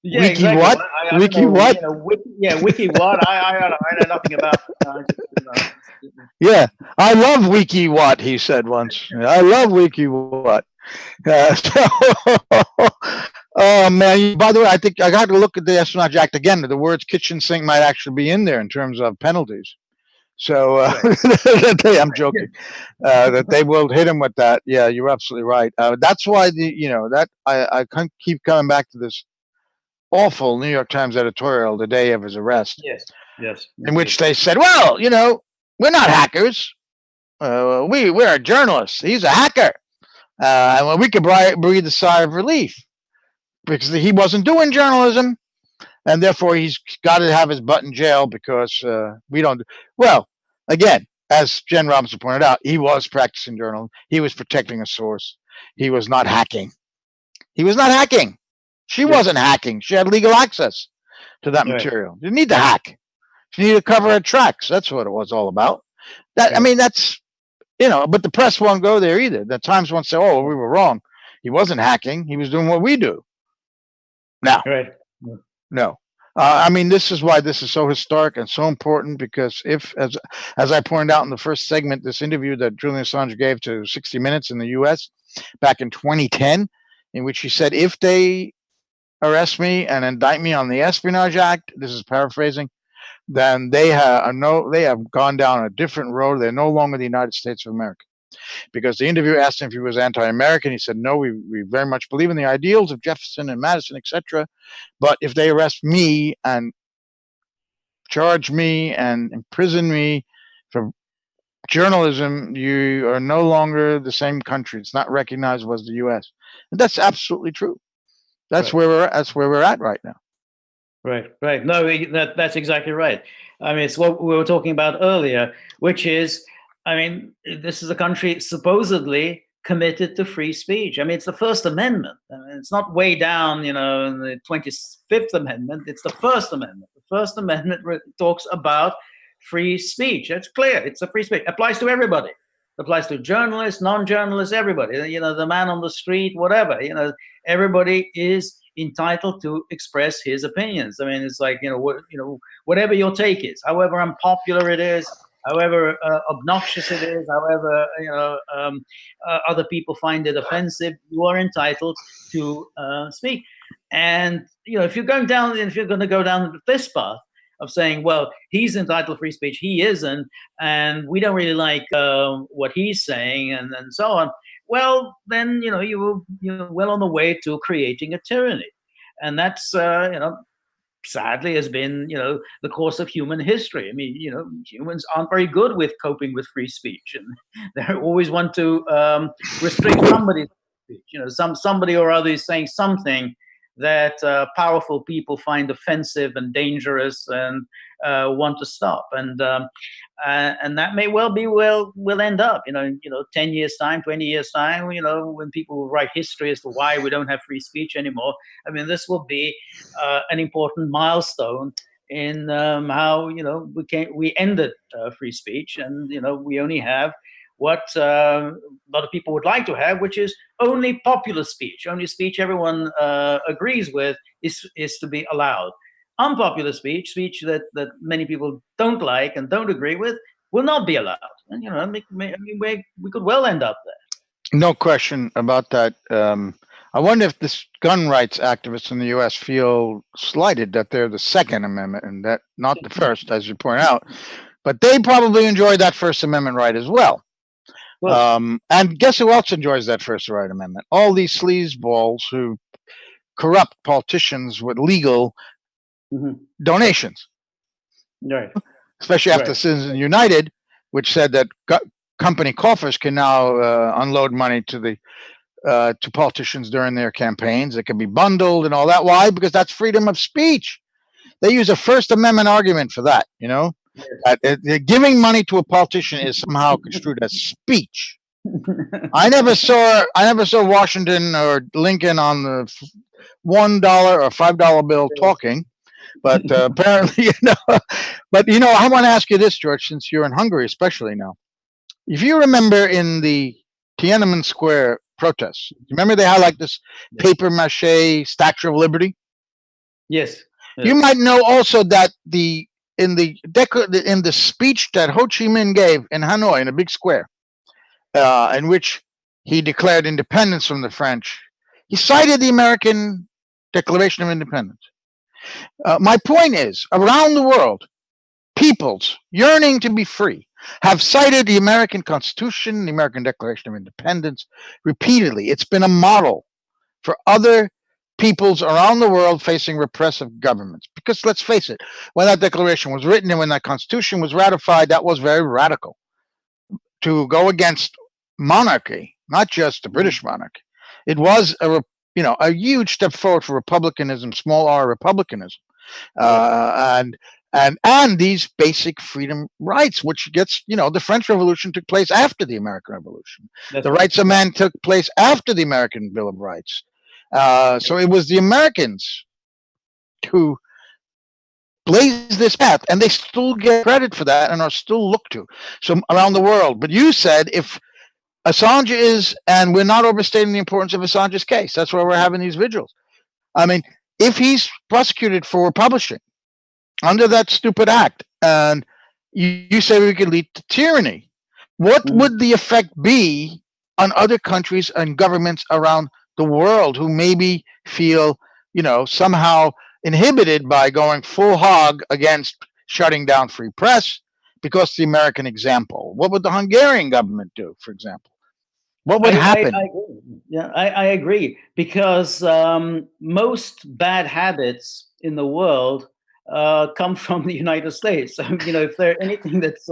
Yeah, Wiki exactly. what? Wiki what? Wiki what? I know nothing about it. Yeah, I love Wiki what, he said once. I love Wiki what. Oh man! By the way, I think I got to look at the Espionage Act again. The words "kitchen sink" might actually be in there in terms of penalties. So I'm joking. That they will hit him with that. Yeah, you're absolutely right. That's why I keep coming back to this awful New York Times editorial the day of his arrest. Yes. In which they said, "Well, we're not hackers. We're journalists. He's a hacker, and we could breathe a sigh of relief because he wasn't doing journalism, and therefore he's got to have his butt in jail because we don't." Well, again, as Jen Robinson pointed out, he was practicing journalism. He was protecting a source. He was not hacking. She wasn't hacking. She had legal access to that material. You need to hack. You need to cover her tracks. That's what it was all about. I mean, that's, but the press won't go there either. The Times won't say, "Oh, we were wrong. He wasn't hacking. He was doing what we do." No. I mean, this is why this is so historic and so important, because as I pointed out in the first segment, this interview that Julian Assange gave to 60 Minutes in the U.S. back in 2010, in which he said, if they arrest me and indict me on the Espionage Act, this is paraphrasing, then they have gone down a different road. They're no longer the United States of America. Because the interviewer asked him if he was anti-American. He said, "No, we very much believe in the ideals of Jefferson and Madison, etc. But if they arrest me and charge me and imprison me for journalism, you are no longer the same country. It's not recognized as the U.S." And that's absolutely true. That's where we're at right now. Right. No, that's exactly right. I mean, it's what we were talking about earlier, which is, I mean, this is a country supposedly committed to free speech. I mean, it's the First Amendment. I mean, it's not way down, in the 25th Amendment. It's the First Amendment. The First Amendment talks about free speech. It's clear. It's a free speech. It applies to everybody. It applies to journalists, non-journalists, everybody. The man on the street, whatever. Everybody is entitled to express his opinions. I mean, it's like, whatever your take is, however unpopular it is, however obnoxious it is, however other people find it offensive, you are entitled to speak. And if you're going to go down this path of saying, well, he's entitled to free speech, he isn't, and we don't really like what he's saying, and so on, well, then you're well on the way to creating a tyranny, and that's sadly has been, the course of human history. I mean, humans aren't very good with coping with free speech, and they always want to restrict somebody's speech. Somebody or other is saying something that powerful people find offensive and dangerous and want to stop. And that may well be will end up, 10 years time, 20 years time, when people will write history as to why we don't have free speech anymore. I mean, this will be an important milestone in how, we ended free speech, and, we only have what a lot of people would like to have, which is only popular speech. Only speech everyone agrees with is to be allowed. Unpopular speech that many people don't like and don't agree with, will not be allowed. And we could well end up there. No question about that. I wonder if this gun rights activists in the U.S. feel slighted that they're the Second Amendment and that not the First, as you point out. But they probably enjoy that First Amendment right as well. And guess who else enjoys that First Right Amendment? All these sleazeballs who corrupt politicians with legal donations. Right. Especially after Citizens United, which said that company coffers can now unload money to politicians during their campaigns. It can be bundled and all that. Why? Because that's freedom of speech. They use a First Amendment argument for that, giving money to a politician is somehow construed as speech. I never saw Washington or Lincoln on the $1 or $5 bill talking, but apparently, But I want to ask you this, George, since you're in Hungary, especially now. If you remember in the Tiananmen Square protests, remember they had like this paper mache Statue of Liberty? Yes. You might know also that in the speech that Ho Chi Minh gave in Hanoi in a big square, in which he declared independence from the French, he cited the American Declaration of Independence. My point is, around the world, peoples yearning to be free have cited the American Constitution, the American Declaration of Independence repeatedly. It's been a model for other peoples around the world facing repressive governments. Because let's face it, when that declaration was written and when that Constitution was ratified, that was very radical. To go against monarchy, not just the British monarchy. It was a huge step forward for republicanism, small r republicanism, and these basic freedom rights, which gets, the French Revolution took place after the American Revolution. The rights of man took place after the American Bill of Rights. So it was the Americans who blazed this path, and they still get credit for that and are still looked to. So around the world. But you said if Assange is, and we're not overstating the importance of Assange's case. That's why we're having these vigils. I mean, if he's prosecuted for publishing under that stupid act, and you say we could lead to tyranny, what would the effect be on other countries and governments around the world who maybe feel, somehow inhibited by going full hog against shutting down free press because the American example? What would the Hungarian government do, for example? What would happen? I agree, because most bad habits in the world come from the United States. If there's anything that's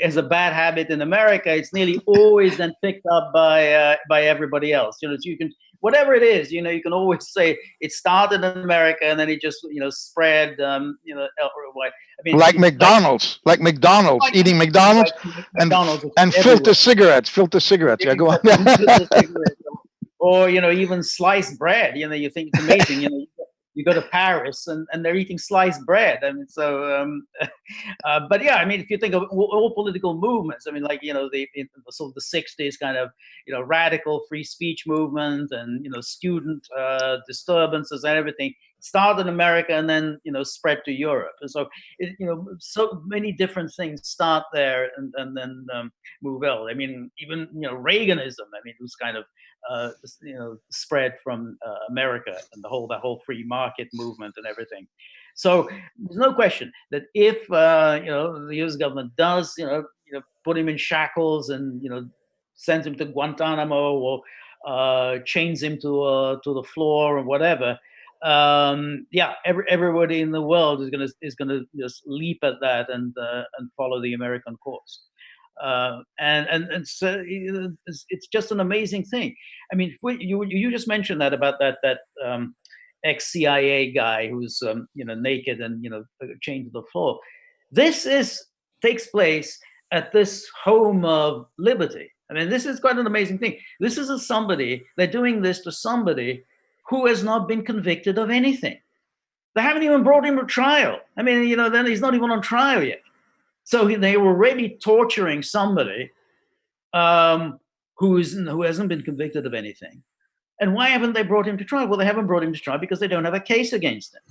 as a bad habit in America, it's nearly always then picked up by everybody else. So you can, whatever it is, you can always say it started in America and then it just spread. Like McDonald's, eating McDonald's, and filter cigarettes. Yeah, go on. Or even sliced bread. You think it's amazing. You go to Paris and they're eating sliced bread. I mean, so, but yeah, I mean, if you think of all political movements, I mean, like, the sort of the 60s kind of, radical free speech movement and, student disturbances and everything started in America and then, spread to Europe. And so, so many different things start there and then move out. I mean, even, Reaganism, I mean, it was kind of, spread from America and that whole free market movement and everything. So there's no question that if the U.S. government does put him in shackles and sends him to Guantanamo or chains him to the floor or whatever, yeah, everybody in the world is gonna just leap at that and follow the American course. And so it's just an amazing thing. I mean, you just mentioned that about that ex-CIA guy who's naked and chained to the floor. This takes place at this home of liberty. I mean, this is quite an amazing thing. This is they're doing this to somebody who has not been convicted of anything. They haven't even brought him to trial. I mean, then he's not even on trial yet. So they were already torturing somebody who hasn't been convicted of anything. And why haven't they brought him to trial? Well, they haven't brought him to trial because they don't have a case against him.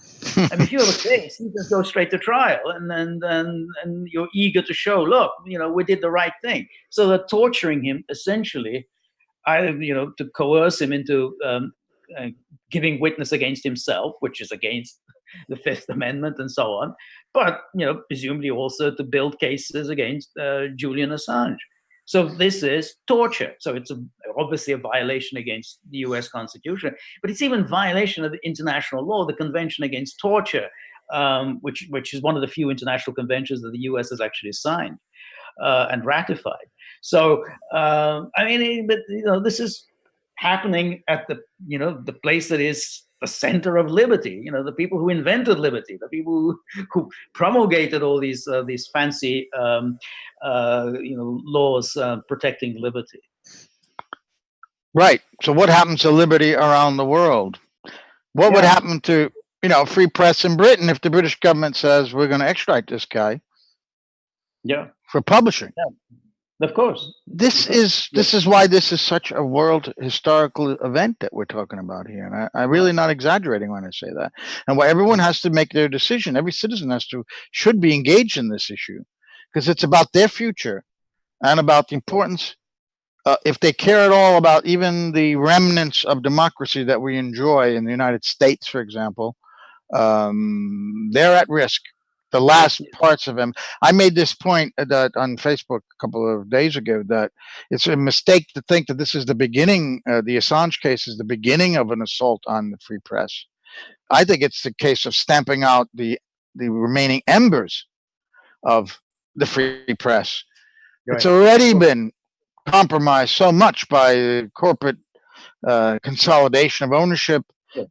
I mean, if you have a case, you just go straight to trial, and you're eager to show, look, we did the right thing. So they're torturing him essentially, either to coerce him into giving witness against himself, which is against the Fifth Amendment and so on, but presumably also to build cases against Julian Assange. So this is torture. So it's obviously a violation against the U.S. Constitution, but it's even violation of the international law, the Convention Against Torture, which is one of the few international conventions that the U.S. has actually signed and ratified. So I mean, but this is happening at the place that is the center of liberty. The people who invented liberty, the people who promulgated all these fancy laws protecting liberty. Right. So what happens to liberty around the world? What would happen to free press in Britain if the British government says we're going to extradite this guy? Yeah. For publishing. Yeah. Of course. This is why this is such a world historical event that we're talking about here. And I'm really not exaggerating when I say that. And why everyone has to make their decision. Every citizen should be engaged in this issue because it's about their future and about the importance. If they care at all about even the remnants of democracy that we enjoy in the United States, for example, they're at risk. The last parts of him. I made this point that on Facebook a couple of days ago that it's a mistake to think that this is the beginning. The Assange case is the beginning of an assault on the free press. I think it's the case of stamping out the remaining embers of the free press. Right. It's already been compromised so much by corporate consolidation of ownership,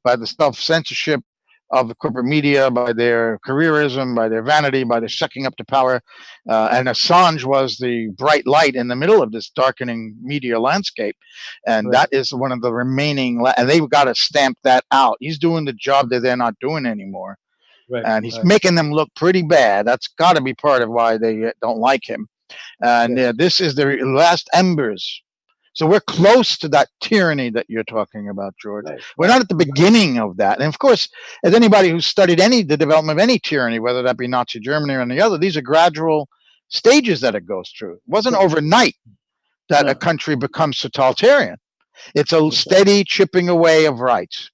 by the self-censorship of the corporate media, by their careerism, by their vanity, by their sucking up to power. And Assange was the bright light in the middle of this darkening media landscape. And that is one of the remaining, and they've got to stamp that out. He's doing the job that they're not doing anymore. Right. And he's making them look pretty bad. That's got to be part of why they don't like him. And this is the last embers. So we're close to that tyranny that you're talking about, George. Right. We're not at the beginning of that. And of course, as anybody who's studied the development of any tyranny, whether that be Nazi Germany or any other, these are gradual stages that it goes through. It wasn't overnight that a country becomes totalitarian. It's a steady chipping away of rights.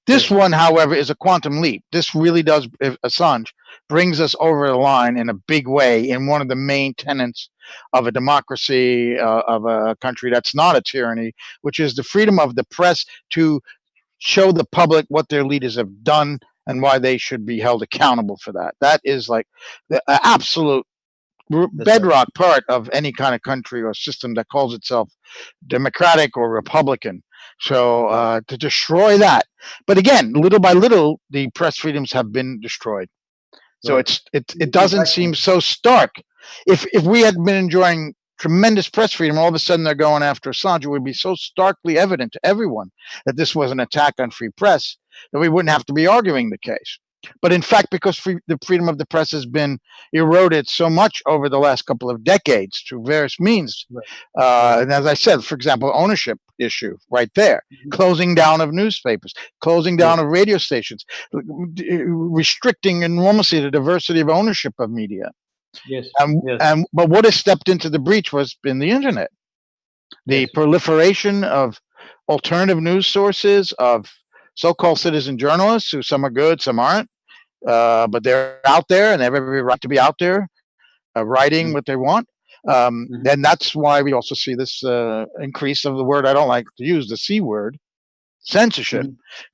This one, however, is a quantum leap. This really does, Assange brings us over the line in a big way in one of the main tenets of a democracy, of a country that's not a tyranny, which is the freedom of the press to show the public what their leaders have done and why they should be held accountable for that. That is like the absolute bedrock part of any kind of country or system that calls itself democratic or republican. So to destroy that, but again, little by little, the press freedoms have been destroyed. So it doesn't seem so stark. If we had been enjoying tremendous press freedom, all of a sudden they're going after Assange, it would be so starkly evident to everyone that this was an attack on free press that we wouldn't have to be arguing the case. But in fact, because the freedom of the press has been eroded so much over the last couple of decades through various means, and as I said, for example, ownership issue right there, closing down of newspapers, closing down of radio stations, restricting enormously the diversity of ownership of media. But what has stepped into the breach has been the internet, the proliferation of alternative news sources, of so-called citizen journalists, who some are good, some aren't, but they're out there and they have every right to be out there writing what they want. And that's why we also see this increase of the word I don't like to use, the C word, censorship,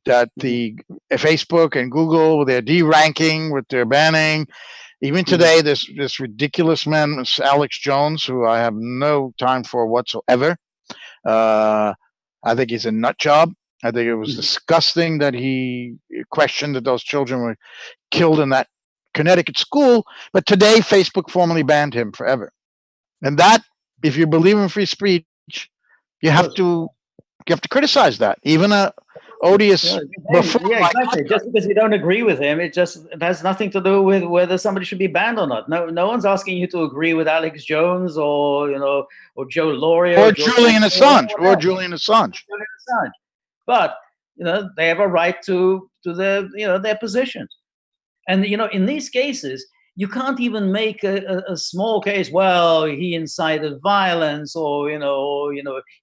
that the Facebook and Google, with their de-ranking, with their banning. Even today, this ridiculous man, Alex Jones, who I have no time for whatsoever. I think he's a nut job. I think it was disgusting that he questioned that those children were killed in that Connecticut school. But today, Facebook formally banned him forever. And that, if you believe in free speech, you have to criticize that. Even a odious exactly. Just because you don't agree with him, it has nothing to do with whether somebody should be banned or not. No one's asking you to agree with Alex Jones or or Joe Lauria or Julian Assange or Julian Assange. But they have a right to their their positions, and in these cases you can't even make a small case. Well, he incited violence, or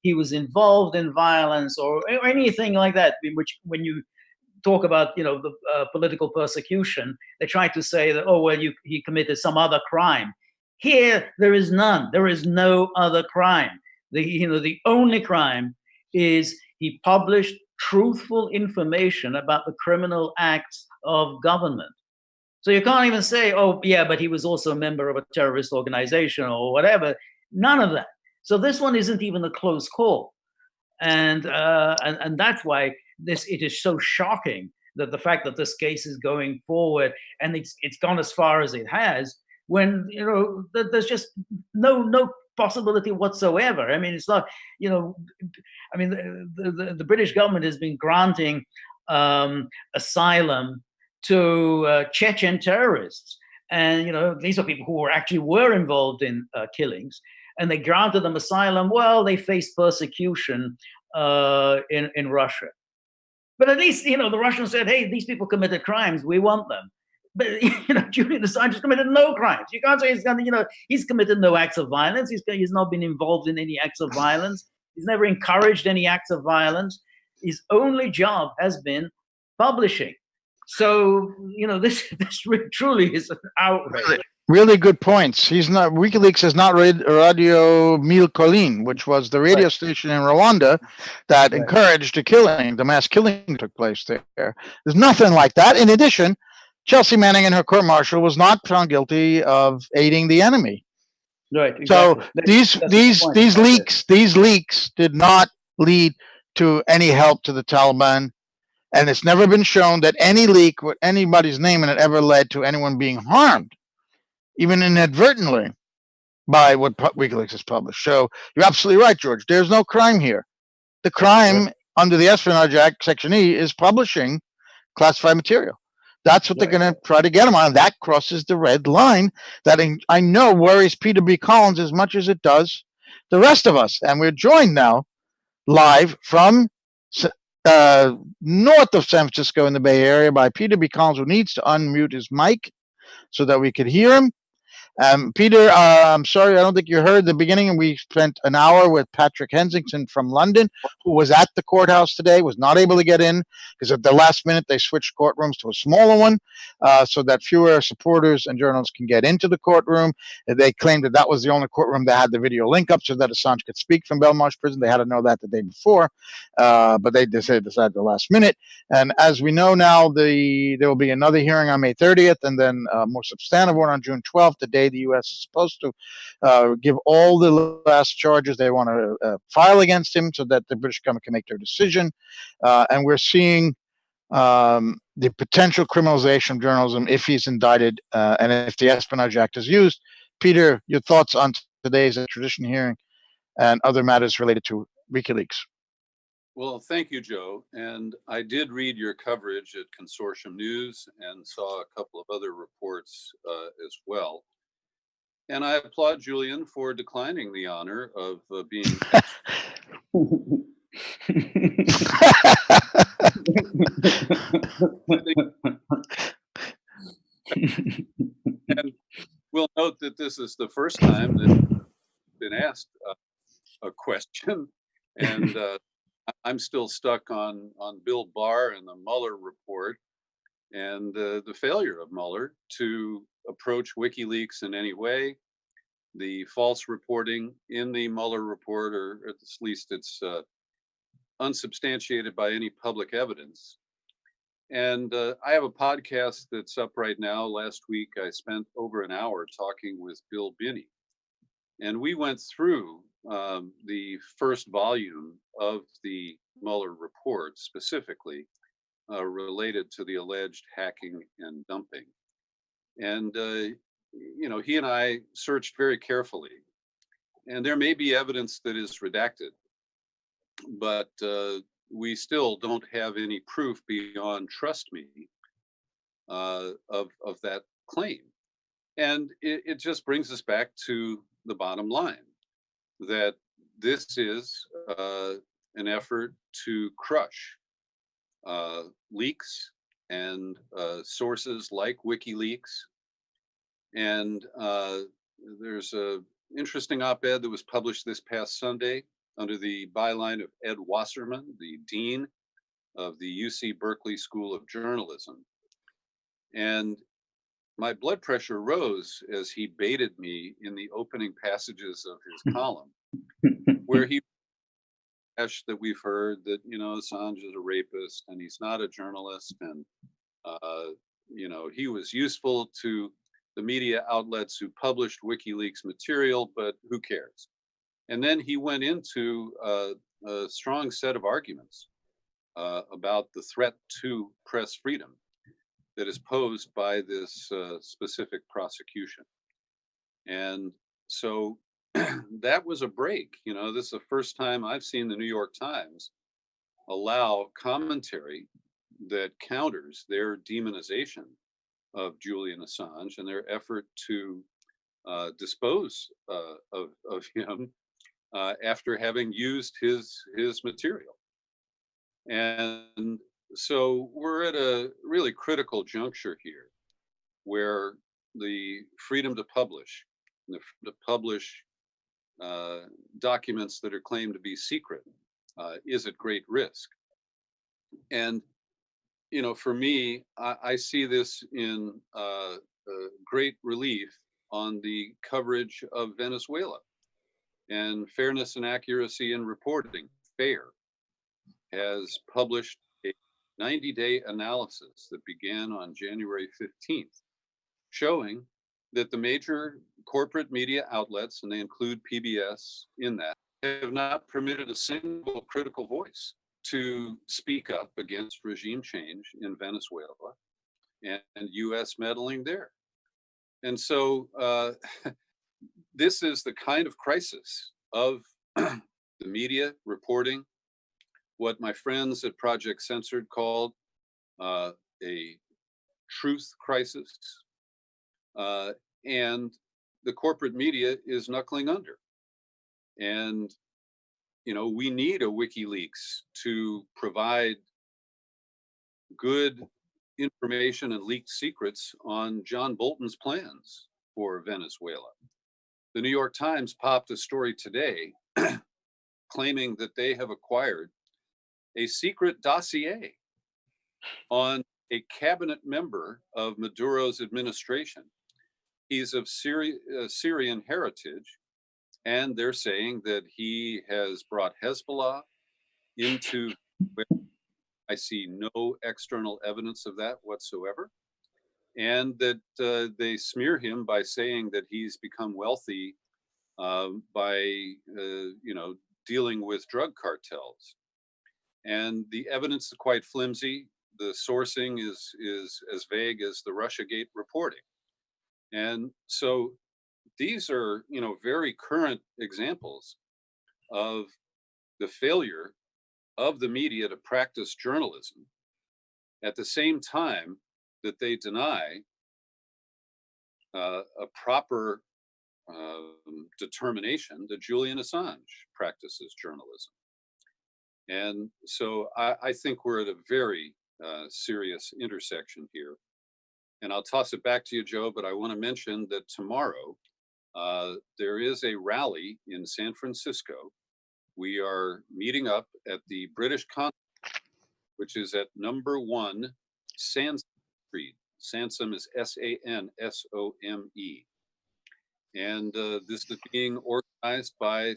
he was involved in violence, or anything like that. In which, when you talk about the political persecution, they try to say that he committed some other crime. Here there is none. There is no other crime. The only crime is he published truthful information about the criminal acts of government. So you can't even say, oh, yeah, but he was also a member of a terrorist organization or whatever. None of that. So this one isn't even a close call. And that's why it is so shocking that the fact that this case is going forward and it's gone as far as it has, when there's just no possibility whatsoever. I mean, it's not, I mean, the British government has been granting asylum to Chechen terrorists, and these are people who were involved in killings, and they granted them asylum. Well, they faced persecution in Russia, but at least the Russians said, "Hey, these people committed crimes. We want them." But Julian Assange has committed no crimes. You can't say he's committed no acts of violence. He's not been involved in any acts of violence. He's never encouraged any acts of violence. His only job has been publishing. So this truly is an outrage. Really good points. WikiLeaks has not read Radio Mille Collines, which was the radio station in Rwanda that encouraged the mass killing took place there. There's nothing like that. In addition, Chelsea Manning and her court-martial was not found guilty of aiding the enemy. Right. Exactly. So these leaks did not lead to any help to the Taliban. And it's never been shown that any leak with anybody's name in it ever led to anyone being harmed, even inadvertently, by what WikiLeaks has published. So you're absolutely right, George. There's no crime here. The crime under the Espionage Act, Section E, is publishing classified material. That's what they're going to try to get them on. That crosses the red line that I know worries Peter B. Collins as much as it does the rest of us. And we're joined now live from north of San Francisco in the Bay Area by Peter B. Collins, who needs to unmute his mic so that we could hear him. Peter, I'm sorry, I don't think you heard the beginning. We spent an hour with Patrick Hensington from London, who was at the courthouse today, was not able to get in because at the last minute they switched courtrooms to a smaller one so that fewer supporters and journalists can get into the courtroom. They claimed that was the only courtroom that had the video link up so that Assange could speak from Belmarsh prison. They had to know that the day before, but they decided at the last minute. And as we know now, there will be another hearing on May 30th and then a more substantive one on June 12th, the day the U.S. is supposed to give all the last charges they want to file against him so that the British government can make their decision. And we're seeing the potential criminalization of journalism if he's indicted and if the Espionage Act is used. Peter, your thoughts on today's extradition hearing and other matters related to WikiLeaks? Well, thank you, Joe. And I did read your coverage at Consortium News and saw a couple of other reports as well. And I applaud Julian for declining the honor of being. And we'll note that this is the first time that I've been asked a question, and I'm still stuck on Bill Barr and the Mueller report and the failure of Mueller to approach WikiLeaks in any way, the false reporting in the Mueller report, or at least its unsubstantiated by any public evidence. And I have a podcast that's up right now. Last week, I spent over an hour talking with Bill Binney. And we went through the first volume of the Mueller report, specifically related to the alleged hacking and dumping. And, he and I searched very carefully. And there may be evidence that is redacted, but we still don't have any proof beyond trust me of that claim. And it just brings us back to the bottom line, that this is an effort to crush leaks and sources like WikiLeaks. And there's a interesting op-ed that was published this past Sunday under the byline of Ed Wasserman, the dean of the UC Berkeley School of Journalism. And my blood pressure rose as he baited me in the opening passages of his column, where he that we've heard that, Assange is a rapist and he's not a journalist, and he was useful to the media outlets who published WikiLeaks material, but who cares? And then he went into a strong set of arguments about the threat to press freedom that is posed by this specific prosecution. And so that was a break. This is the first time I've seen the New York Times allow commentary that counters their demonization of Julian Assange and their effort to dispose of him after having used his material. And so we're at a really critical juncture here, where the freedom to publish, documents that are claimed to be secret, is at great risk. And for me, I see this in great relief on the coverage of Venezuela. And Fairness and Accuracy in Reporting, FAIR, has published a 90-day analysis that began on January 15th, showing that the major corporate media outlets, and they include PBS in that, have not permitted a single critical voice to speak up against regime change in Venezuela and US meddling there. And so this is the kind of crisis of the media reporting what my friends at Project Censored called a truth crisis. And the corporate media is knuckling under. And, we need a WikiLeaks to provide good information and leaked secrets on John Bolton's plans for Venezuela. The New York Times popped a story today claiming that they have acquired a secret dossier on a cabinet member of Maduro's administration. He's of Syrian heritage, and they're saying that he has brought Hezbollah into. I see no external evidence of that whatsoever, and that they smear him by saying that he's become wealthy by dealing with drug cartels. And the evidence is quite flimsy. The sourcing is as vague as the Russiagate reporting. And so these are, very current examples of the failure of the media to practice journalism at the same time that they deny a proper determination that Julian Assange practices journalism. And so I think we're at a very serious intersection here. And I'll toss it back to you, Joe, but I want to mention that tomorrow there is a rally in San Francisco. We are meeting up at the British Consulate, which is at number 1 Sansom Street. Sansom is Sansome. And this is being organized by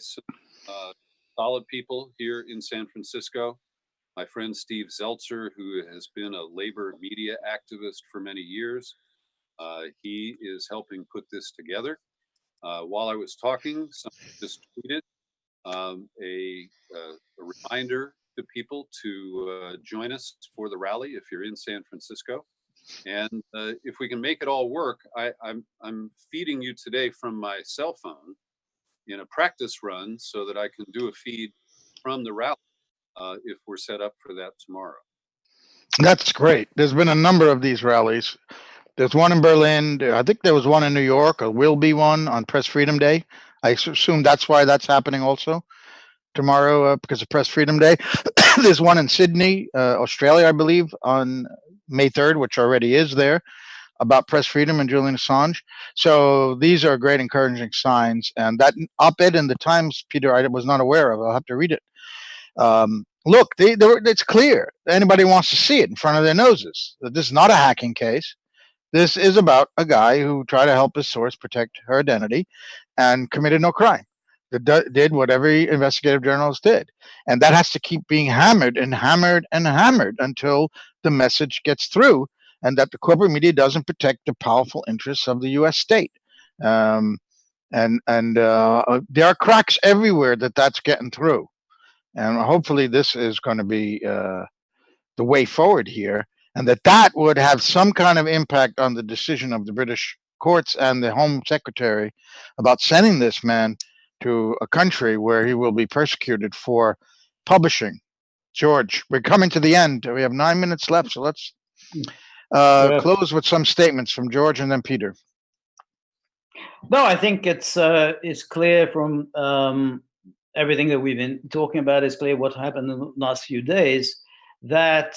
solid people here in San Francisco. My friend Steve Zeltzer, who has been a labor media activist for many years, he is helping put this together. While I was talking, someone just tweeted a reminder to people to join us for the rally if you're in San Francisco. And if we can make it all work, I'm feeding you today from my cell phone in a practice run so that I can do a feed from the rally if we're set up for that tomorrow. That's great. There's been a number of these rallies. There's one in Berlin. I think there was one in New York, or will be one on Press Freedom Day. I assume that's why that's happening also tomorrow because of Press Freedom Day. There's one in Sydney, Australia, I believe, on May 3rd, which already is there, about press freedom and Julian Assange. So these are great encouraging signs. And that op-ed in the Times, Peter, I was not aware of. I'll have to read it. Look, it's clear. Anybody wants to see it in front of their noses. This is not a hacking case. This is about a guy who tried to help his source protect her identity and committed no crime. Did what every investigative journalist did. And that has to keep being hammered and hammered and hammered until the message gets through and that the corporate media doesn't protect the powerful interests of the U.S. state. And there are cracks everywhere that's getting through. And hopefully this is going to be the way forward here, and that would have some kind of impact on the decision of the British courts and the Home Secretary about sending this man to a country where he will be persecuted for publishing. George, we're coming to the end. We have 9 minutes left, so let's close with some statements from George and then Peter. No, I think it's clear from everything that we've been talking about. It's clear what happened in the last few days that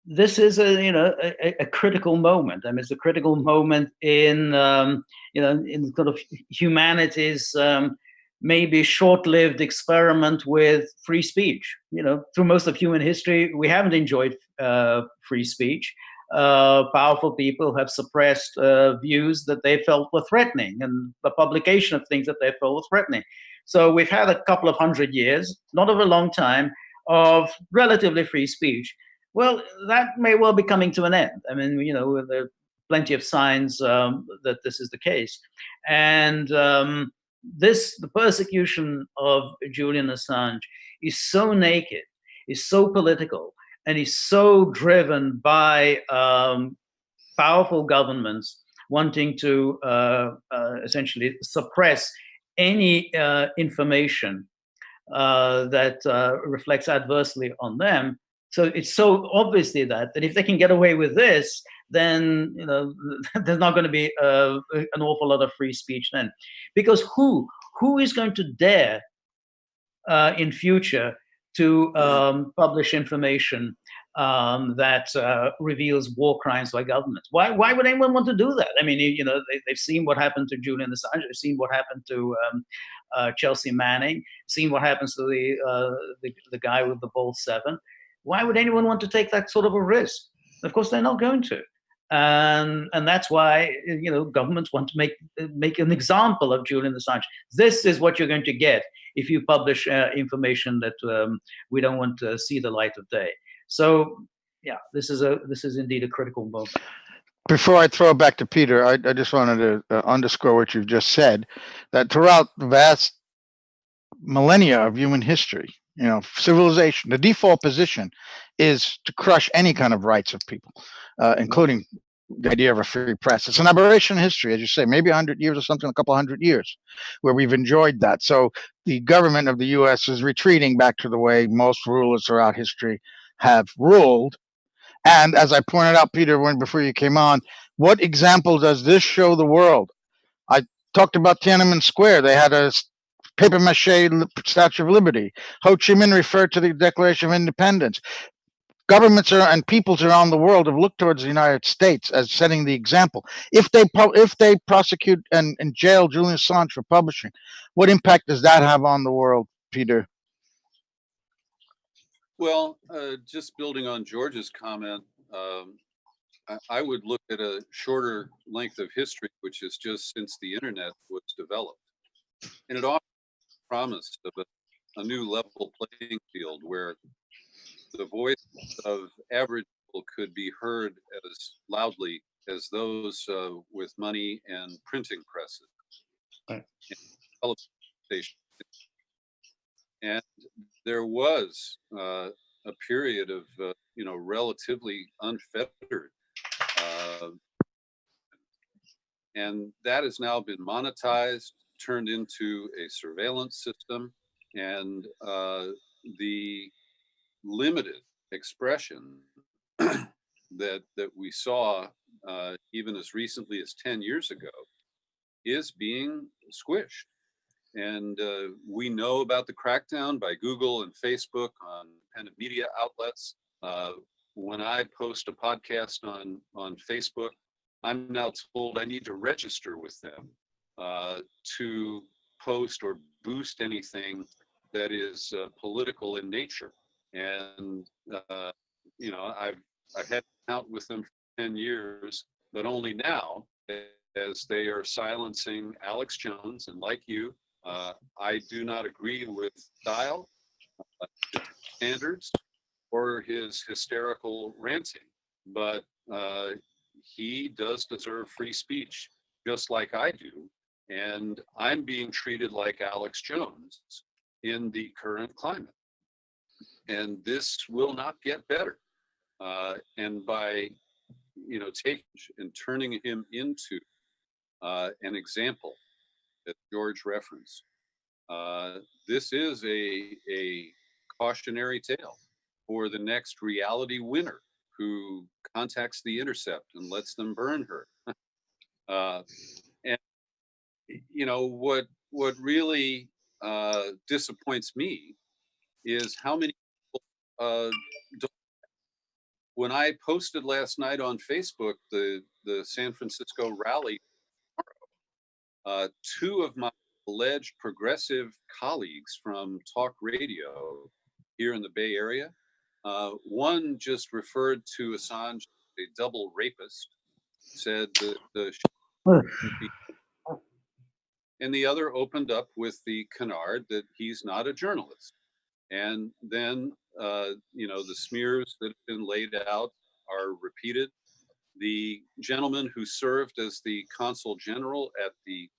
this is a critical moment. I mean, it's a critical moment in in sort of humanity's maybe short-lived experiment with free speech. Through most of human history, we haven't enjoyed free speech. Powerful people have suppressed views that they felt were threatening, and the publication of things that they felt were threatening. So we've had a couple of 100 years, not of a long time, of relatively free speech. Well, that may well be coming to an end. I mean, there are plenty of signs that this is the case. And the persecution of Julian Assange is so naked, is so political, and is so driven by powerful governments wanting to essentially suppress any information that reflects adversely on them. So it's so obviously that if they can get away with this, then there's not going to be an awful lot of free speech then, because who is going to dare in future to publish information that reveals war crimes by governments? Why would anyone want to do that? I mean, they've seen what happened to Julian Assange. They've seen what happened to Chelsea Manning. Seen what happens to the guy with the Bold 7. Why would anyone want to take that sort of a risk? Of course, they're not going to. And that's why governments want to make an example of Julian Assange. This is what you're going to get if you publish information that we don't want to see the light of day. So, yeah, this is indeed a critical moment. Before I throw it back to Peter, I just wanted to underscore what you've just said, that throughout the vast millennia of human history, civilization, the default position is to crush any kind of rights of people, including the idea of a free press. It's an aberration in history, as you say, maybe 100 years or something, a couple 100 years, where we've enjoyed that. So the government of the U.S. is retreating back to the way most rulers throughout history have ruled. And as I pointed out, Peter, before you came on, what example does this show the world? I talked about Tiananmen Square. They had a paper mache Statue of Liberty. Ho Chi Minh referred to the Declaration of Independence. Governments and peoples around the world have looked towards the United States as setting the example. If they prosecute and jail Julian Assange for publishing, what impact does that have on the world, Peter? Well, just building on George's comment, I would look at a shorter length of history, which is just since the internet was developed. And it offers promise of a a new level playing field where the voice of average people could be heard as loudly as those with money and printing presses. Right. And television stations. And there was a period of relatively unfettered, and that has now been monetized, turned into a surveillance system, and the limited expression that we saw even as recently as 10 years ago is being squished. And we know about the crackdown by Google and Facebook on independent media outlets. When I post a podcast on Facebook, I'm now told I need to register with them to post or boost anything that is political in nature. And I've had an account with them for 10 years, but only now, as they are silencing Alex Jones, and like you, I do not agree with style, standards, or his hysterical ranting, but he does deserve free speech, just like I do, and I'm being treated like Alex Jones in the current climate. And this will not get better. And by taking and turning him into an example that George referenced, this is a cautionary tale for the next reality winner who contacts The Intercept and lets them burn her. And what really disappoints me is how many people don't. When I posted last night on Facebook the San Francisco rally, two of my alleged progressive colleagues from talk radio here in the Bay Area, one just referred to Assange as a double rapist, said that and the other opened up with the canard that he's not a journalist. And then, the smears that have been laid out are repeated. The gentleman who served as the consul general at the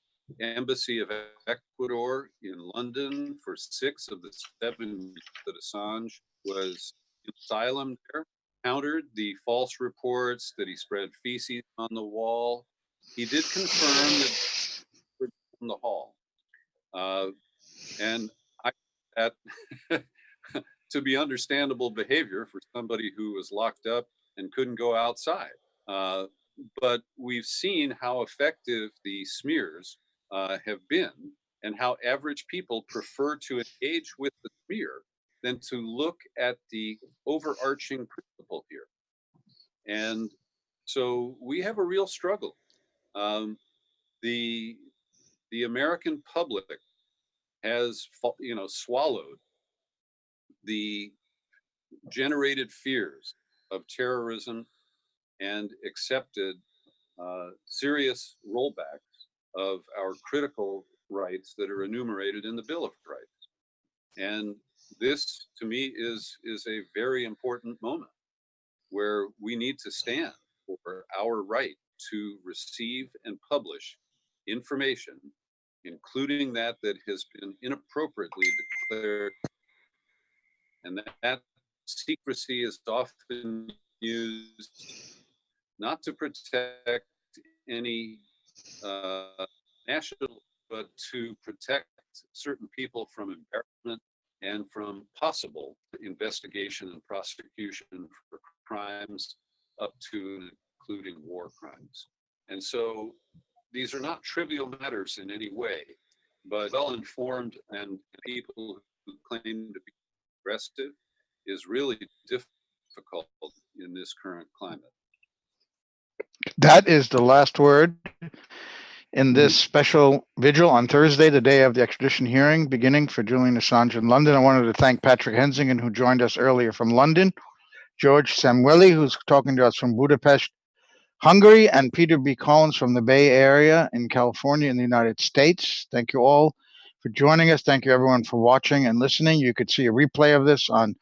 Embassy of Ecuador in London for 6 of the 7 years that Assange was in asylum there, countered the false reports that he spread feces on the wall. He did confirm that from the hall. And I that to be understandable behavior for somebody who was locked up and couldn't go outside. But we've seen how effective the smears have been, and how average people prefer to engage with the smear than to look at the overarching principle here. And so we have a real struggle. The American public has, swallowed the generated fears of terrorism and accepted serious rollbacks of our critical rights that are enumerated in the Bill of Rights. And this, to me, is a very important moment where we need to stand for our right to receive and publish information, including that has been inappropriately declared. And that secrecy is often used not to protect any national, but to protect certain people from embarrassment and from possible investigation and prosecution for crimes up to and including war crimes. And so these are not trivial matters in any way, but well-informed and people who claim to be progressive is really difficult in this current climate. That is the last word in this special vigil on Thursday, the day of the extradition hearing beginning for Julian Assange in London. I wanted to thank Patrick Hensingen, who joined us earlier from London, George Samueli, who's talking to us from Budapest, Hungary, and Peter B. Collins from the Bay Area in California in the United States. Thank you all for for joining us. Thank you, everyone, for watching and listening. You could see a replay of this on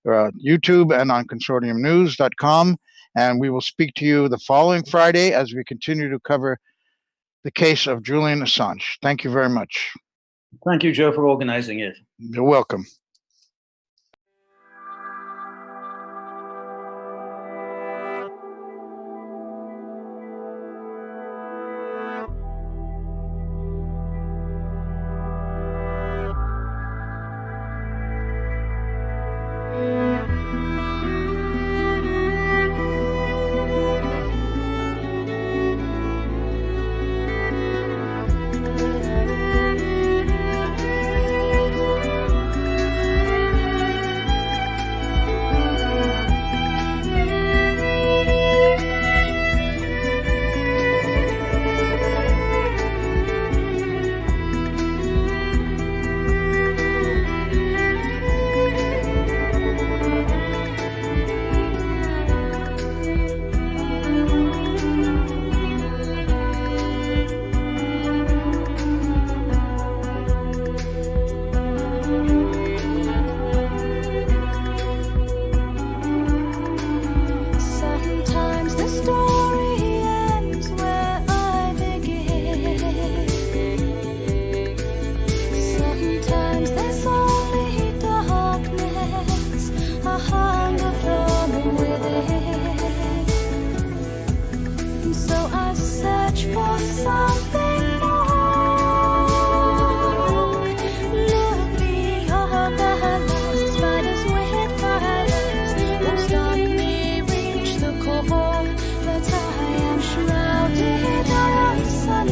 YouTube and on consortiumnews.com. And we will speak to you the following Friday as we continue to cover the case of Julian Assange. Thank you very much. Thank you, Joe, for organizing it. You're welcome.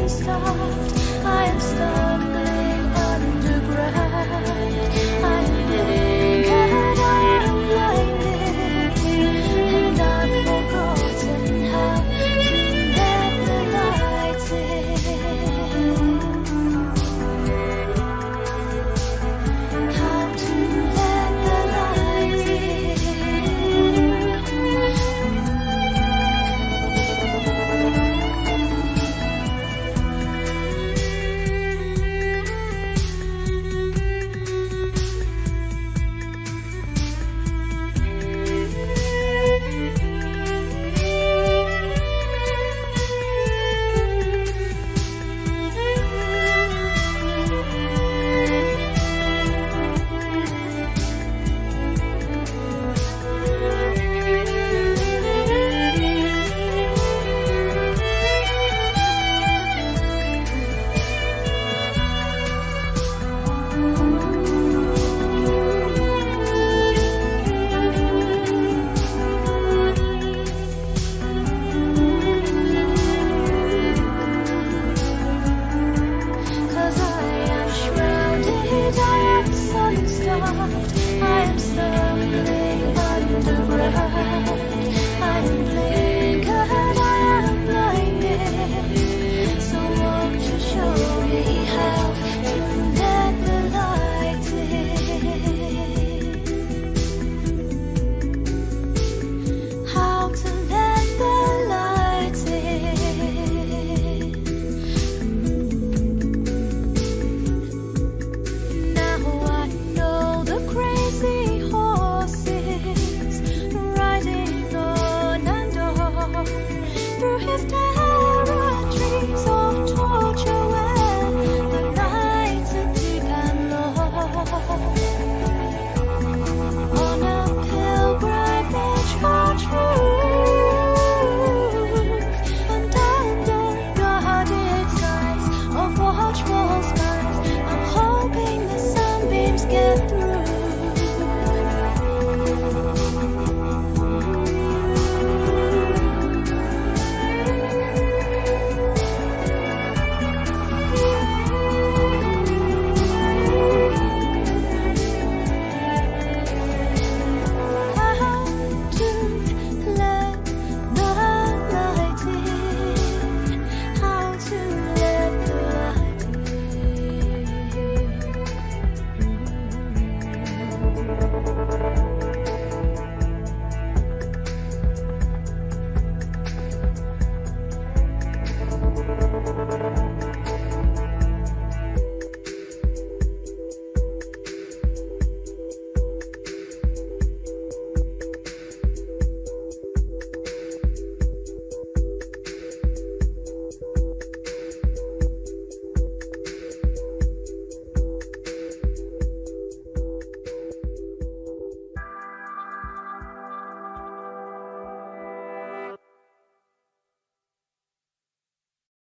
Stop.